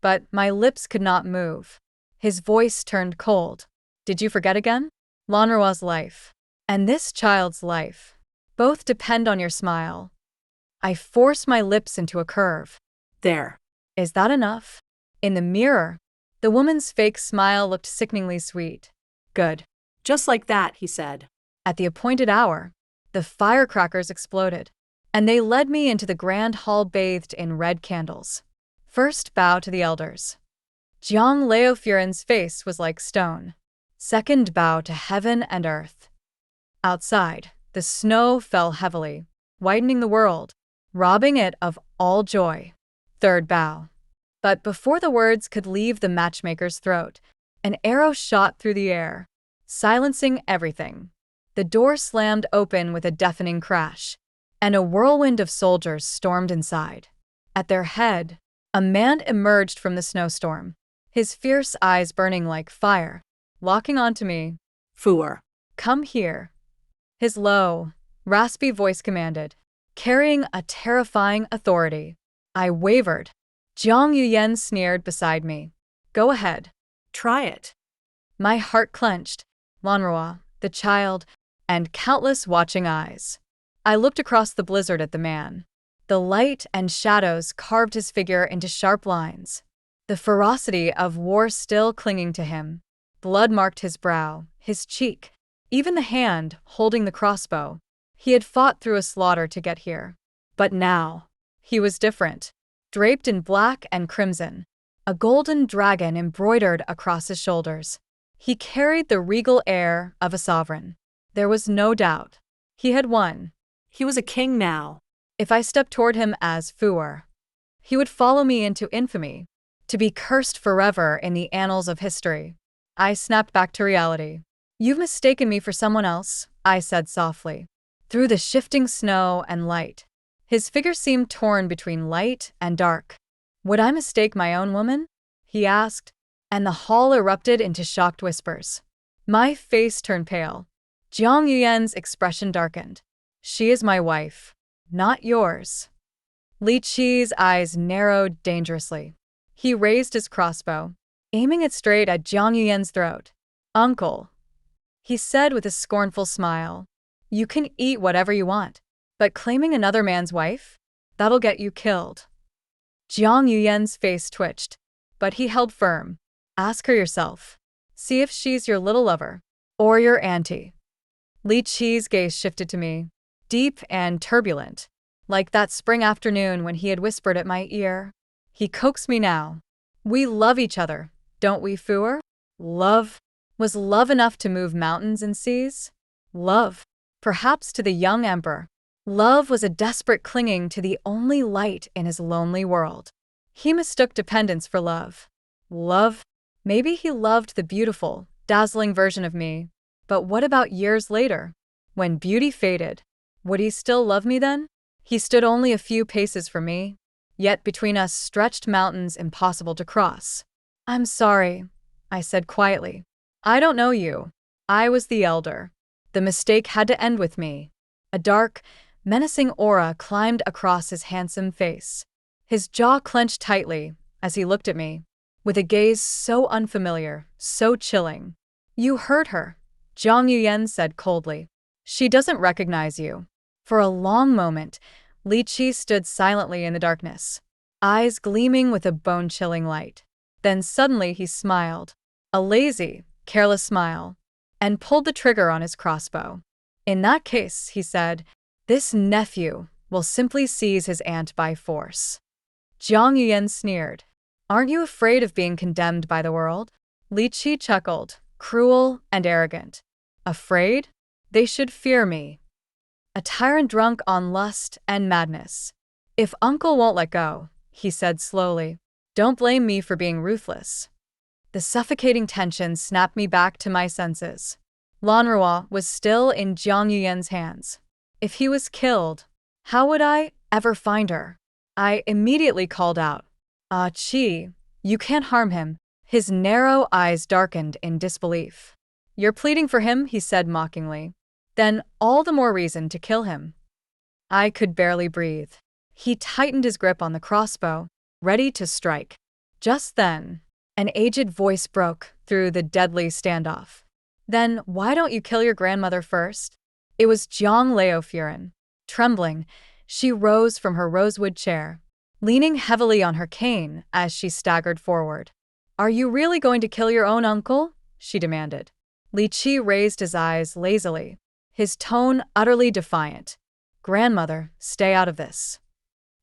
But my lips could not move. His voice turned cold. Did you forget again? Lanrua's life. And this child's life. Both depend on your smile. I forced my lips into a curve. There. Is that enough? In the mirror, the woman's fake smile looked sickeningly sweet. Good. Just like that, he said. At the appointed hour, the firecrackers exploded, and they led me into the grand hall bathed in red candles. First bow to the elders. Jiang Leofuren's face was like stone. Second bow to heaven and earth. Outside, the snow fell heavily, whitening the world, robbing it of all joy. Third bow. But before the words could leave the matchmaker's throat, an arrow shot through the air, silencing everything. The door slammed open with a deafening crash, and a whirlwind of soldiers stormed inside. At their head, a man emerged from the snowstorm, his fierce eyes burning like fire, locking onto me. Fuer. Come here. His low, raspy voice commanded, carrying a terrifying authority. I wavered. Jiang Yuyen sneered beside me. Go ahead. Try it. My heart clenched. Lanroy, the child, and countless watching eyes. I looked across the blizzard at the man. The light and shadows carved his figure into sharp lines. The ferocity of war still clinging to him. Blood marked his brow, his cheek, even the hand holding the crossbow. He had fought through a slaughter to get here. But now, he was different. Draped in black and crimson, a golden dragon embroidered across his shoulders. He carried the regal air of a sovereign. There was no doubt. He had won. He was a king now. If I stepped toward him as Fuer, he would follow me into infamy, to be cursed forever in the annals of history. I snapped back to reality. You've mistaken me for someone else, I said softly. Through the shifting snow and light, his figure seemed torn between light and dark. Would I mistake my own woman? He asked, and the hall erupted into shocked whispers. My face turned pale. Jiang Yuyen's expression darkened. She is my wife, not yours. Li Qi's eyes narrowed dangerously. He raised his crossbow, aiming it straight at Jiang Yuyen's throat. Uncle, he said with a scornful smile, you can eat whatever you want, but claiming another man's wife? That'll get you killed. Jiang Yuyen's face twitched, but he held firm. Ask her yourself. See if she's your little lover, or your auntie. Li Qi's gaze shifted to me, deep and turbulent, like that spring afternoon when he had whispered at my ear. He coaxed me now. We love each other, don't we, Fuer? Love? Was love enough to move mountains and seas? Love, perhaps to the young emperor. Love was a desperate clinging to the only light in his lonely world. He mistook dependence for love. Love? Maybe he loved the beautiful, dazzling version of me. But what about years later? When beauty faded, would he still love me then? He stood only a few paces from me, yet between us stretched mountains impossible to cross. I'm sorry, I said quietly. I don't know you. I was the elder. The mistake had to end with me. A dark, menacing aura climbed across his handsome face. His jaw clenched tightly as he looked at me, with a gaze so unfamiliar, so chilling. You hurt her, Jiang Yuyen said coldly. She doesn't recognize you. For a long moment, Li Qi stood silently in the darkness, eyes gleaming with a bone-chilling light. Then suddenly he smiled, a lazy, careless smile, and pulled the trigger on his crossbow. In that case, he said, this nephew will simply seize his aunt by force. Jiang Yuyen sneered. Aren't you afraid of being condemned by the world? Li Qi chuckled, cruel and arrogant. Afraid? They should fear me. A tyrant drunk on lust and madness. If uncle won't let go, he said slowly, don't blame me for being ruthless. The suffocating tension snapped me back to my senses. Lanroy was still in Jiang Yuyen's hands. If he was killed, how would I ever find her? I immediately called out, Qi, you can't harm him. His narrow eyes darkened in disbelief. You're pleading for him, he said mockingly. Then all the more reason to kill him. I could barely breathe. He tightened his grip on the crossbow, ready to strike. Just then, an aged voice broke through the deadly standoff. Then why don't you kill your grandmother first? It was Jiang Leofuren. Trembling, she rose from her rosewood chair, leaning heavily on her cane as she staggered forward. Are you really going to kill your own uncle? She demanded. Li Qi raised his eyes lazily, his tone utterly defiant. Grandmother, stay out of this.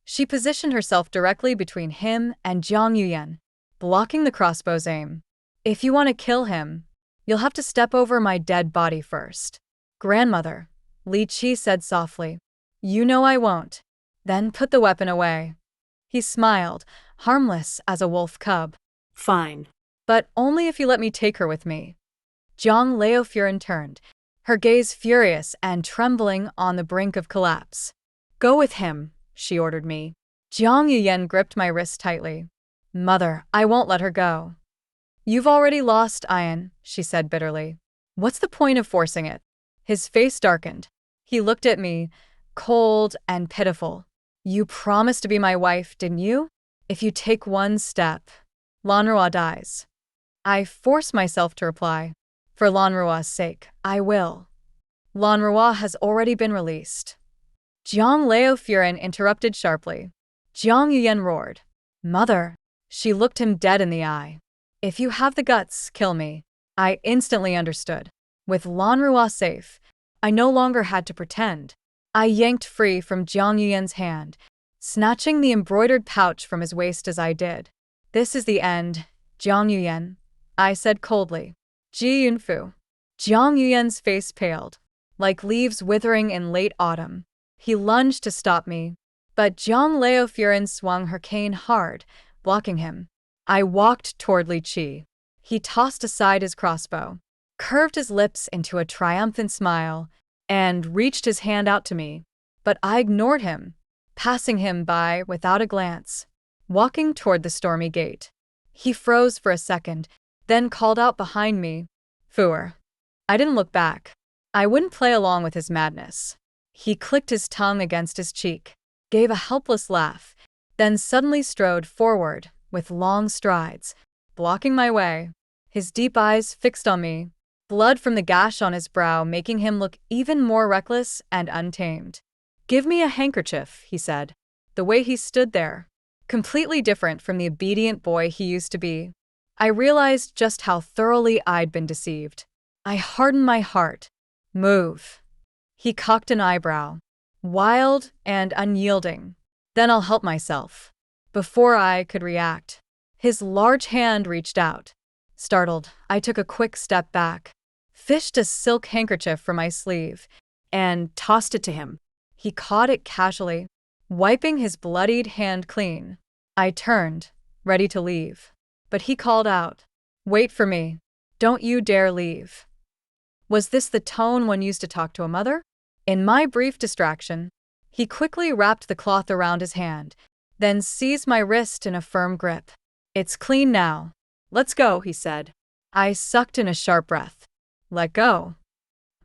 She positioned herself directly between him and Jiang Yuyan, blocking the crossbow's aim. If you want to kill him, you'll have to step over my dead body first. Grandmother, Li Qi said softly. You know I won't. Then put the weapon away. He smiled, harmless as a wolf cub. Fine. But only if you let me take her with me. Zhang Leofuren turned, her gaze furious and trembling on the brink of collapse. Go with him, she ordered me. Jiang Yuyan gripped my wrist tightly. Mother, I won't let her go. You've already lost, Ian, she said bitterly. What's the point of forcing it? His face darkened. He looked at me, cold and pitiful. You promised to be my wife, didn't you? If you take one step, Lanrua dies. I forced myself to reply. For Lanrua's sake, I will. Lanrua has already been released. Jiang Leofuren interrupted sharply. Jiang Yuyan roared. Mother. She looked him dead in the eye. If you have the guts, kill me. I instantly understood. With Lanrua safe, I no longer had to pretend. I yanked free from Jiang Yuyan's hand, snatching the embroidered pouch from his waist as I did. This is the end, Jiang Yuyan, I said coldly. Ji Yunfu. Jiang Yuyan's face paled, like leaves withering in late autumn. He lunged to stop me, but Zhang Leofuren swung her cane hard, blocking him. I walked toward Li Qi. He tossed aside his crossbow, curved his lips into a triumphant smile, and reached his hand out to me. But I ignored him, passing him by without a glance, walking toward the stormy gate. He froze for a second, then called out behind me, Fuer. I didn't look back. I wouldn't play along with his madness. He clicked his tongue against his cheek, gave a helpless laugh, then suddenly strode forward with long strides, blocking my way, his deep eyes fixed on me, blood from the gash on his brow making him look even more reckless and untamed. Give me a handkerchief, he said. The way he stood there, completely different from the obedient boy he used to be. I realized just how thoroughly I'd been deceived. I hardened my heart. Move. He cocked an eyebrow, wild and unyielding. Then I'll help myself. Before I could react, his large hand reached out. Startled, I took a quick step back, fished a silk handkerchief from my sleeve, and tossed it to him. He caught it casually, wiping his bloodied hand clean. I turned, ready to leave. But he called out, Wait for me. Don't you dare leave. Was this the tone one used to talk to a mother? In my brief distraction, he quickly wrapped the cloth around his hand, then seized my wrist in a firm grip. It's clean now. Let's go, he said. I sucked in a sharp breath. Let go.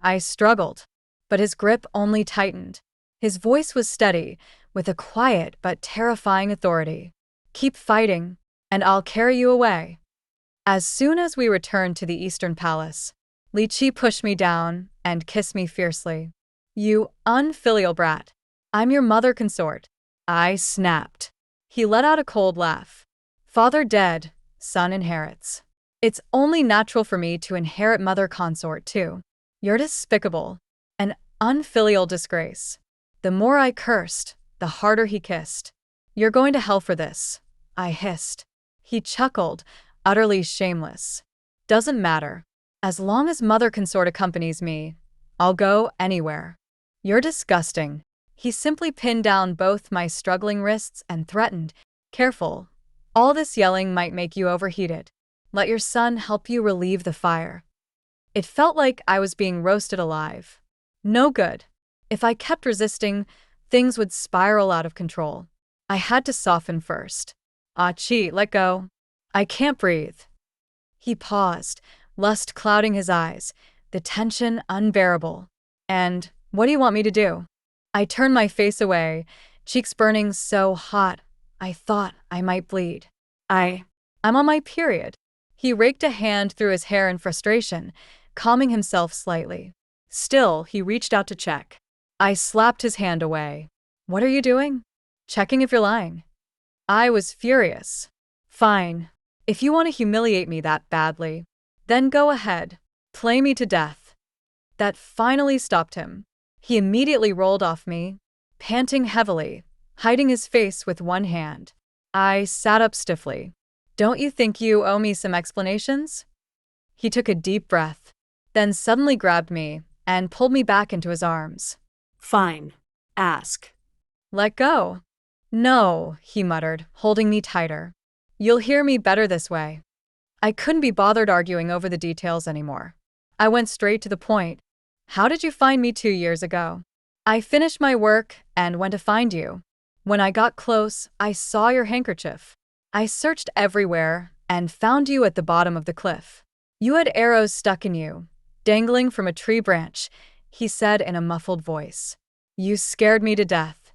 I struggled, but his grip only tightened. His voice was steady, with a quiet but terrifying authority. Keep fighting, and I'll carry you away. As soon as we returned to the Eastern Palace, Li Qi pushed me down and kissed me fiercely. You unfilial brat. I'm your mother consort. I snapped. He let out a cold laugh. Father dead, son inherits. It's only natural for me to inherit mother consort too. You're despicable. An unfilial disgrace. The more I cursed, the harder he kissed. You're going to hell for this, I hissed. He chuckled, utterly shameless. Doesn't matter. As long as mother consort accompanies me, I'll go anywhere. You're disgusting. He simply pinned down both my struggling wrists and threatened, Careful. All this yelling might make you overheated. Let your son help you relieve the fire. It felt like I was being roasted alive. No good. If I kept resisting, things would spiral out of control. I had to soften first. Chi, let go. I can't breathe. He paused, lust clouding his eyes, the tension unbearable. And what do you want me to do? I turned my face away, cheeks burning so hot, I thought I might bleed. I'm on my period. He raked a hand through his hair in frustration, calming himself slightly. Still, he reached out to check. I slapped his hand away. What are you doing? Checking if you're lying. I was furious. Fine. If you want to humiliate me that badly, then go ahead. Play me to death. That finally stopped him. He immediately rolled off me, panting heavily, hiding his face with one hand. I sat up stiffly. Don't you think you owe me some explanations? He took a deep breath, then suddenly grabbed me and pulled me back into his arms. Fine. Ask. Let go. No, he muttered, holding me tighter. You'll hear me better this way. I couldn't be bothered arguing over the details anymore. I went straight to the point. How did you find me 2 years ago? I finished my work and went to find you. When I got close, I saw your handkerchief. I searched everywhere and found you at the bottom of the cliff. You had arrows stuck in you, dangling from a tree branch, he said in a muffled voice. You scared me to death.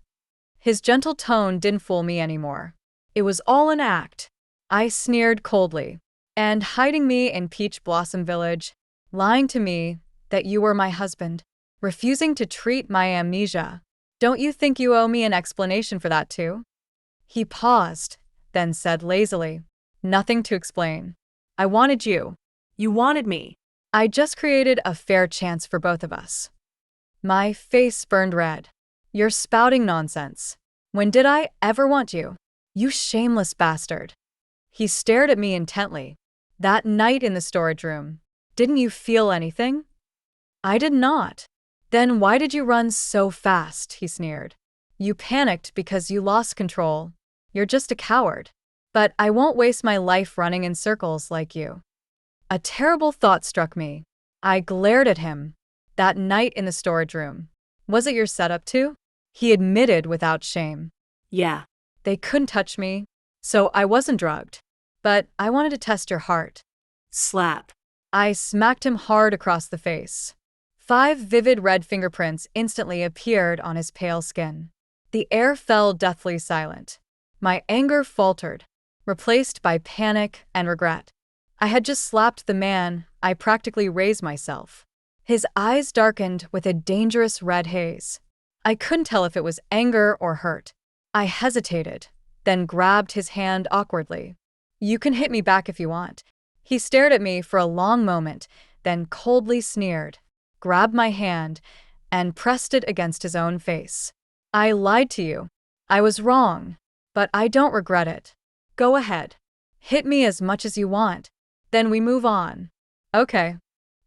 His gentle tone didn't fool me anymore. It was all an act. I sneered coldly. And hiding me in Peach Blossom Village, lying to me that you were my husband, refusing to treat my amnesia. Don't you think you owe me an explanation for that too? He paused, then said lazily, nothing to explain. I wanted you. You wanted me. I just created a fair chance for both of us. My face burned red. You're spouting nonsense. When did I ever want you? You shameless bastard. He stared at me intently. That night in the storage room, didn't you feel anything? I did not. Then why did you run so fast? He sneered. You panicked because you lost control. You're just a coward. But I won't waste my life running in circles like you. A terrible thought struck me. I glared at him. That night in the storage room. Was it your setup too? He admitted without shame. Yeah. They couldn't touch me, so I wasn't drugged. But I wanted to test your heart. Slap. I smacked him hard across the face. 5 vivid red fingerprints instantly appeared on his pale skin. The air fell deathly silent. My anger faltered, replaced by panic and regret. I had just slapped the man. I practically raised myself. His eyes darkened with a dangerous red haze. I couldn't tell if it was anger or hurt. I hesitated, then grabbed his hand awkwardly. You can hit me back if you want. He stared at me for a long moment, then coldly sneered, grabbed my hand, and pressed it against his own face. I lied to you. I was wrong, but I don't regret it. Go ahead. Hit me as much as you want. Then we move on. Okay.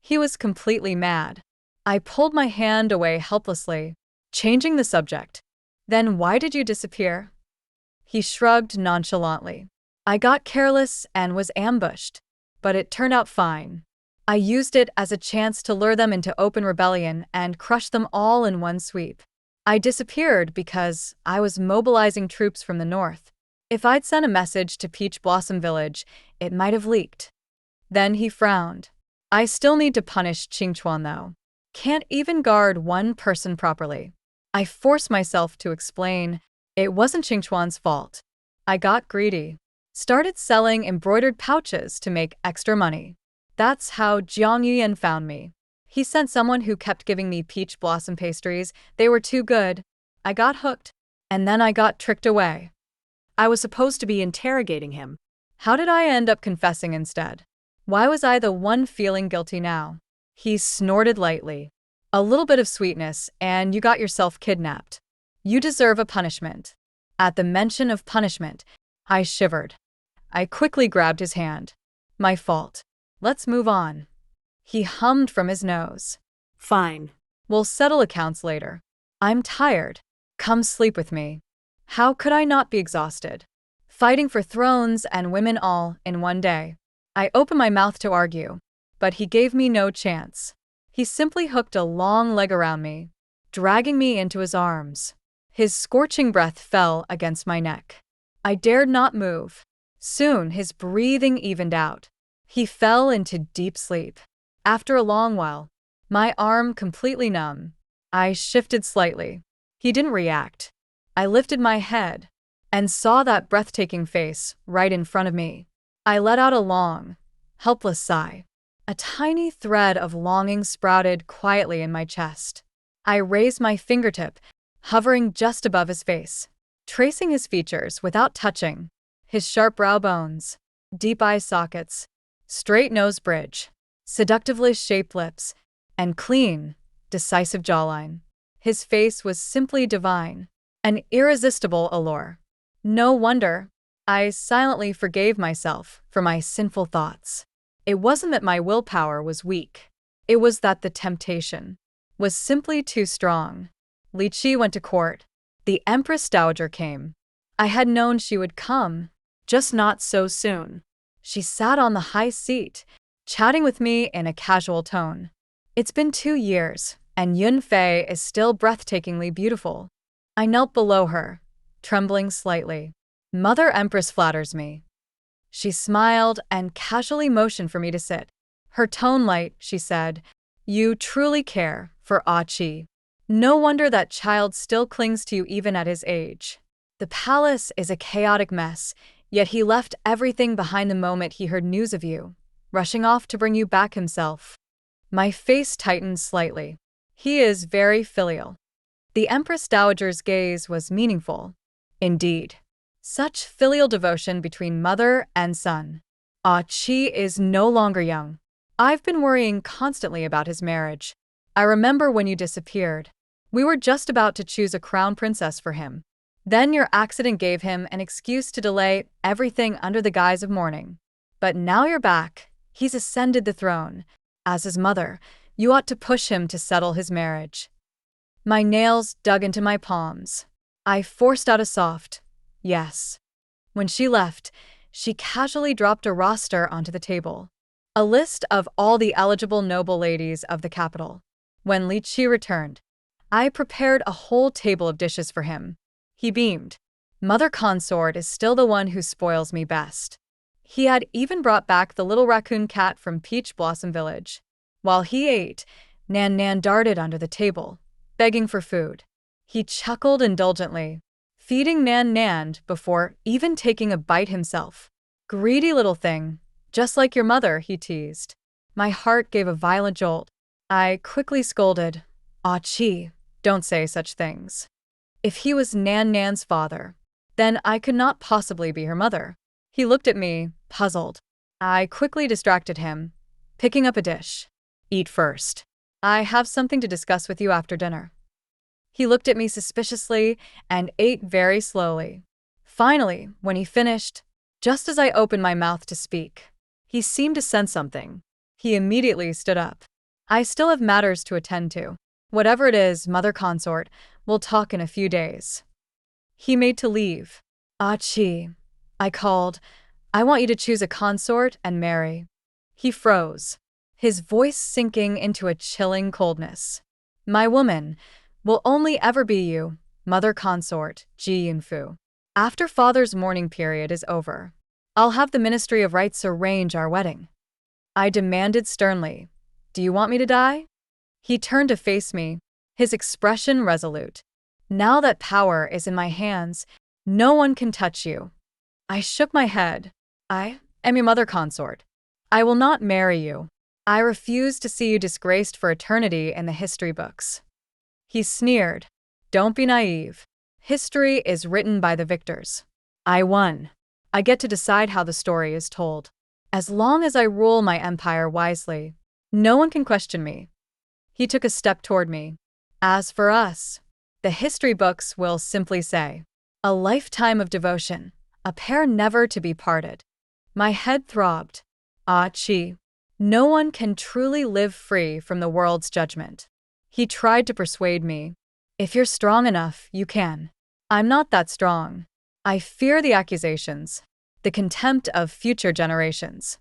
He was completely mad. I pulled my hand away helplessly, changing the subject. Then why did you disappear? He shrugged nonchalantly. I got careless and was ambushed, but it turned out fine. I used it as a chance to lure them into open rebellion and crush them all in one sweep. I disappeared because I was mobilizing troops from the north. If I'd sent a message to Peach Blossom Village, it might have leaked. Then he frowned. I still need to punish Qingchuan though. Can't even guard one person properly. I forced myself to explain it wasn't Qingchuan's fault. I got greedy. Started selling embroidered pouches to make extra money. That's how Jiang Yuan found me. He sent someone who kept giving me peach blossom pastries. They were too good. I got hooked, and then I got tricked away. I was supposed to be interrogating him. How did I end up confessing instead? Why was I the one feeling guilty now? He snorted lightly. A little bit of sweetness, and you got yourself kidnapped. You deserve a punishment. At the mention of punishment, I shivered. I quickly grabbed his hand. My fault. Let's move on. He hummed from his nose. Fine. We'll settle accounts later. I'm tired. Come sleep with me. How could I not be exhausted? Fighting for thrones and women all in one day. I opened my mouth to argue, but he gave me no chance. He simply hooked a long leg around me, dragging me into his arms. His scorching breath fell against my neck. I dared not move. Soon his breathing evened out. He fell into deep sleep. After a long while, my arm completely numb, I shifted slightly. He didn't react. I lifted my head and saw that breathtaking face right in front of me. I let out a long, helpless sigh. A tiny thread of longing sprouted quietly in my chest. I raised my fingertip, hovering just above his face, tracing his features without touching. His sharp brow bones, deep eye sockets, straight nose bridge. seductively shaped lips, and clean, decisive jawline. His face was simply divine, an irresistible allure. No wonder I silently forgave myself for my sinful thoughts. It wasn't that my willpower was weak. It was that the temptation was simply too strong. Li Qi went to court. The Empress Dowager came. I had known she would come, just not so soon. She sat on the high seat, chatting with me in a casual tone. It's been 2 years, and Yun Fei is still breathtakingly beautiful. I knelt below her, trembling slightly. Mother Empress flatters me. She smiled and casually motioned for me to sit. Her tone light, she said, "You truly care for Ah Qi. No wonder that child still clings to you even at his age. The palace is a chaotic mess, yet he left everything behind the moment he heard news of you, rushing off to bring you back himself." My face tightened slightly. He is very filial. The Empress Dowager's gaze was meaningful. Indeed. Such filial devotion between mother and son. Ah Qi is no longer young. I've been worrying constantly about his marriage. I remember when you disappeared. We were just about to choose a crown princess for him. Then your accident gave him an excuse to delay everything under the guise of mourning. But now you're back. He's ascended the throne. As his mother, you ought to push him to settle his marriage. My nails dug into my palms. I forced out a soft, yes. When she left, she casually dropped a roster onto the table. A list of all the eligible noble ladies of the capital. When Li Qi returned, I prepared a whole table of dishes for him. He beamed. Mother Consort is still the one who spoils me best. He had even brought back the little raccoon cat from Peach Blossom Village. While he ate, Nan Nan darted under the table, begging for food. He chuckled indulgently, feeding Nan Nan before even taking a bite himself. Greedy little thing, just like your mother, he teased. My heart gave a violent jolt. I quickly scolded, "Ah Qi, don't say such things." If he was Nan Nan's father, then I could not possibly be her mother. He looked at me, puzzled. I quickly distracted him, picking up a dish. "Eat first. I have something to discuss with you after dinner." He looked at me suspiciously and ate very slowly. Finally, when he finished, just as I opened my mouth to speak, he seemed to sense something. He immediately stood up. "I still have matters to attend to. Whatever it is, Mother Consort, we'll talk in a few days." He made to leave. "Ah Qi," I called, "I want you to choose a consort and marry." He froze, his voice sinking into a chilling coldness. "My woman will only ever be you, Mother Consort, Ji Yunfu. After father's mourning period is over, I'll have the Ministry of Rites arrange our wedding." I demanded sternly, "Do you want me to die?" He turned to face me, his expression resolute. "Now that power is in my hands, no one can touch you." I shook my head. "I am your Mother Consort. I will not marry you. I refuse to see you disgraced for eternity in the history books." He sneered. "Don't be naive. History is written by the victors. I won. I get to decide how the story is told. As long as I rule my empire wisely, no one can question me." He took a step toward me. "As for us, the history books will simply say, a lifetime of devotion, a pair never to be parted." My head throbbed. "Ah Qi, no one can truly live free from the world's judgment." He tried to persuade me. "If you're strong enough, you can." "I'm not that strong. I fear the accusations, the contempt of future generations."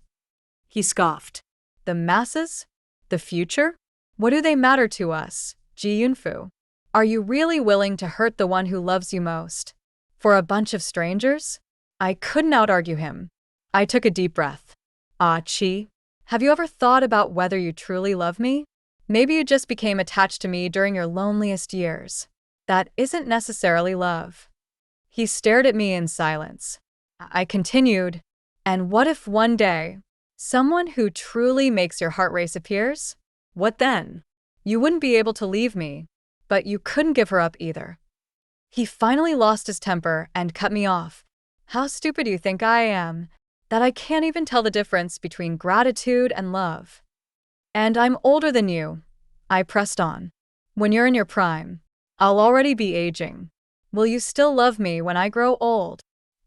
He scoffed. "The masses? The future? What do they matter to us, Ji Yunfu? Are you really willing to hurt the one who loves you most? For a bunch of strangers?" I couldn't out-argue him. I took a deep breath. "Ah Qi, have you ever thought about whether you truly love me? Maybe you just became attached to me during your loneliest years. That isn't necessarily love." He stared at me in silence. I continued, "And what if one day, someone who truly makes your heart race appears? What then? You wouldn't be able to leave me, but you couldn't give her up either." He finally lost his temper and cut me off. "How stupid do you think I am, that I can't even tell the difference between gratitude and love?" And I'm older than you. I pressed on. When you're in your prime, I'll already be aging. Will you still love me when I grow old?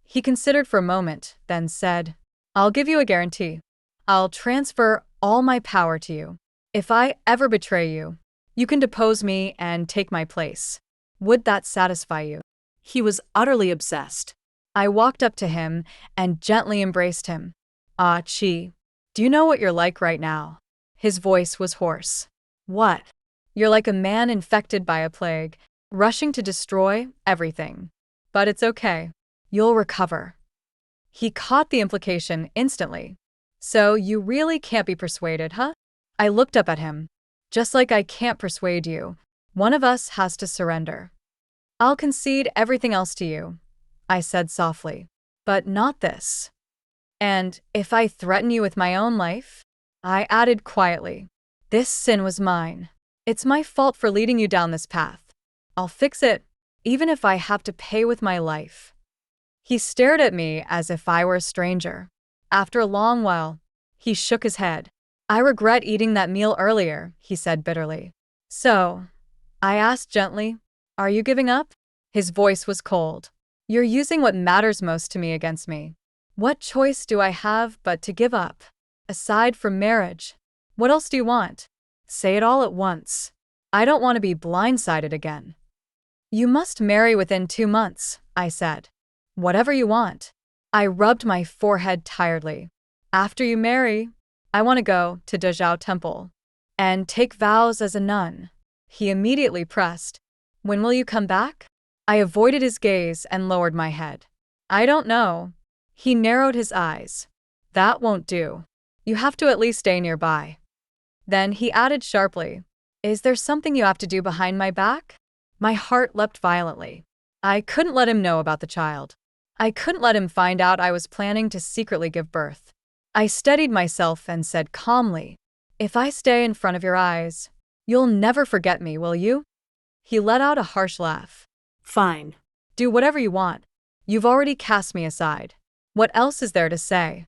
He considered for a moment, then said, I'll give you a guarantee. I'll transfer all my power to you. If I ever betray you, you can depose me and take my place. Would that satisfy you? He was utterly obsessed. I walked up to him and gently embraced him. Ah, Chi, do you know what you're like right now? His voice was hoarse. What? You're like a man infected by a plague, rushing to destroy everything. But it's okay. You'll recover. He caught the implication instantly. So you really can't be persuaded, huh? I looked up at him. Just like I can't persuade you, one of us has to surrender. I'll concede everything else to you, I said softly, but not this. And if I threaten you with my own life, I added quietly, this sin was mine. It's my fault for leading you down this path. I'll fix it, even if I have to pay with my life. He stared at me as if I were a stranger. After a long while, he shook his head. I regret eating that meal earlier, he said bitterly. So, I asked gently, are you giving up? His voice was cold. You're using what matters most to me against me. What choice do I have but to give up? Aside from marriage, what else do you want? Say it all at once. I don't want to be blindsided again. You must marry within 2 months, I said. Whatever you want. I rubbed my forehead tiredly. After you marry, I want to go to Dezhou Temple and take vows as a nun. He immediately pressed. When will you come back? I avoided his gaze and lowered my head. I don't know. He narrowed his eyes. That won't do. You have to at least stay nearby. Then he added sharply, is there something you have to do behind my back? My heart leapt violently. I couldn't let him know about the child. I couldn't let him find out I was planning to secretly give birth. I steadied myself and said calmly, if I stay in front of your eyes, you'll never forget me, will you? He let out a harsh laugh. Fine. Do whatever you want. You've already cast me aside. What else is there to say?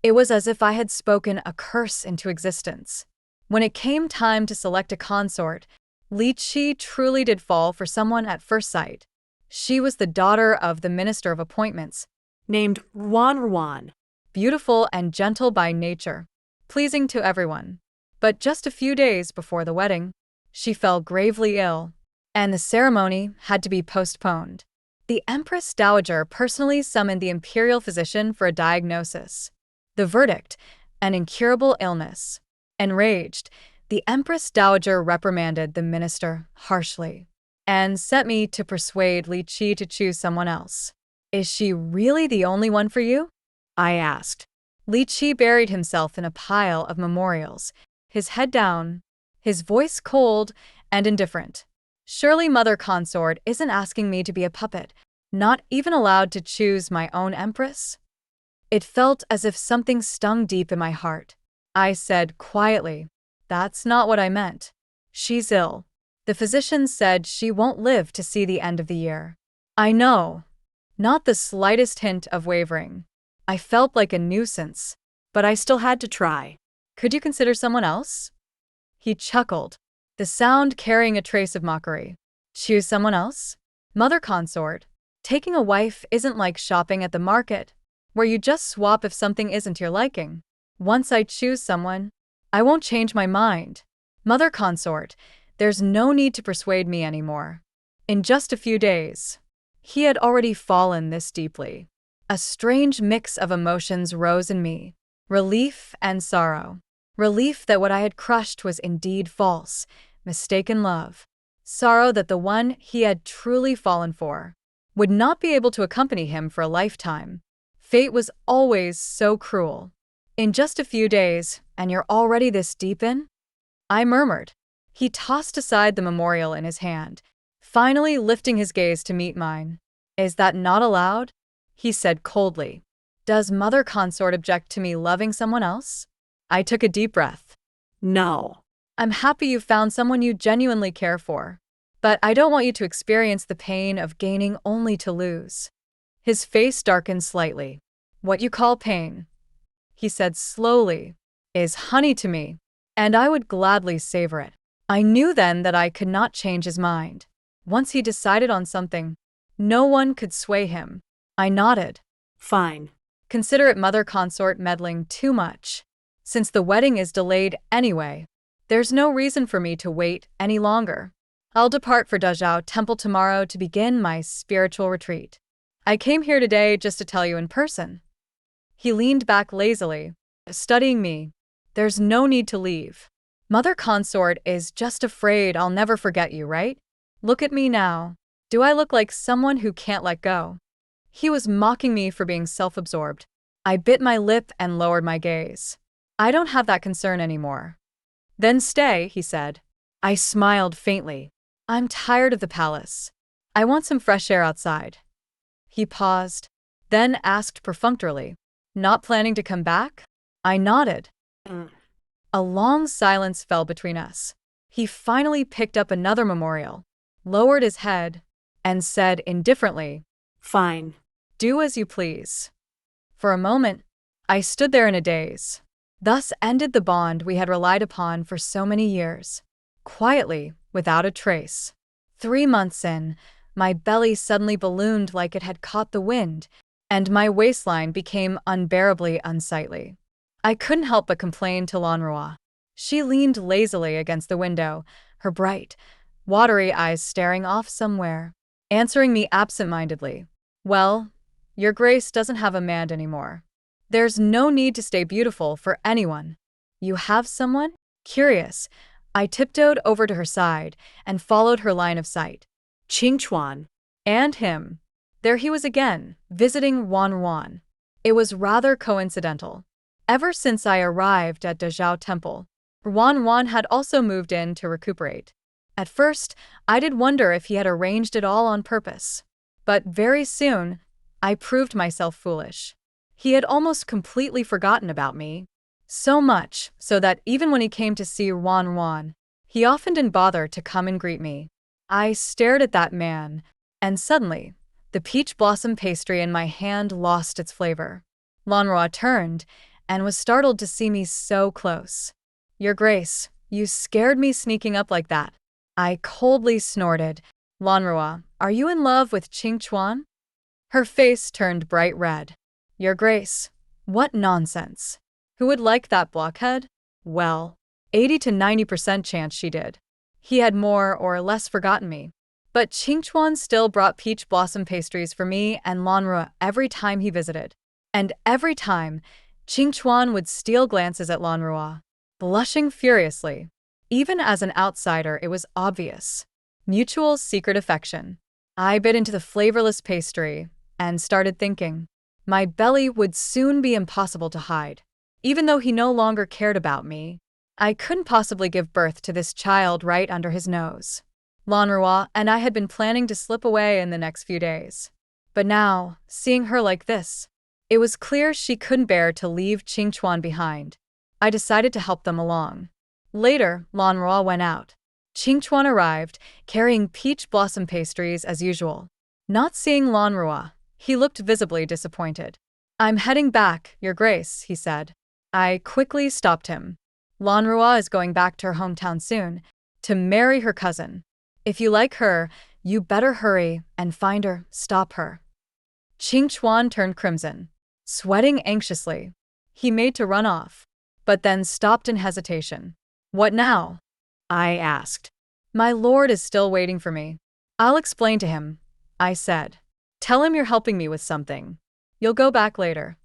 It was as if I had spoken a curse into existence. When it came time to select a consort, Li Qi truly did fall for someone at first sight. She was the daughter of the Minister of Appointments, Named Ruan. beautiful and gentle by nature, pleasing to everyone. But just a few days before the wedding, she fell gravely ill, and the ceremony had to be postponed. The Empress Dowager personally summoned the imperial physician for a diagnosis. The verdict, an incurable illness. Enraged, the Empress Dowager reprimanded the minister harshly and sent me to persuade Li Qi to choose someone else. Is she really the only one for you? I asked. Li Qi buried himself in a pile of memorials, his head down, his voice cold and indifferent. Surely Mother Consort isn't asking me to be a puppet, not even allowed to choose my own empress? It felt as if something stung deep in my heart. I said quietly, that's not what I meant. She's ill. The physician said she won't live to see the end of the year. I know. Not the slightest hint of wavering. I felt like a nuisance, but I still had to try. Could you consider someone else? He chuckled, the sound carrying a trace of mockery. Choose someone else? Mother Consort, taking a wife isn't like shopping at the market, where you just swap if something isn't your liking. Once I choose someone, I won't change my mind. Mother Consort, there's no need to persuade me anymore. In just a few days, he had already fallen this deeply. A strange mix of emotions rose in me, relief and sorrow. Relief that what I had crushed was indeed false, mistaken love. Sorrow that the one he had truly fallen for would not be able to accompany him for a lifetime. Fate was always so cruel. In just a few days, and you're already this deep in? I murmured. He tossed aside the memorial in his hand, finally lifting his gaze to meet mine. Is that not allowed? He said coldly. Does Mother Consort object to me loving someone else? I took a deep breath. No. I'm happy you found someone you genuinely care for, but I don't want you to experience the pain of gaining only to lose. His face darkened slightly. What you call pain, he said slowly, is honey to me. and I would gladly savor it. I knew then that I could not change his mind. Once he decided on something, no one could sway him. I nodded. Fine. Consider it mother consort meddling too much. Since the wedding is delayed anyway, there's no reason for me to wait any longer. I'll depart for Dazhao Temple tomorrow to begin my spiritual retreat. I came here today just to tell you in person. He leaned back lazily, studying me. There's no need to leave. Mother consort is just afraid I'll never forget you, right? Look at me now. Do I look like someone who can't let go? He was mocking me for being self-absorbed. I bit my lip and lowered my gaze. I don't have that concern anymore. Then stay, he said. I smiled faintly. I'm tired of the palace. I want some fresh air outside. He paused, then asked perfunctorily, not planning to come back? I nodded. A long silence fell between us. He finally picked up another memorial, lowered his head, and said indifferently, Fine. Do as you please. For a moment, I stood there in a daze. Thus ended the bond we had relied upon for so many years. Quietly, without a trace. 3 months in, my belly suddenly ballooned like it had caught the wind, and my waistline became unbearably unsightly. I couldn't help but complain to Lanrua. She leaned lazily against the window, her bright, watery eyes staring off somewhere, answering me absent-mindedly. Well, your grace doesn't have a man anymore. There's no need to stay beautiful for anyone. You have someone? Curious, I tiptoed over to her side and followed her line of sight. Qingchuan. And him. There he was again, visiting Wan. It was rather coincidental. Ever since I arrived at Dazhao Temple, Wan had also moved in to recuperate. At first, I did wonder if he had arranged it all on purpose. But very soon, I proved myself foolish. He had almost completely forgotten about me. So much so that even when he came to see Wan, he often didn't bother to come and greet me. I stared at that man, and suddenly, the peach blossom pastry in my hand lost its flavor. Lanrua turned and was startled to see me so close. Your Grace, you scared me sneaking up like that. I coldly snorted. Lanrua, are you in love with Qingchuan? Her face turned bright red. Your Grace, what nonsense. Who would like that blockhead? Well, 80 to 90% chance she did. He had more or less forgotten me. But Qingchuan still brought peach blossom pastries for me and Lanrua every time he visited. And every time, Qingchuan would steal glances at Lanrua, blushing furiously. Even as an outsider, it was obvious. Mutual secret affection. I bit into the flavorless pastry and started thinking. My belly would soon be impossible to hide. Even though he no longer cared about me, I couldn't possibly give birth to this child right under his nose. Lanrua and I had been planning to slip away in the next few days. But now, seeing her like this, it was clear she couldn't bear to leave Qingchuan behind. I decided to help them along. Later, Lanrua went out. Qingchuan arrived, carrying peach blossom pastries as usual. Not seeing Lanrua, he looked visibly disappointed. I'm heading back, Your Grace, he said. I quickly stopped him. Lanrua is going back to her hometown soon, to marry her cousin. If you like her, you better hurry and find her, stop her. Qingchuan turned crimson, sweating anxiously. He made to run off, but then stopped in hesitation. What now? I asked. My lord is still waiting for me. I'll explain to him, I said. Tell him you're helping me with something. You'll go back later.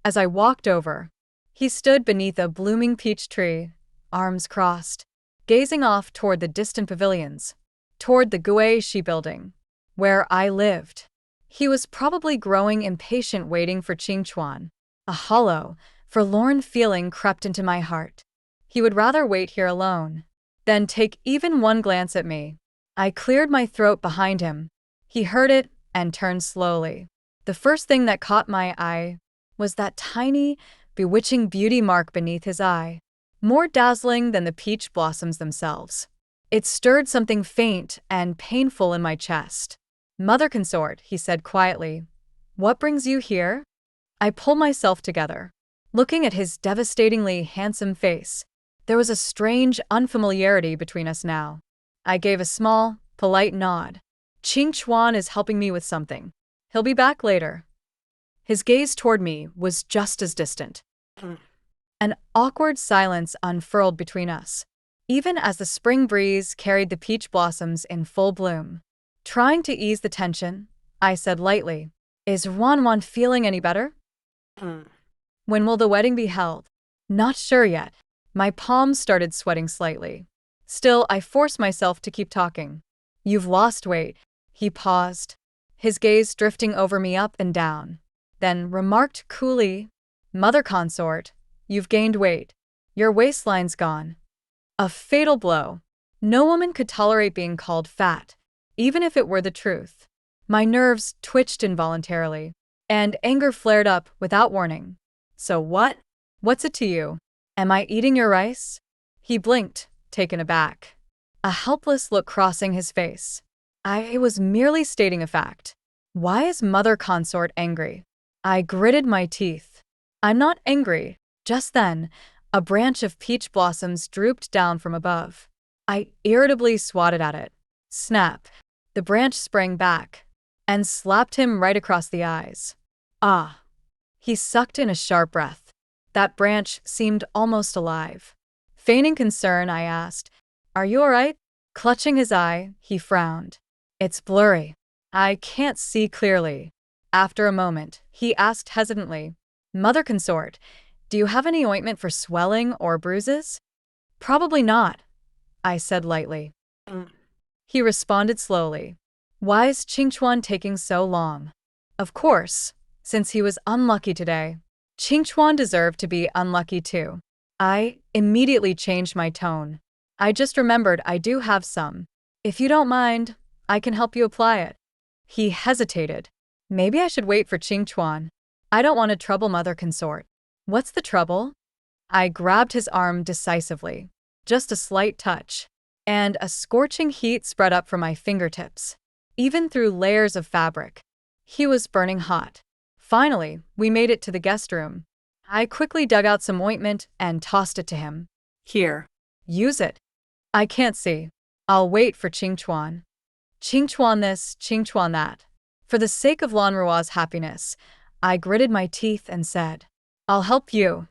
As I walked over, he stood beneath a blooming peach tree, arms crossed, gazing off toward the distant pavilions, toward the Guishi building, where I lived. He was probably growing impatient waiting for Qingchuan. A hollow, forlorn feeling crept into my heart. He would rather wait here alone than take even one glance at me. I cleared my throat behind him. He heard it and turned slowly. The first thing that caught my eye was that tiny, bewitching beauty mark beneath his eye, more dazzling than the peach blossoms themselves. It stirred something faint and painful in my chest. Mother consort, he said quietly. What brings you here? I pulled myself together. Looking at his devastatingly handsome face, There was a strange unfamiliarity between us now. I gave a small, polite nod. Qing Chuan is helping me with something. He'll be back later. His gaze toward me was just as distant. An awkward silence unfurled between us, even as the spring breeze carried the peach blossoms in full bloom. Trying to ease the tension, I said lightly, "Is Wanwan feeling any better? When will the wedding be held?" "Not sure yet." My palms started sweating slightly. Still, I forced myself to keep talking. "You've lost weight." He paused, his gaze drifting over me up and down, then remarked coolly, "Mother consort, you've gained weight. Your waistline's gone." A fatal blow. No woman could tolerate being called fat, even if it were the truth. My nerves twitched involuntarily, and anger flared up without warning. "So what? What's it to you? Am I eating your rice?" He blinked, taken aback, a helpless look crossing his face. I was merely stating a fact. Why is Mother Consort angry? I gritted my teeth. "I'm not angry." Just then, a branch of peach blossoms drooped down from above. I irritably swatted at it. Snap! The branch sprang back and slapped him right across the eyes. "Ah!" He sucked in a sharp breath. That branch seemed almost alive. Feigning concern, I asked, "Are you all right?" Clutching his eye, he frowned. "It's blurry. I can't see clearly." After a moment, he asked hesitantly, "Mother consort, do you have any ointment for swelling or bruises?" "Probably not," I said lightly. He responded slowly. "Why is Qingchuan taking so long?" Of course, since he was unlucky today, Qingchuan deserved to be unlucky too. I immediately changed my tone. "I just remembered I do have some. If you don't mind, I can help you apply it." He hesitated. "Maybe I should wait for Qingchuan. I don't want to trouble Mother Consort." "What's the trouble?" I grabbed his arm decisively. Just a slight touch, and a scorching heat spread up from my fingertips, even through layers of fabric. He was burning hot. Finally, we made it to the guest room. I quickly dug out some ointment and tossed it to him. Here. "Use it." "I can't see. I'll wait for Qingchuan." Qingchuan this, Qingchuan that. For the sake of Lanrua's happiness, I gritted my teeth and said, "I'll help you."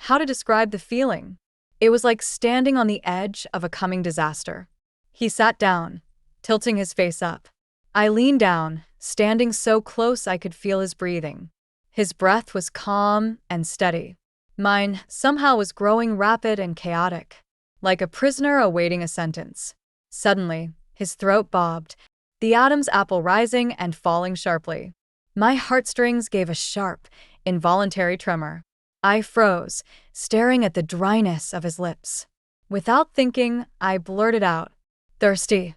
How to describe the feeling? It was like standing on the edge of a coming disaster. He sat down, tilting his face up. I leaned down, standing so close I could feel his breathing. His breath was calm and steady. Mine somehow was growing rapid and chaotic, like a prisoner awaiting a sentence. Suddenly, his throat bobbed, the Adam's apple rising and falling sharply. My heartstrings gave a sharp, involuntary tremor. I froze, staring at the dryness of his lips. Without thinking, I blurted out, "Thirsty."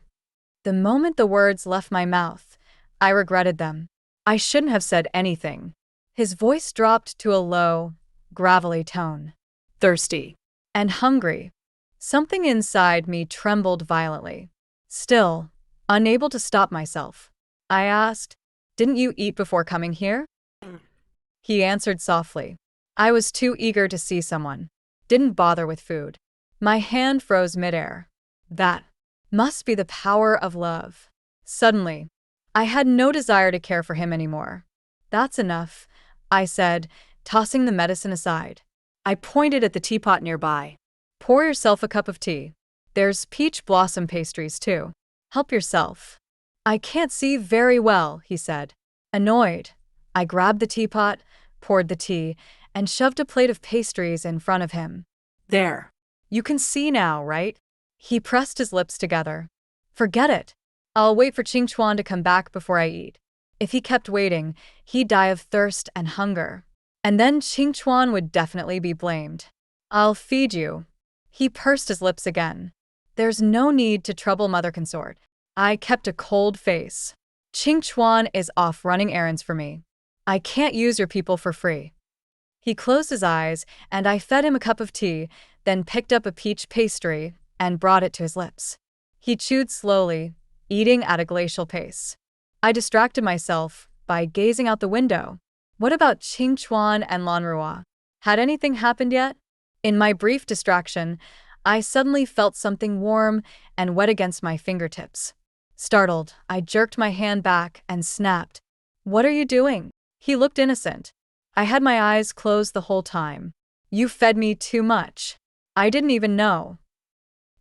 The moment the words left my mouth, I regretted them. I shouldn't have said anything. His voice dropped to a low, gravelly tone. "Thirsty." And hungry. Something inside me trembled violently. Still, unable to stop myself, I asked, "Didn't you eat before coming here?" He answered softly, "I was too eager to see someone. Didn't bother with food." My hand froze midair. That must be the power of love. Suddenly, I had no desire to care for him anymore. "That's enough," I said, tossing the medicine aside. I pointed at the teapot nearby. "Pour yourself a cup of tea. There's peach blossom pastries too. Help yourself." "I can't see very well," he said. Annoyed, I grabbed the teapot, poured the tea, and shoved a plate of pastries in front of him. "There. "You can see now, right?" He pressed his lips together. "Forget it. I'll wait for Qingchuan to come back before I eat." If he kept waiting, he'd die of thirst and hunger. And then Qingchuan would definitely be blamed. "I'll feed you." He pursed his lips again. "There's no need to trouble Mother Consort." I kept a cold face. "Qingchuan is off running errands for me. I can't use your people for free." He closed his eyes, and I fed him a cup of tea, then picked up a peach pastry and brought it to his lips. He chewed slowly, eating at a glacial pace. I distracted myself by gazing out the window. What about Qingchuan and Lanrua? Had anything happened yet? In my brief distraction, I suddenly felt something warm and wet against my fingertips. Startled, I jerked my hand back and snapped. "What are you doing?" He looked innocent. "I had my eyes closed the whole time. You fed me too much. I didn't even know.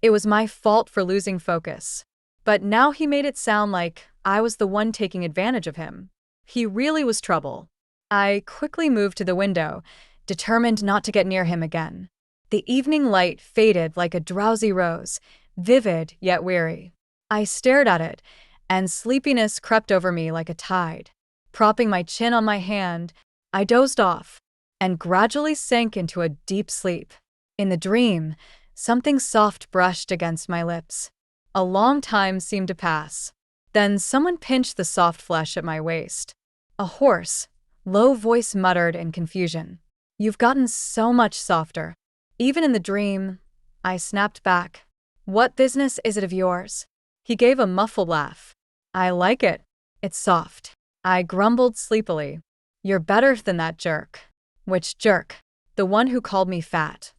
It was my fault for losing focus." But now he made it sound like I was the one taking advantage of him. He really was trouble. I quickly moved to the window, determined not to get near him again. The evening light faded like a drowsy rose, vivid yet weary. I stared at it, and sleepiness crept over me like a tide. Propping my chin on my hand, I dozed off and gradually sank into a deep sleep. In the dream, something soft brushed against my lips. A long time seemed to pass. Then someone pinched the soft flesh at my waist. A hoarse, low voice muttered in confusion. "You've gotten so much softer." Even in the dream, I snapped back. "What business is it of yours?" He gave a muffled laugh. "I like it. It's soft." I grumbled sleepily. "You're better than that jerk." "Which jerk?" "The one who called me fat."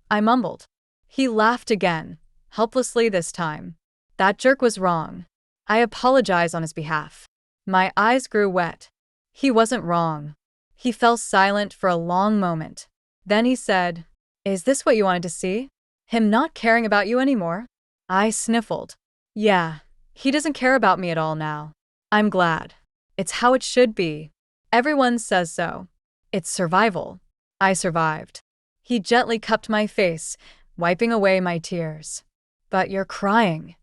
I mumbled. He laughed again, helplessly this time. "That jerk was wrong. I apologize on his behalf." My eyes grew wet. He wasn't wrong. He fell silent for a long moment. Then he said, "Is this what you wanted to see? Him not caring about you anymore?" I sniffled. "Yeah, he doesn't care about me at all now. I'm glad. It's how it should be. Everyone says so. It's survival." I survived. He gently cupped my face, wiping away my tears. "But you're crying."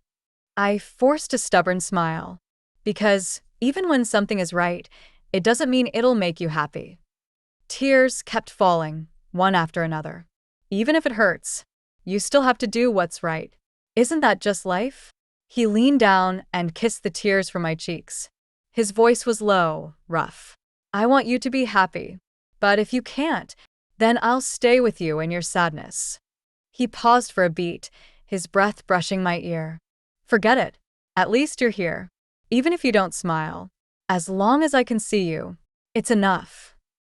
I forced a stubborn smile. "Because even when something is right, it doesn't mean it'll make you happy." Tears kept falling, one after another. "Even if it hurts, you still have to do what's right. Isn't that just life?" He leaned down and kissed the tears from my cheeks. His voice was low, rough. "I want you to be happy. But if you can't, then I'll stay with you in your sadness." He paused for a beat, his breath brushing my ear. "Forget it. At least you're here. Even if you don't smile. As long as I can see you, it's enough."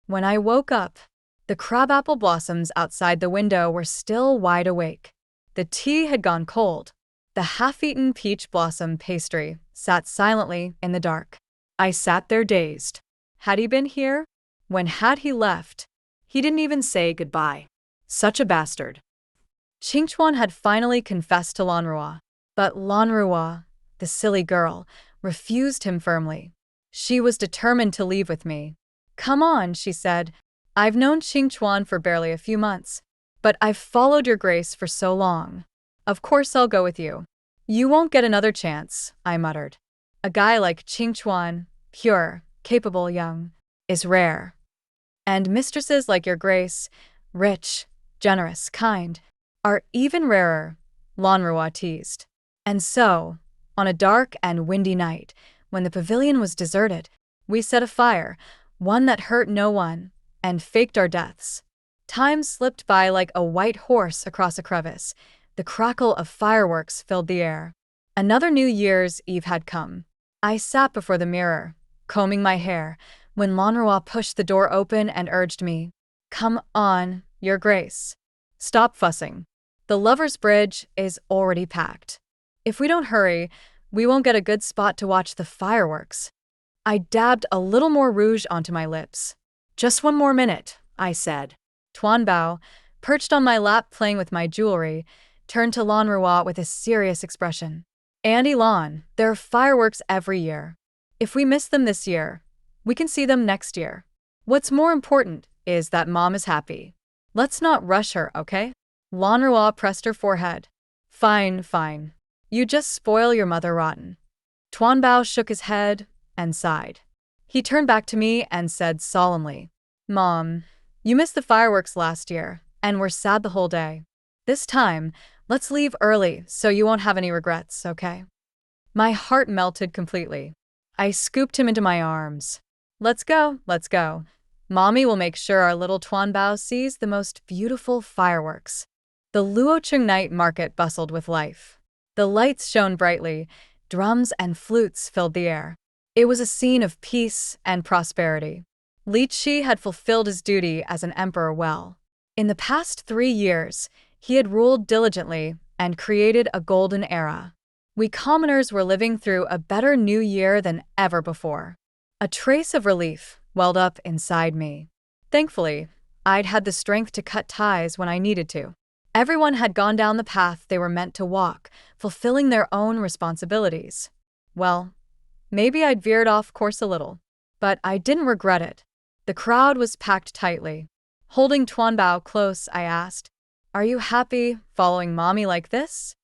When I woke up, the crabapple blossoms outside the window were still wide awake. The tea had gone cold. The half-eaten peach blossom pastry sat silently in the dark. I sat there dazed. Had he been here? When had he left? He didn't even say goodbye. Such a bastard. Qingchuan had finally confessed to Lanrua. But Lanrua, the silly girl, refused him firmly. She was determined to leave with me. "Come on," she said. "I've known Qingchuan for barely a few months, but I've followed your grace for so long. Of course I'll go with you." "You won't get another chance," I muttered. "A guy like Qingchuan, pure, capable, young, is rare. And mistresses like your grace, rich, generous, kind, are even rarer," Lanrua teased. And so, on a dark and windy night, when the pavilion was deserted, we set a fire, one that hurt no one, and faked our deaths. Time slipped by like a white horse across a crevice. The crackle of fireworks filled the air. Another New Year's Eve had come. I sat before the mirror, combing my hair, when Lanrua pushed the door open and urged me, "Come on, Your Grace. Stop fussing. The Lover's Bridge is already packed. If we don't hurry, we won't get a good spot to watch the fireworks." I dabbed a little more rouge onto my lips. "Just one more minute," I said. Tuan Bao, perched on my lap playing with my jewelry, turned to Lanrua with a serious expression. "Auntie Lan, there are fireworks every year. If we miss them this year, we can see them next year. What's more important is that Mom is happy. Let's not rush her, okay?" Lanrua pressed her forehead. "Fine, fine. You just spoil your mother rotten." Tuan Bao shook his head and sighed. He turned back to me and said solemnly, "Mom, you missed the fireworks last year and were sad the whole day. This time, let's leave early so you won't have any regrets, okay?" My heart melted completely. I scooped him into my arms. Let's go, let's go. Mommy will make sure our little Tuan Bao sees the most beautiful fireworks." The Luocheng night market bustled with life. The lights shone brightly, drums and flutes filled the air. It was a scene of peace and prosperity. Li Qi had fulfilled his duty as an emperor well. In the past 3 years, He had ruled diligently and created a golden era. We commoners were living through a better new year than ever before. A trace of relief welled up inside me. Thankfully, I'd had the strength to cut ties when I needed to. Everyone had gone down the path they were meant to walk, fulfilling their own responsibilities. Well, maybe I'd veered off course a little, but I didn't regret it. The crowd was packed tightly. Holding Tuanbao close, I asked, "Are you happy following mommy like this?"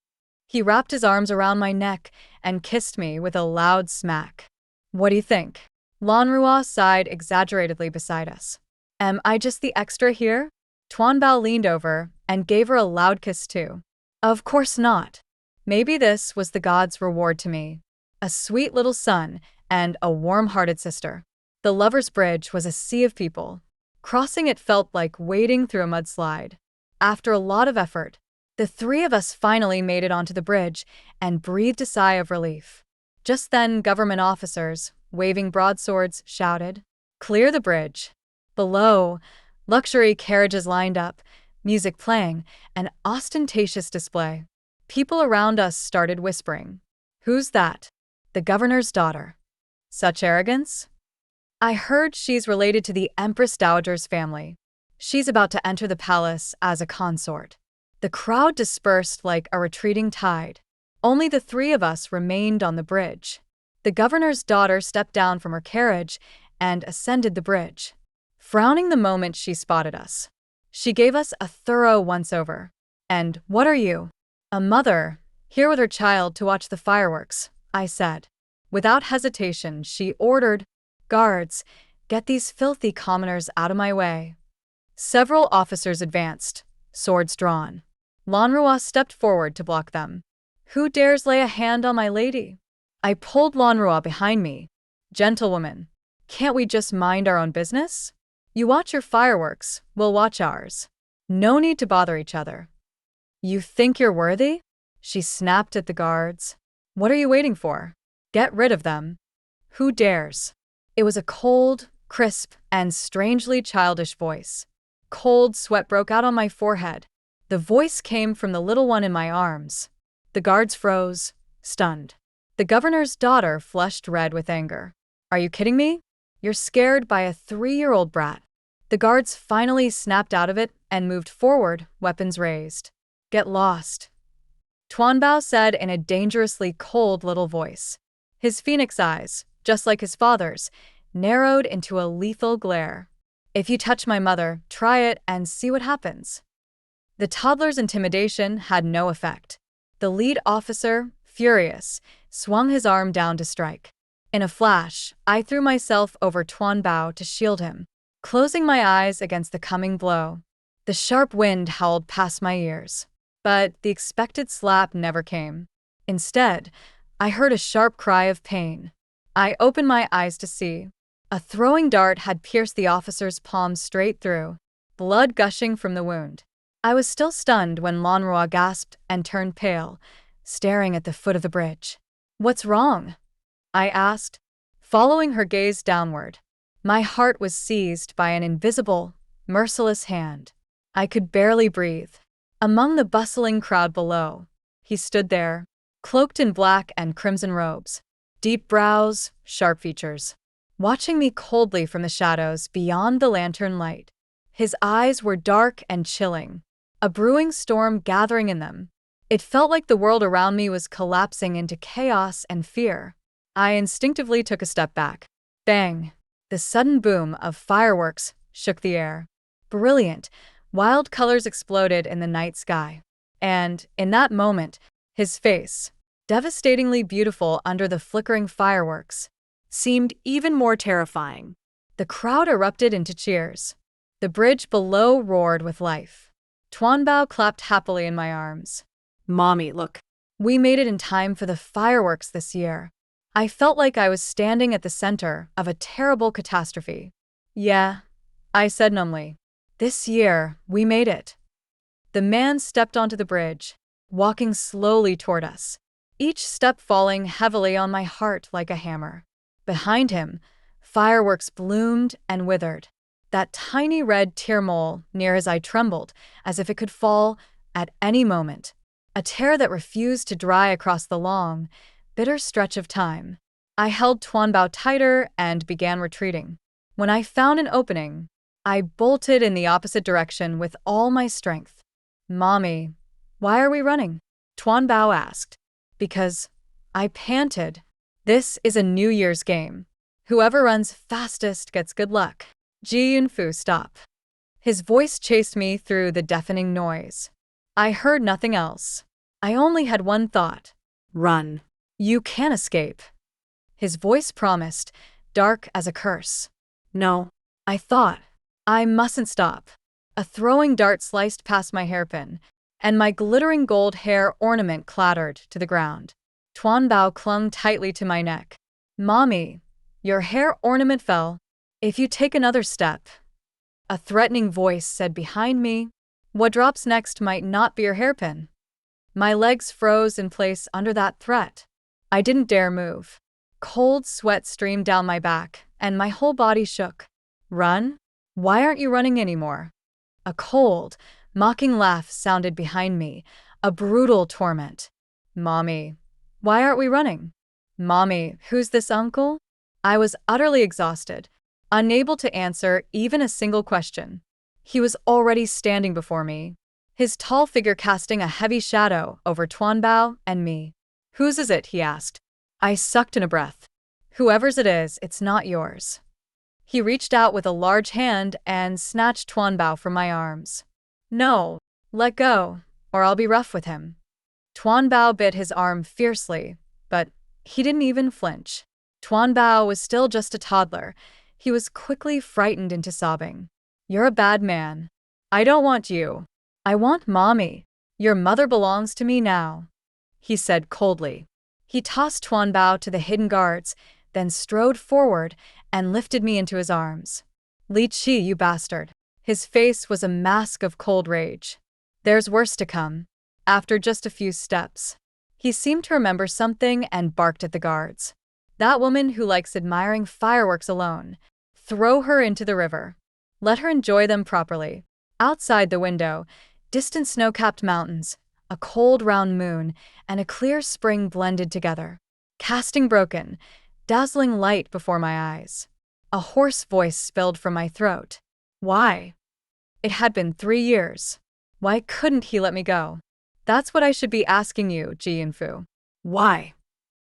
He wrapped his arms around my neck and kissed me with a loud smack. "What do you think?" Lanrua sighed exaggeratedly beside us. "Am I just the extra here?" Tuanbao leaned over and gave her a loud kiss too. Of course not. Maybe this was the god's reward to me. A sweet little son and a warm-hearted sister. The Lover's Bridge was a sea of people. Crossing it felt like wading through a mudslide. After a lot of effort, the three of us finally made it onto the bridge and breathed a sigh of relief. Just then, government officers, waving broadswords, shouted, "Clear the bridge." Below, luxury carriages lined up, music playing, an ostentatious display. People around us started whispering, "Who's that?" "The governor's daughter." "Such arrogance?" "I heard she's related to the Empress Dowager's family. She's about to enter the palace as a consort." The crowd dispersed like a retreating tide. Only the three of us remained on the bridge. The governor's daughter stepped down from her carriage and ascended the bridge, frowning the moment she spotted us. She gave us a thorough once-over. "And what are you?" "A mother, here with her child to watch the fireworks," I said. Without hesitation, she ordered, "Guards, get these filthy commoners out of my way." Several officers advanced, swords drawn. Lanrua stepped forward to block them. "Who dares lay a hand on my lady?" I pulled Lanrua behind me. "Gentlewoman, can't we just mind our own business? You watch your fireworks, we'll watch ours. No need to bother each other." "You think you're worthy?" She snapped at the guards. "What are you waiting for? Get rid of them." "Who dares?" It was a cold, crisp, and strangely childish voice. Cold sweat broke out on my forehead. The voice came from the little one in my arms. The guards froze, stunned. The governor's daughter flushed red with anger. "Are you kidding me? You're scared by a 3-year-old brat." The guards finally snapped out of it and moved forward, weapons raised. "Get lost," Tuanbao said in a dangerously cold little voice. His phoenix eyes, just like his father's, narrowed into a lethal glare. "If you touch my mother, try it and see what happens." The toddler's intimidation had no effect. The lead officer, furious, swung his arm down to strike. In a flash, I threw myself over Tuanbao to shield him, closing my eyes against the coming blow. The sharp wind howled past my ears, but the expected slap never came. Instead, I heard a sharp cry of pain. I opened my eyes to see. A throwing dart had pierced the officer's palm straight through, blood gushing from the wound. I was still stunned when Lanrua gasped and turned pale, staring at the foot of the bridge. "What's wrong?" I asked, following her gaze downward. My heart was seized by an invisible, merciless hand. I could barely breathe. Among the bustling crowd below, he stood there, cloaked in black and crimson robes, deep brows, sharp features, watching me coldly from the shadows beyond the lantern light. His eyes were dark and chilling, a brewing storm gathering in them. It felt like the world around me was collapsing into chaos and fear. I instinctively took a step back. Bang! The sudden boom of fireworks shook the air. Brilliant, wild colors exploded in the night sky. And, in that moment, his face, devastatingly beautiful under the flickering fireworks, seemed even more terrifying. The crowd erupted into cheers. The bridge below roared with life. Tuanbao clapped happily in my arms. "Mommy, look." We made it in time for the fireworks this year. I felt like I was standing at the center of a terrible catastrophe. "Yeah," I said numbly. "This year, we made it." The man stepped onto the bridge, walking slowly toward us, each step falling heavily on my heart like a hammer. Behind him, fireworks bloomed and withered. That tiny red tear mole near his eye trembled, as if it could fall, at any moment. A tear that refused to dry across the long, bitter stretch of time. I held Tuanbao tighter and began retreating. When I found an opening, I bolted in the opposite direction with all my strength. "Mommy, why are we running?" Tuanbao asked. "Because," I panted, "this is a New Year's game. Whoever runs fastest gets good luck." Ji Yunfu, stop. His voice chased me through the deafening noise. I heard nothing else. I only had one thought. Run. "You can't escape." His voice promised, dark as a curse. No. I thought, I mustn't stop. A throwing dart sliced past my hairpin, and my glittering gold hair ornament clattered to the ground. Tuanbao clung tightly to my neck. "Mommy, your hair ornament fell. If you take another step." A threatening voice said behind me, "What drops next might not be your hairpin." My legs froze in place under that threat. I didn't dare move. Cold sweat streamed down my back, and my whole body shook. "Run? Why aren't you running anymore?" A cold, mocking laugh sounded behind me, a brutal torment. "Mommy, why aren't we running? Mommy, who's this uncle?" I was utterly exhausted, unable to answer even a single question. He was already standing before me, his tall figure casting a heavy shadow over Tuanbao and me. "Whose is it?" he asked. I sucked in a breath. "Whoever's it is, it's not yours." He reached out with a large hand and snatched Tuanbao from my arms. "No, let go, or I'll be rough with him." Tuanbao bit his arm fiercely, but he didn't even flinch. Tuanbao was still just a toddler. He was quickly frightened into sobbing. "You're a bad man. I don't want you. I want Mommy. Your mother belongs to me now," he said coldly. He tossed Tuanbao to the hidden guards, then strode forward and lifted me into his arms. "Li Qi, you bastard." His face was a mask of cold rage. "There's worse to come." After just a few steps, he seemed to remember something and barked at the guards. "That woman who likes admiring fireworks alone. Throw her into the river. Let her enjoy them properly." Outside the window, distant snow-capped mountains, a cold round moon, and a clear spring blended together, casting broken, dazzling light before my eyes. A hoarse voice spilled from my throat. "Why?" It had been 3 years. Why couldn't he let me go? "That's what I should be asking you, Ji Yunfu." "Why?"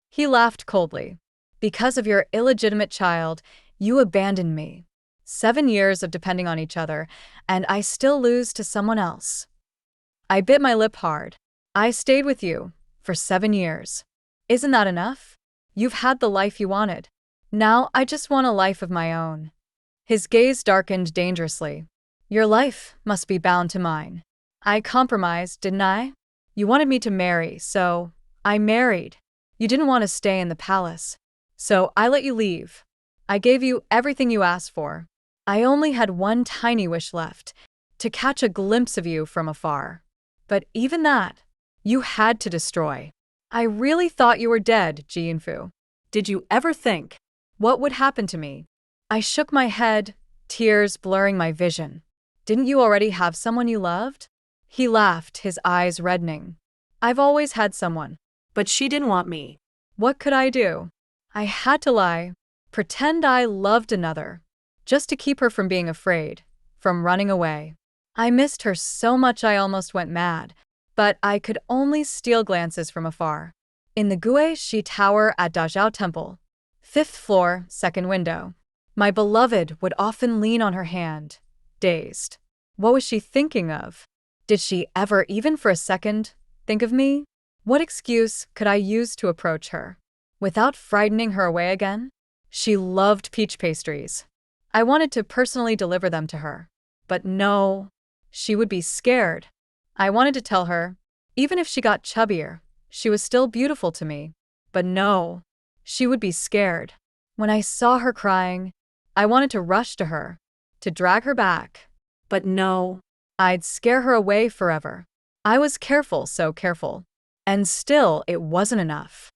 He laughed coldly. "Because of your illegitimate child, you abandoned me. 7 years of depending on each other, and I still lose to someone else." I bit my lip hard. "I stayed with you for 7 years. Isn't that enough? You've had the life you wanted. Now I just want a life of my own." His gaze darkened dangerously. "Your life must be bound to mine." I compromised, didn't I? You wanted me to marry, so I married. You didn't want to stay in the palace, so I let you leave. I gave you everything you asked for. I only had one tiny wish left, to catch a glimpse of you from afar. But even that, you had to destroy. I really thought you were dead, Ji Yunfu. Did you ever think what would happen to me? I shook my head, tears blurring my vision. Didn't you already have someone you loved? He laughed, his eyes reddening. I've always had someone. But she didn't want me. What could I do? I had to lie, pretend I loved another, just to keep her from being afraid, from running away. I missed her so much I almost went mad, but I could only steal glances from afar. In the Guishi Tower at Dazhao Temple, 5th floor, 2nd window. My beloved would often lean on her hand, dazed. What was she thinking of? Did she ever, even for a second, think of me? What excuse could I use to approach her without frightening her away again? She loved peach pastries. I wanted to personally deliver them to her. But no, she would be scared. I wanted to tell her, even if she got chubbier, she was still beautiful to me. But no, she would be scared. When I saw her crying, I wanted to rush to her, to drag her back. But no, I'd scare her away forever. I was careful, so careful. And still, it wasn't enough.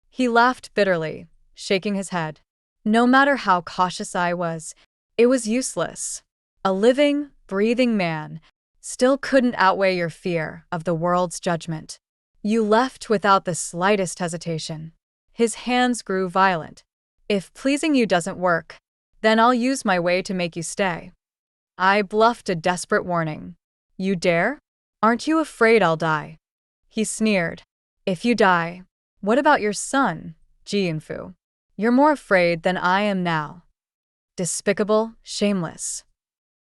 He laughed bitterly, shaking his head. No matter how cautious I was, it was useless. A living, breathing man, still couldn't outweigh your fear of the world's judgment. You left without the slightest hesitation. His hands grew violent. If pleasing you doesn't work, then I'll use my way to make you stay. I bluffed a desperate warning. You dare? Aren't you afraid I'll die? He sneered. If you die, what about your son, Jianfu? You're more afraid than I am now. Despicable, shameless.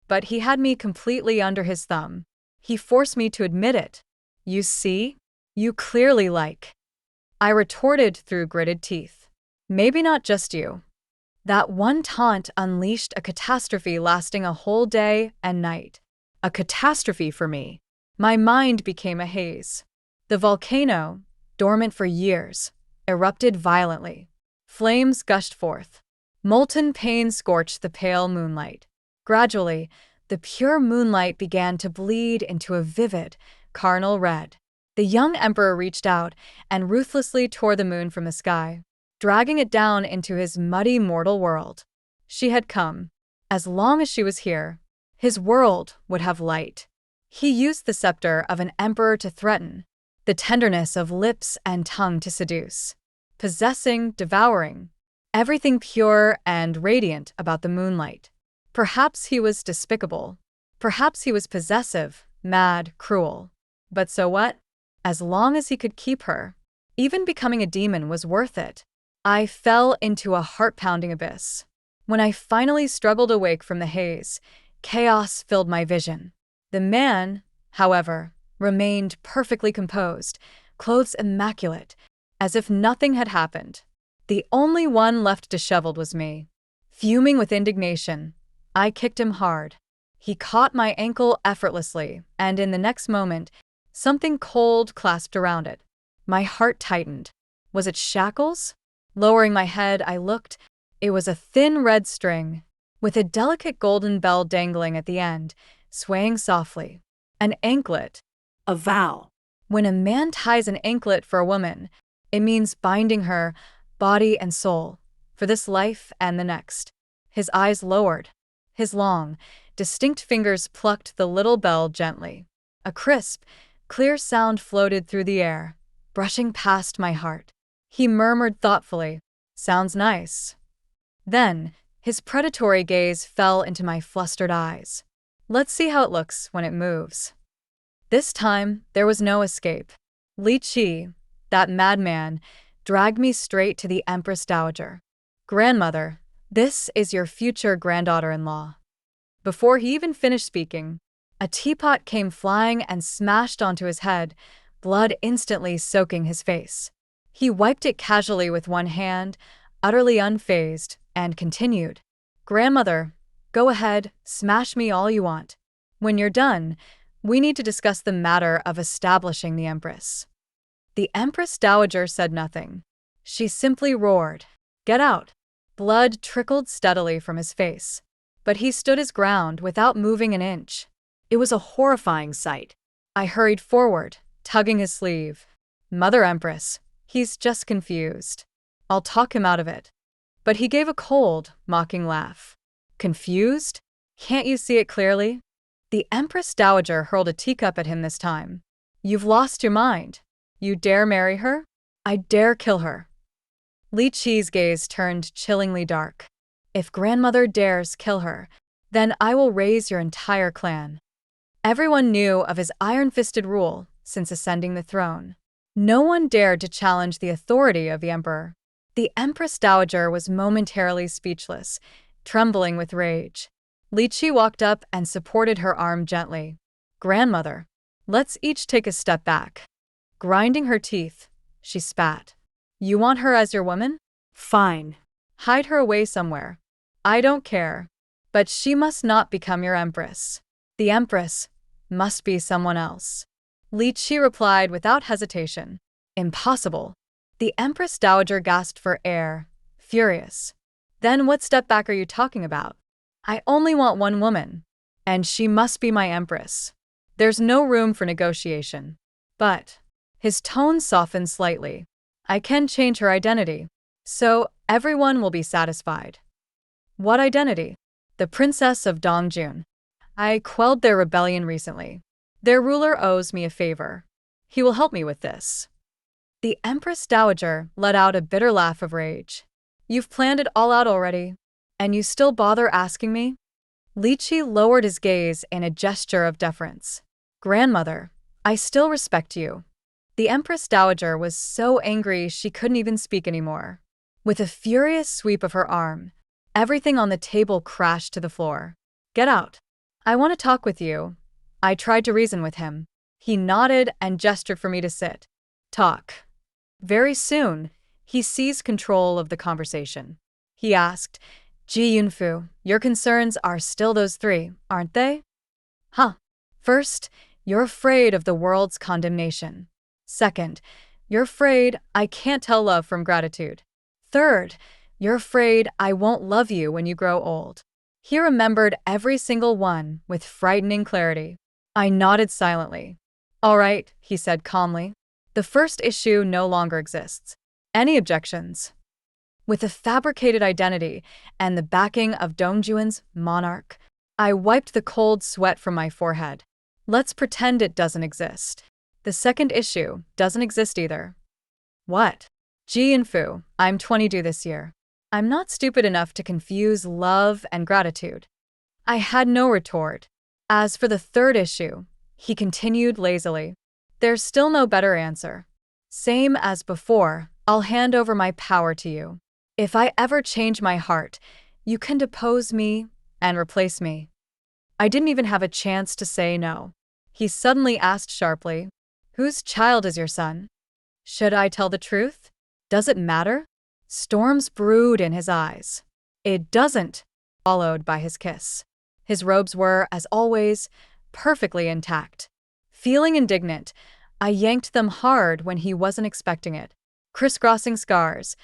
But he had me completely under his thumb. He forced me to admit it. You see? You clearly like. I retorted through gritted teeth. Maybe not just you. That one taunt unleashed a catastrophe lasting a whole day and night. A catastrophe for me. My mind became a haze. The volcano, dormant for years, erupted violently. Flames gushed forth. Molten pain scorched the pale moonlight. Gradually, the pure moonlight began to bleed into a vivid, carnal red. The young emperor reached out and ruthlessly tore the moon from the sky, dragging it down into his muddy mortal world. She had come. As long as she was here, his world would have light. He used the scepter of an emperor to threaten, the tenderness of lips and tongue to seduce, possessing, devouring, everything pure and radiant about the moonlight. Perhaps he was despicable. Perhaps he was possessive, mad, cruel. But so what? As long as he could keep her, even becoming a demon was worth it. I fell into a heart-pounding abyss. When I finally struggled awake from the haze, chaos filled my vision. The man, however, remained perfectly composed, clothes immaculate, as if nothing had happened. The only one left disheveled was me. Fuming with indignation, I kicked him hard. He caught my ankle effortlessly, and in the next moment, something cold clasped around it. My heart tightened. Was it shackles? Lowering my head, I looked. It was a thin red string, with a delicate golden bell dangling at the end, swaying softly. An anklet. A vow. When a man ties an anklet for a woman, it means binding her, body and soul, for this life and the next. His eyes lowered. His long, distinct fingers plucked the little bell gently. A crisp, clear sound floated through the air, brushing past my heart. He murmured thoughtfully, "Sounds nice." Then, his predatory gaze fell into my flustered eyes. "Let's see how it looks when it moves." This time, there was no escape. Li Qi, that madman, dragged me straight to the Empress Dowager. "Grandmother, this is your future granddaughter-in-law." Before he even finished speaking, a teapot came flying and smashed onto his head, blood instantly soaking his face. He wiped it casually with one hand, utterly unfazed, and continued, "Grandmother, go ahead, smash me all you want. When you're done, we need to discuss the matter of establishing the Empress." The Empress Dowager said nothing. She simply roared, "Get out!" Blood trickled steadily from his face, but he stood his ground without moving an inch. It was a horrifying sight. I hurried forward, tugging his sleeve. "Mother Empress, he's just confused. I'll talk him out of it." But he gave a cold, mocking laugh. "Confused? Can't you see it clearly?" The Empress Dowager hurled a teacup at him this time. "You've lost your mind. You dare marry her? I dare kill her." Li Qi's gaze turned chillingly dark. "If grandmother dares kill her, then I will raise your entire clan." Everyone knew of his iron-fisted rule since ascending the throne. No one dared to challenge the authority of the emperor. The Empress Dowager was momentarily speechless, trembling with rage. Li Qi walked up and supported her arm gently. "Grandmother, let's each take a step back." Grinding her teeth, she spat. "You want her as your woman? Fine. Hide her away somewhere. I don't care. But she must not become your empress. The empress must be someone else." Li Qi replied without hesitation. "Impossible." The Empress Dowager gasped for air, furious. "Then what step back are you talking about? I only want one woman, and she must be my empress. There's no room for negotiation." But his tone softened slightly. "I can change her identity, so everyone will be satisfied." "What identity?" "The Princess of Dongjun. I quelled their rebellion recently. Their ruler owes me a favor. He will help me with this. The Empress Dowager let out a bitter laugh of rage. You've planned it all out already, and you still bother asking me? Li Qi lowered his gaze in a gesture of deference. Grandmother, I still respect you. The Empress Dowager was so angry she couldn't even speak anymore. With a furious sweep of her arm, everything on the table crashed to the floor. Get out. I want to talk with you. I tried to reason with him. He nodded and gestured for me to sit. Talk. Very soon, he seized control of the conversation. He asked, Ji Yunfu, your concerns are still those three, aren't they? Huh. First, you're afraid of the world's condemnation. Second, you're afraid I can't tell love from gratitude. Third, you're afraid I won't love you when you grow old. He remembered every single one with frightening clarity. I nodded silently. All right, he said calmly. The first issue no longer exists. Any objections? With a fabricated identity and the backing of Dongjuan's monarch, I wiped the cold sweat from my forehead. Let's pretend it doesn't exist. The second issue doesn't exist either. What? Ji Yunfu, I'm 22 this year. I'm not stupid enough to confuse love and gratitude. I had no retort. As for the third issue, he continued lazily, there's still no better answer. Same as before, I'll hand over my power to you. If I ever change my heart, you can depose me and replace me. I didn't even have a chance to say no. He suddenly asked sharply, whose child is your son? Should I tell the truth? Does it matter? Storms brewed in his eyes. It doesn't, followed by his kiss. His robes were, as always, perfectly intact. Feeling indignant, I yanked them hard when he wasn't expecting it. Crisscrossing scars,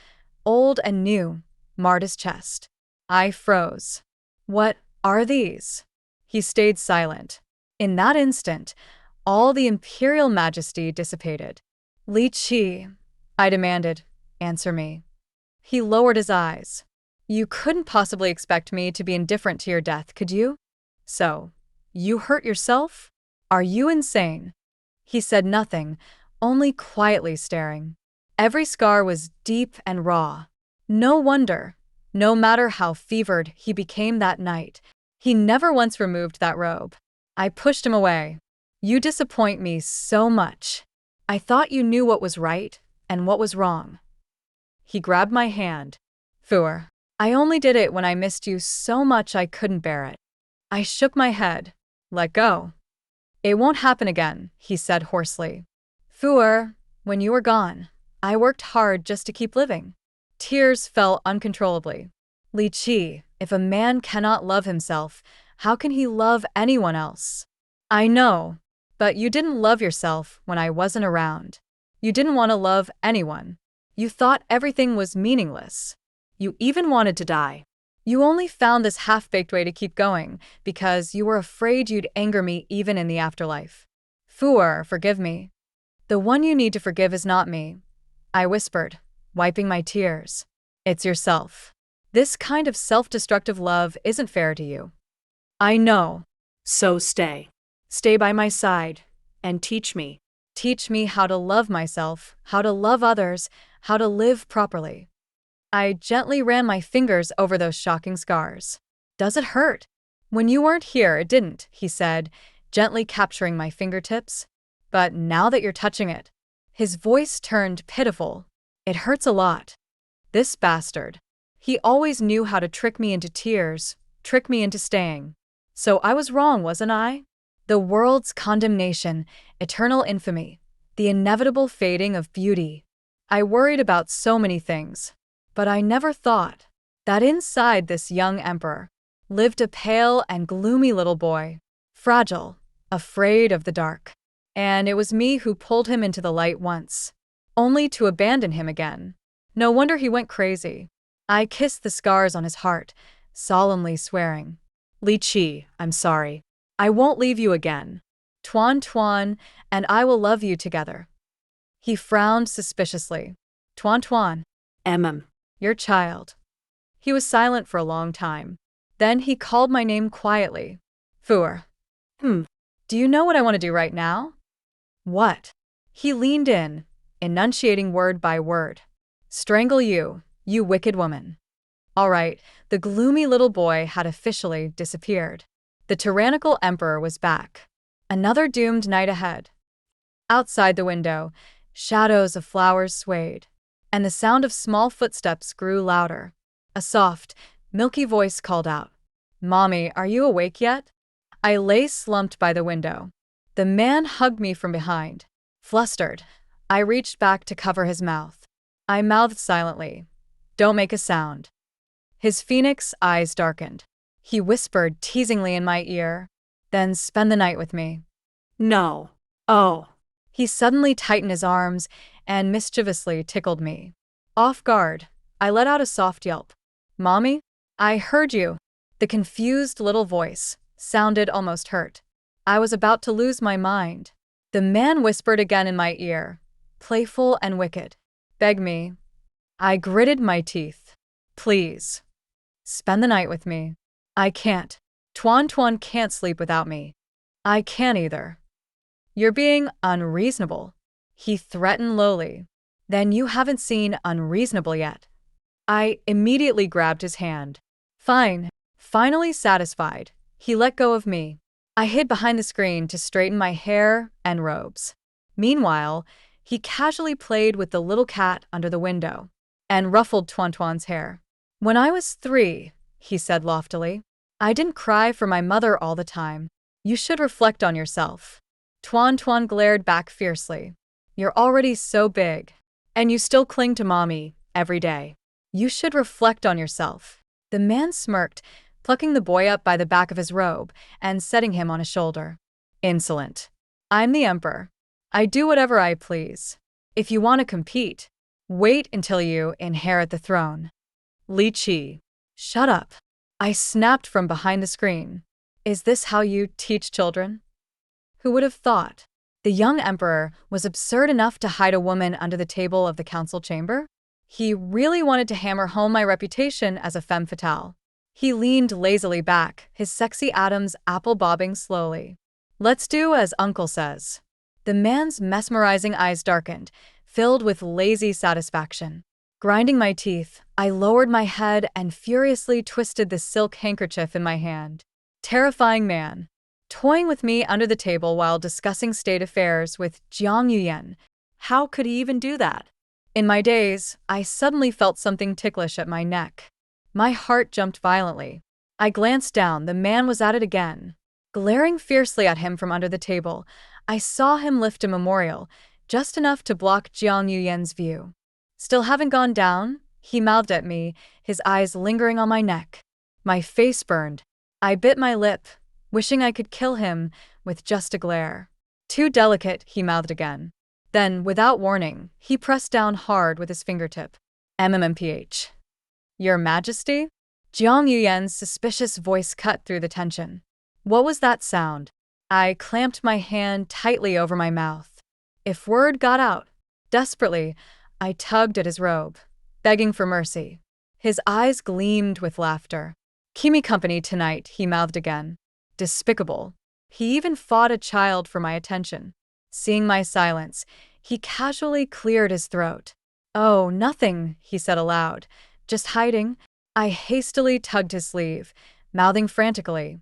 old and new, marred his chest. I froze. What are these? He stayed silent. In that instant, all the imperial majesty dissipated. Li Qi, I demanded, answer me. He lowered his eyes. You couldn't possibly expect me to be indifferent to your death, could you? So, you hurt yourself? Are you insane? He said nothing, only quietly staring. Every scar was deep and raw. No wonder, no matter how fevered he became that night, he never once removed that robe. I pushed him away. You disappoint me so much. I thought you knew what was right and what was wrong. He grabbed my hand. Fuer, I only did it when I missed you so much I couldn't bear it. I shook my head. Let go. It won't happen again, he said hoarsely. Fuer, when you were gone, I worked hard just to keep living. Tears fell uncontrollably. Li Qi, if a man cannot love himself, how can he love anyone else? I know, but you didn't love yourself when I wasn't around. You didn't want to love anyone. You thought everything was meaningless. You even wanted to die. You only found this half-baked way to keep going because you were afraid you'd anger me even in the afterlife. Fuer, forgive me. The one you need to forgive is not me, I whispered, wiping my tears. It's yourself. This kind of self-destructive love isn't fair to you. I know. So stay. Stay by my side and teach me. Teach me how to love myself, how to love others, how to live properly. I gently ran my fingers over those shocking scars. Does it hurt? When you weren't here, it didn't, he said, gently capturing my fingertips. But now that you're touching it, his voice turned pitiful. It hurts a lot. This bastard. He always knew how to trick me into tears, trick me into staying. So I was wrong, wasn't I? The world's condemnation, eternal infamy, the inevitable fading of beauty. I worried about so many things, but I never thought that inside this young emperor lived a pale and gloomy little boy, fragile, afraid of the dark. And it was me who pulled him into the light once, only to abandon him again. No wonder he went crazy. I kissed the scars on his heart, solemnly swearing. Li Qi, I'm sorry. I won't leave you again. Tuan and I will love you together. He frowned suspiciously. Tuan. Your child. He was silent for a long time. Then he called my name quietly. Fuer. Do you know what I want to do right now? What? He leaned in, enunciating word by word. Strangle you, you wicked woman. All right, the gloomy little boy had officially disappeared. The tyrannical emperor was back. Another doomed night ahead. Outside the window, shadows of flowers swayed, and the sound of small footsteps grew louder. A soft, milky voice called out, "Mommy, are you awake yet?" I lay slumped by the window. The man hugged me from behind. Flustered, I reached back to cover his mouth. I mouthed silently, "Don't make a sound." His phoenix eyes darkened. He whispered teasingly in my ear, "Then spend the night with me." No. Oh. He suddenly tightened his arms and mischievously tickled me. Off guard, I let out a soft yelp. "Mommy? I heard you." The confused little voice sounded almost hurt. I was about to lose my mind. The man whispered again in my ear, playful and wicked. "Beg me." I gritted my teeth. "Please. Spend the night with me." "I can't. Tuan can't sleep without me." "I can't either." "You're being unreasonable," he threatened lowly. "Then you haven't seen unreasonable yet." I immediately grabbed his hand. "Fine." Finally satisfied, he let go of me. I hid behind the screen to straighten my hair and robes. Meanwhile, he casually played with the little cat under the window and ruffled Tuan's hair. "When I was 3, he said loftily, "I didn't cry for my mother all the time. You should reflect on yourself." Tuan glared back fiercely. "You're already so big, and you still cling to mommy every day. You should reflect on yourself." The man smirked, plucking the boy up by the back of his robe and setting him on his shoulder. "Insolent. I'm the emperor. I do whatever I please. If you want to compete, wait until you inherit the throne." "Li Qi, shut up." I snapped from behind the screen. "Is this how you teach children?" Who would have thought? The young emperor was absurd enough to hide a woman under the table of the council chamber? He really wanted to hammer home my reputation as a femme fatale. He leaned lazily back, his sexy atoms apple-bobbing slowly. "Let's do as Uncle says." The man's mesmerizing eyes darkened, filled with lazy satisfaction. Grinding my teeth, I lowered my head and furiously twisted the silk handkerchief in my hand. Terrifying man, toying with me under the table while discussing state affairs with Jiang Yuyan. How could he even do that? In my daze, I suddenly felt something ticklish at my neck. My heart jumped violently. I glanced down, the man was at it again. Glaring fiercely at him from under the table, I saw him lift a memorial, just enough to block Jiang Yuyan's view. "Still haven't gone down?" he mouthed at me, his eyes lingering on my neck. My face burned. I bit my lip, wishing I could kill him with just a glare. "Too delicate," he mouthed again. Then, without warning, he pressed down hard with his fingertip. "MMPH. Your Majesty?" Jiang Yuyan's suspicious voice cut through the tension. "What was that sound?" I clamped my hand tightly over my mouth. If word got out, desperately, I tugged at his robe, begging for mercy. His eyes gleamed with laughter. "Keep me company tonight," he mouthed again. Despicable. He even fought a child for my attention. Seeing my silence, he casually cleared his throat. "Oh, nothing," he said aloud. "Just hiding." I hastily tugged his sleeve, mouthing frantically,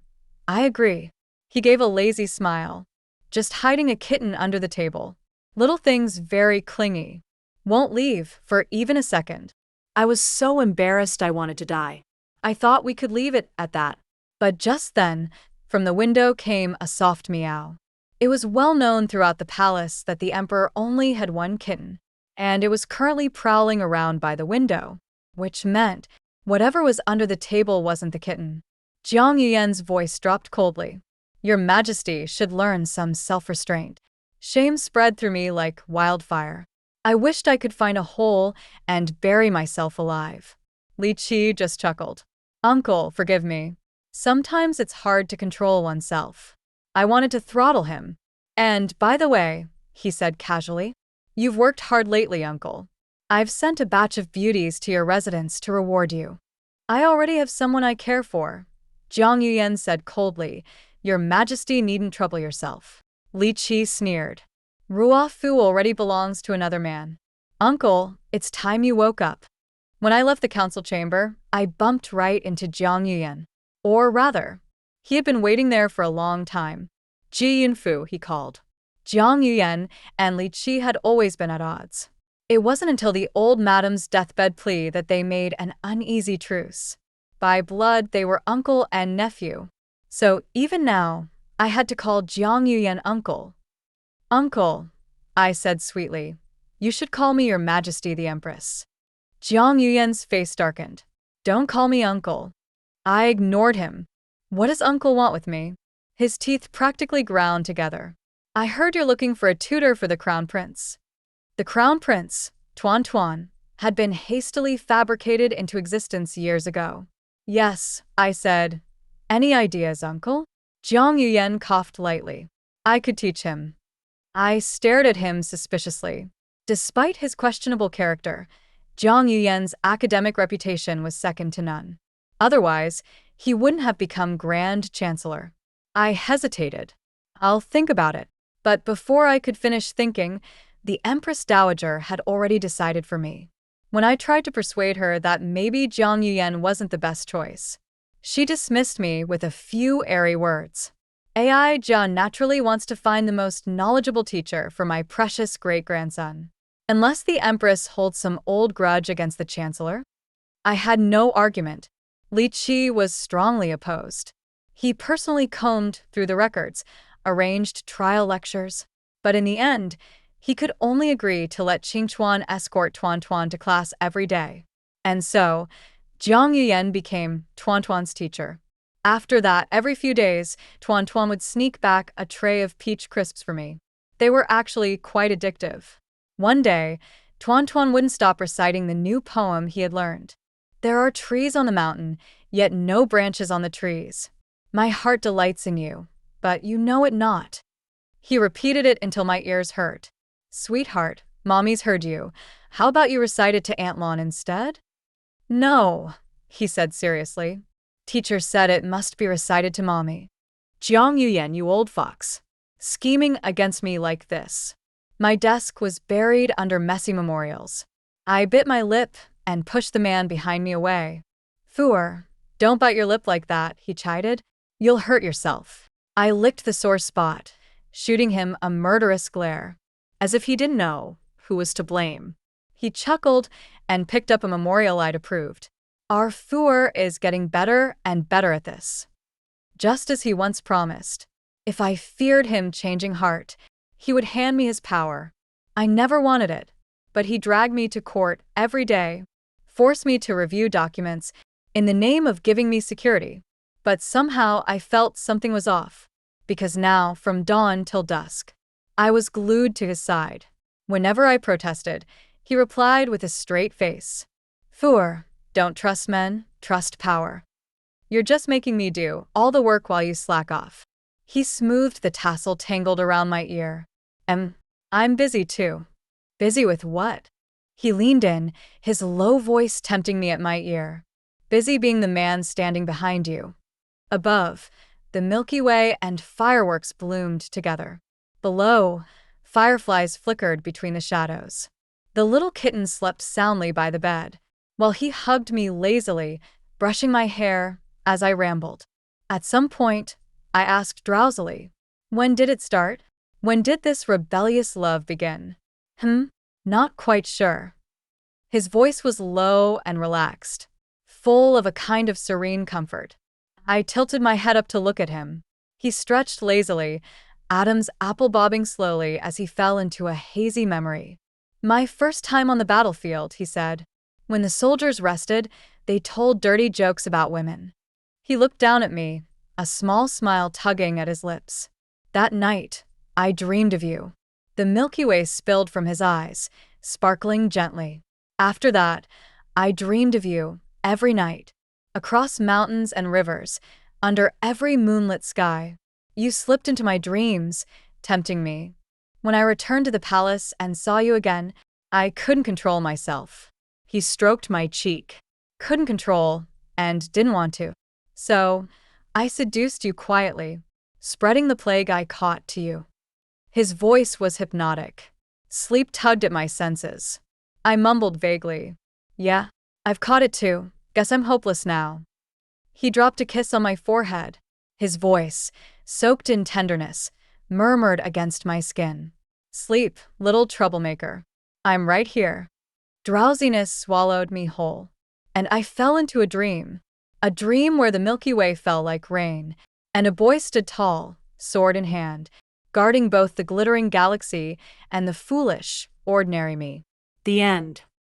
"I agree." He gave a lazy smile. "Just hiding a kitten under the table. Little thing's very clingy. Won't leave for even a second." I was so embarrassed I wanted to die. I thought we could leave it at that. But just then, from the window came a soft meow. It was well known throughout the palace that the emperor only had one kitten, and it was currently prowling around by the window, which meant whatever was under the table wasn't the kitten. Jiang Yuyan's voice dropped coldly. "Your Majesty should learn some self-restraint." Shame spread through me like wildfire. I wished I could find a hole and bury myself alive. Li Qi just chuckled. "Uncle, forgive me. Sometimes it's hard to control oneself." I wanted to throttle him. "And, by the way," he said casually, "you've worked hard lately, Uncle. I've sent a batch of beauties to your residence to reward you." "I already have someone I care for," Jiang Yuyan said coldly, Your Majesty needn't trouble yourself. Li Qi sneered. Rua Fu already belongs to another man. Uncle, it's time you woke up. When I left the council chamber, I bumped right into Jiang Yuyan. Or rather, he had been waiting there for a long time. Ji Yunfu, he called. Jiang Yuyan and Li Qi had always been at odds. It wasn't until the old madam's deathbed plea that they made an uneasy truce. By blood, they were uncle and nephew. So even now, I had to call Jiang Yuyan uncle. Uncle, I said sweetly, you should call me Your Majesty the Empress. Jiang Yuyan's face darkened. Don't call me uncle. I ignored him. What does uncle want with me? His teeth practically ground together. I heard you're looking for a tutor for the crown prince. The crown prince, Tuan Tuan, had been hastily fabricated into existence years ago. Yes, I said. Any ideas, uncle? Jiang Yuyan coughed lightly. I could teach him. I stared at him suspiciously. Despite his questionable character, Jiang Yuyan's academic reputation was second to none. Otherwise, he wouldn't have become Grand Chancellor. I hesitated. I'll think about it. But before I could finish thinking, the Empress Dowager had already decided for me. When I tried to persuade her that maybe Jiang Yuyan wasn't the best choice, she dismissed me with a few airy words. AI Jia naturally wants to find the most knowledgeable teacher for my precious great-grandson. Unless the Empress holds some old grudge against the Chancellor? I had no argument. Li Qi was strongly opposed. He personally combed through the records, arranged trial lectures, but in the end, he could only agree to let Qingchuan escort Tuan Tuan to class every day. And so, Jiang Yuyan became Tuan Tuan's teacher. After that, every few days, Tuan Tuan would sneak back a tray of peach crisps for me. They were actually quite addictive. One day, Tuan Tuan wouldn't stop reciting the new poem he had learned. There are trees on the mountain, yet no branches on the trees. My heart delights in you, but you know it not. He repeated it until my ears hurt. Sweetheart, Mommy's heard you. How about you recite it to Aunt Lon instead? No, he said seriously. Teacher said it must be recited to Mommy. Jiang Yuyan, you old fox. Scheming against me like this. My desk was buried under messy memorials. I bit my lip and pushed the man behind me away. Fuer, don't bite your lip like that, he chided. You'll hurt yourself. I licked the sore spot, shooting him a murderous glare. As if he didn't know who was to blame. He chuckled and picked up a memorial I'd approved. Our Fuer is getting better and better at this. Just as he once promised. If I feared him changing heart, he would hand me his power. I never wanted it, but he dragged me to court every day, forced me to review documents in the name of giving me security. But somehow I felt something was off, because now, from dawn till dusk, I was glued to his side. Whenever I protested, he replied with a straight face. Fuer, don't trust men, trust power. You're just making me do all the work while you slack off. He smoothed the tassel tangled around my ear. I'm busy too. Busy with what? He leaned in, his low voice tempting me at my ear. Busy being the man standing behind you. Above, the Milky Way and fireworks bloomed together. Below, fireflies flickered between the shadows. The little kitten slept soundly by the bed, while he hugged me lazily, brushing my hair as I rambled. At some point, I asked drowsily, when did it start? When did this rebellious love begin? Not quite sure. His voice was low and relaxed, full of a kind of serene comfort. I tilted my head up to look at him. He stretched lazily, Adam's apple bobbing slowly as he fell into a hazy memory. My first time on the battlefield, he said. When the soldiers rested, they told dirty jokes about women. He looked down at me, a small smile tugging at his lips. That night, I dreamed of you. The Milky Way spilled from his eyes, sparkling gently. After that, I dreamed of you every night, across mountains and rivers, under every moonlit sky. You slipped into my dreams, tempting me. When I returned to the palace and saw you again, I couldn't control myself. He stroked my cheek. Couldn't control, and didn't want to. So, I seduced you quietly. spreading the plague I caught to you." His voice was hypnotic. Sleep tugged at my senses. I mumbled vaguely, "Yeah, I've caught it too. Guess I'm hopeless now." He dropped a kiss on my forehead. His voice, soaked in tenderness, murmured against my skin. "Sleep, little troublemaker. I'm right here." Drowsiness swallowed me whole, and I fell into a dream where the Milky Way fell like rain, and a boy stood tall, sword in hand, guarding both the glittering galaxy and the foolish, ordinary me. The end.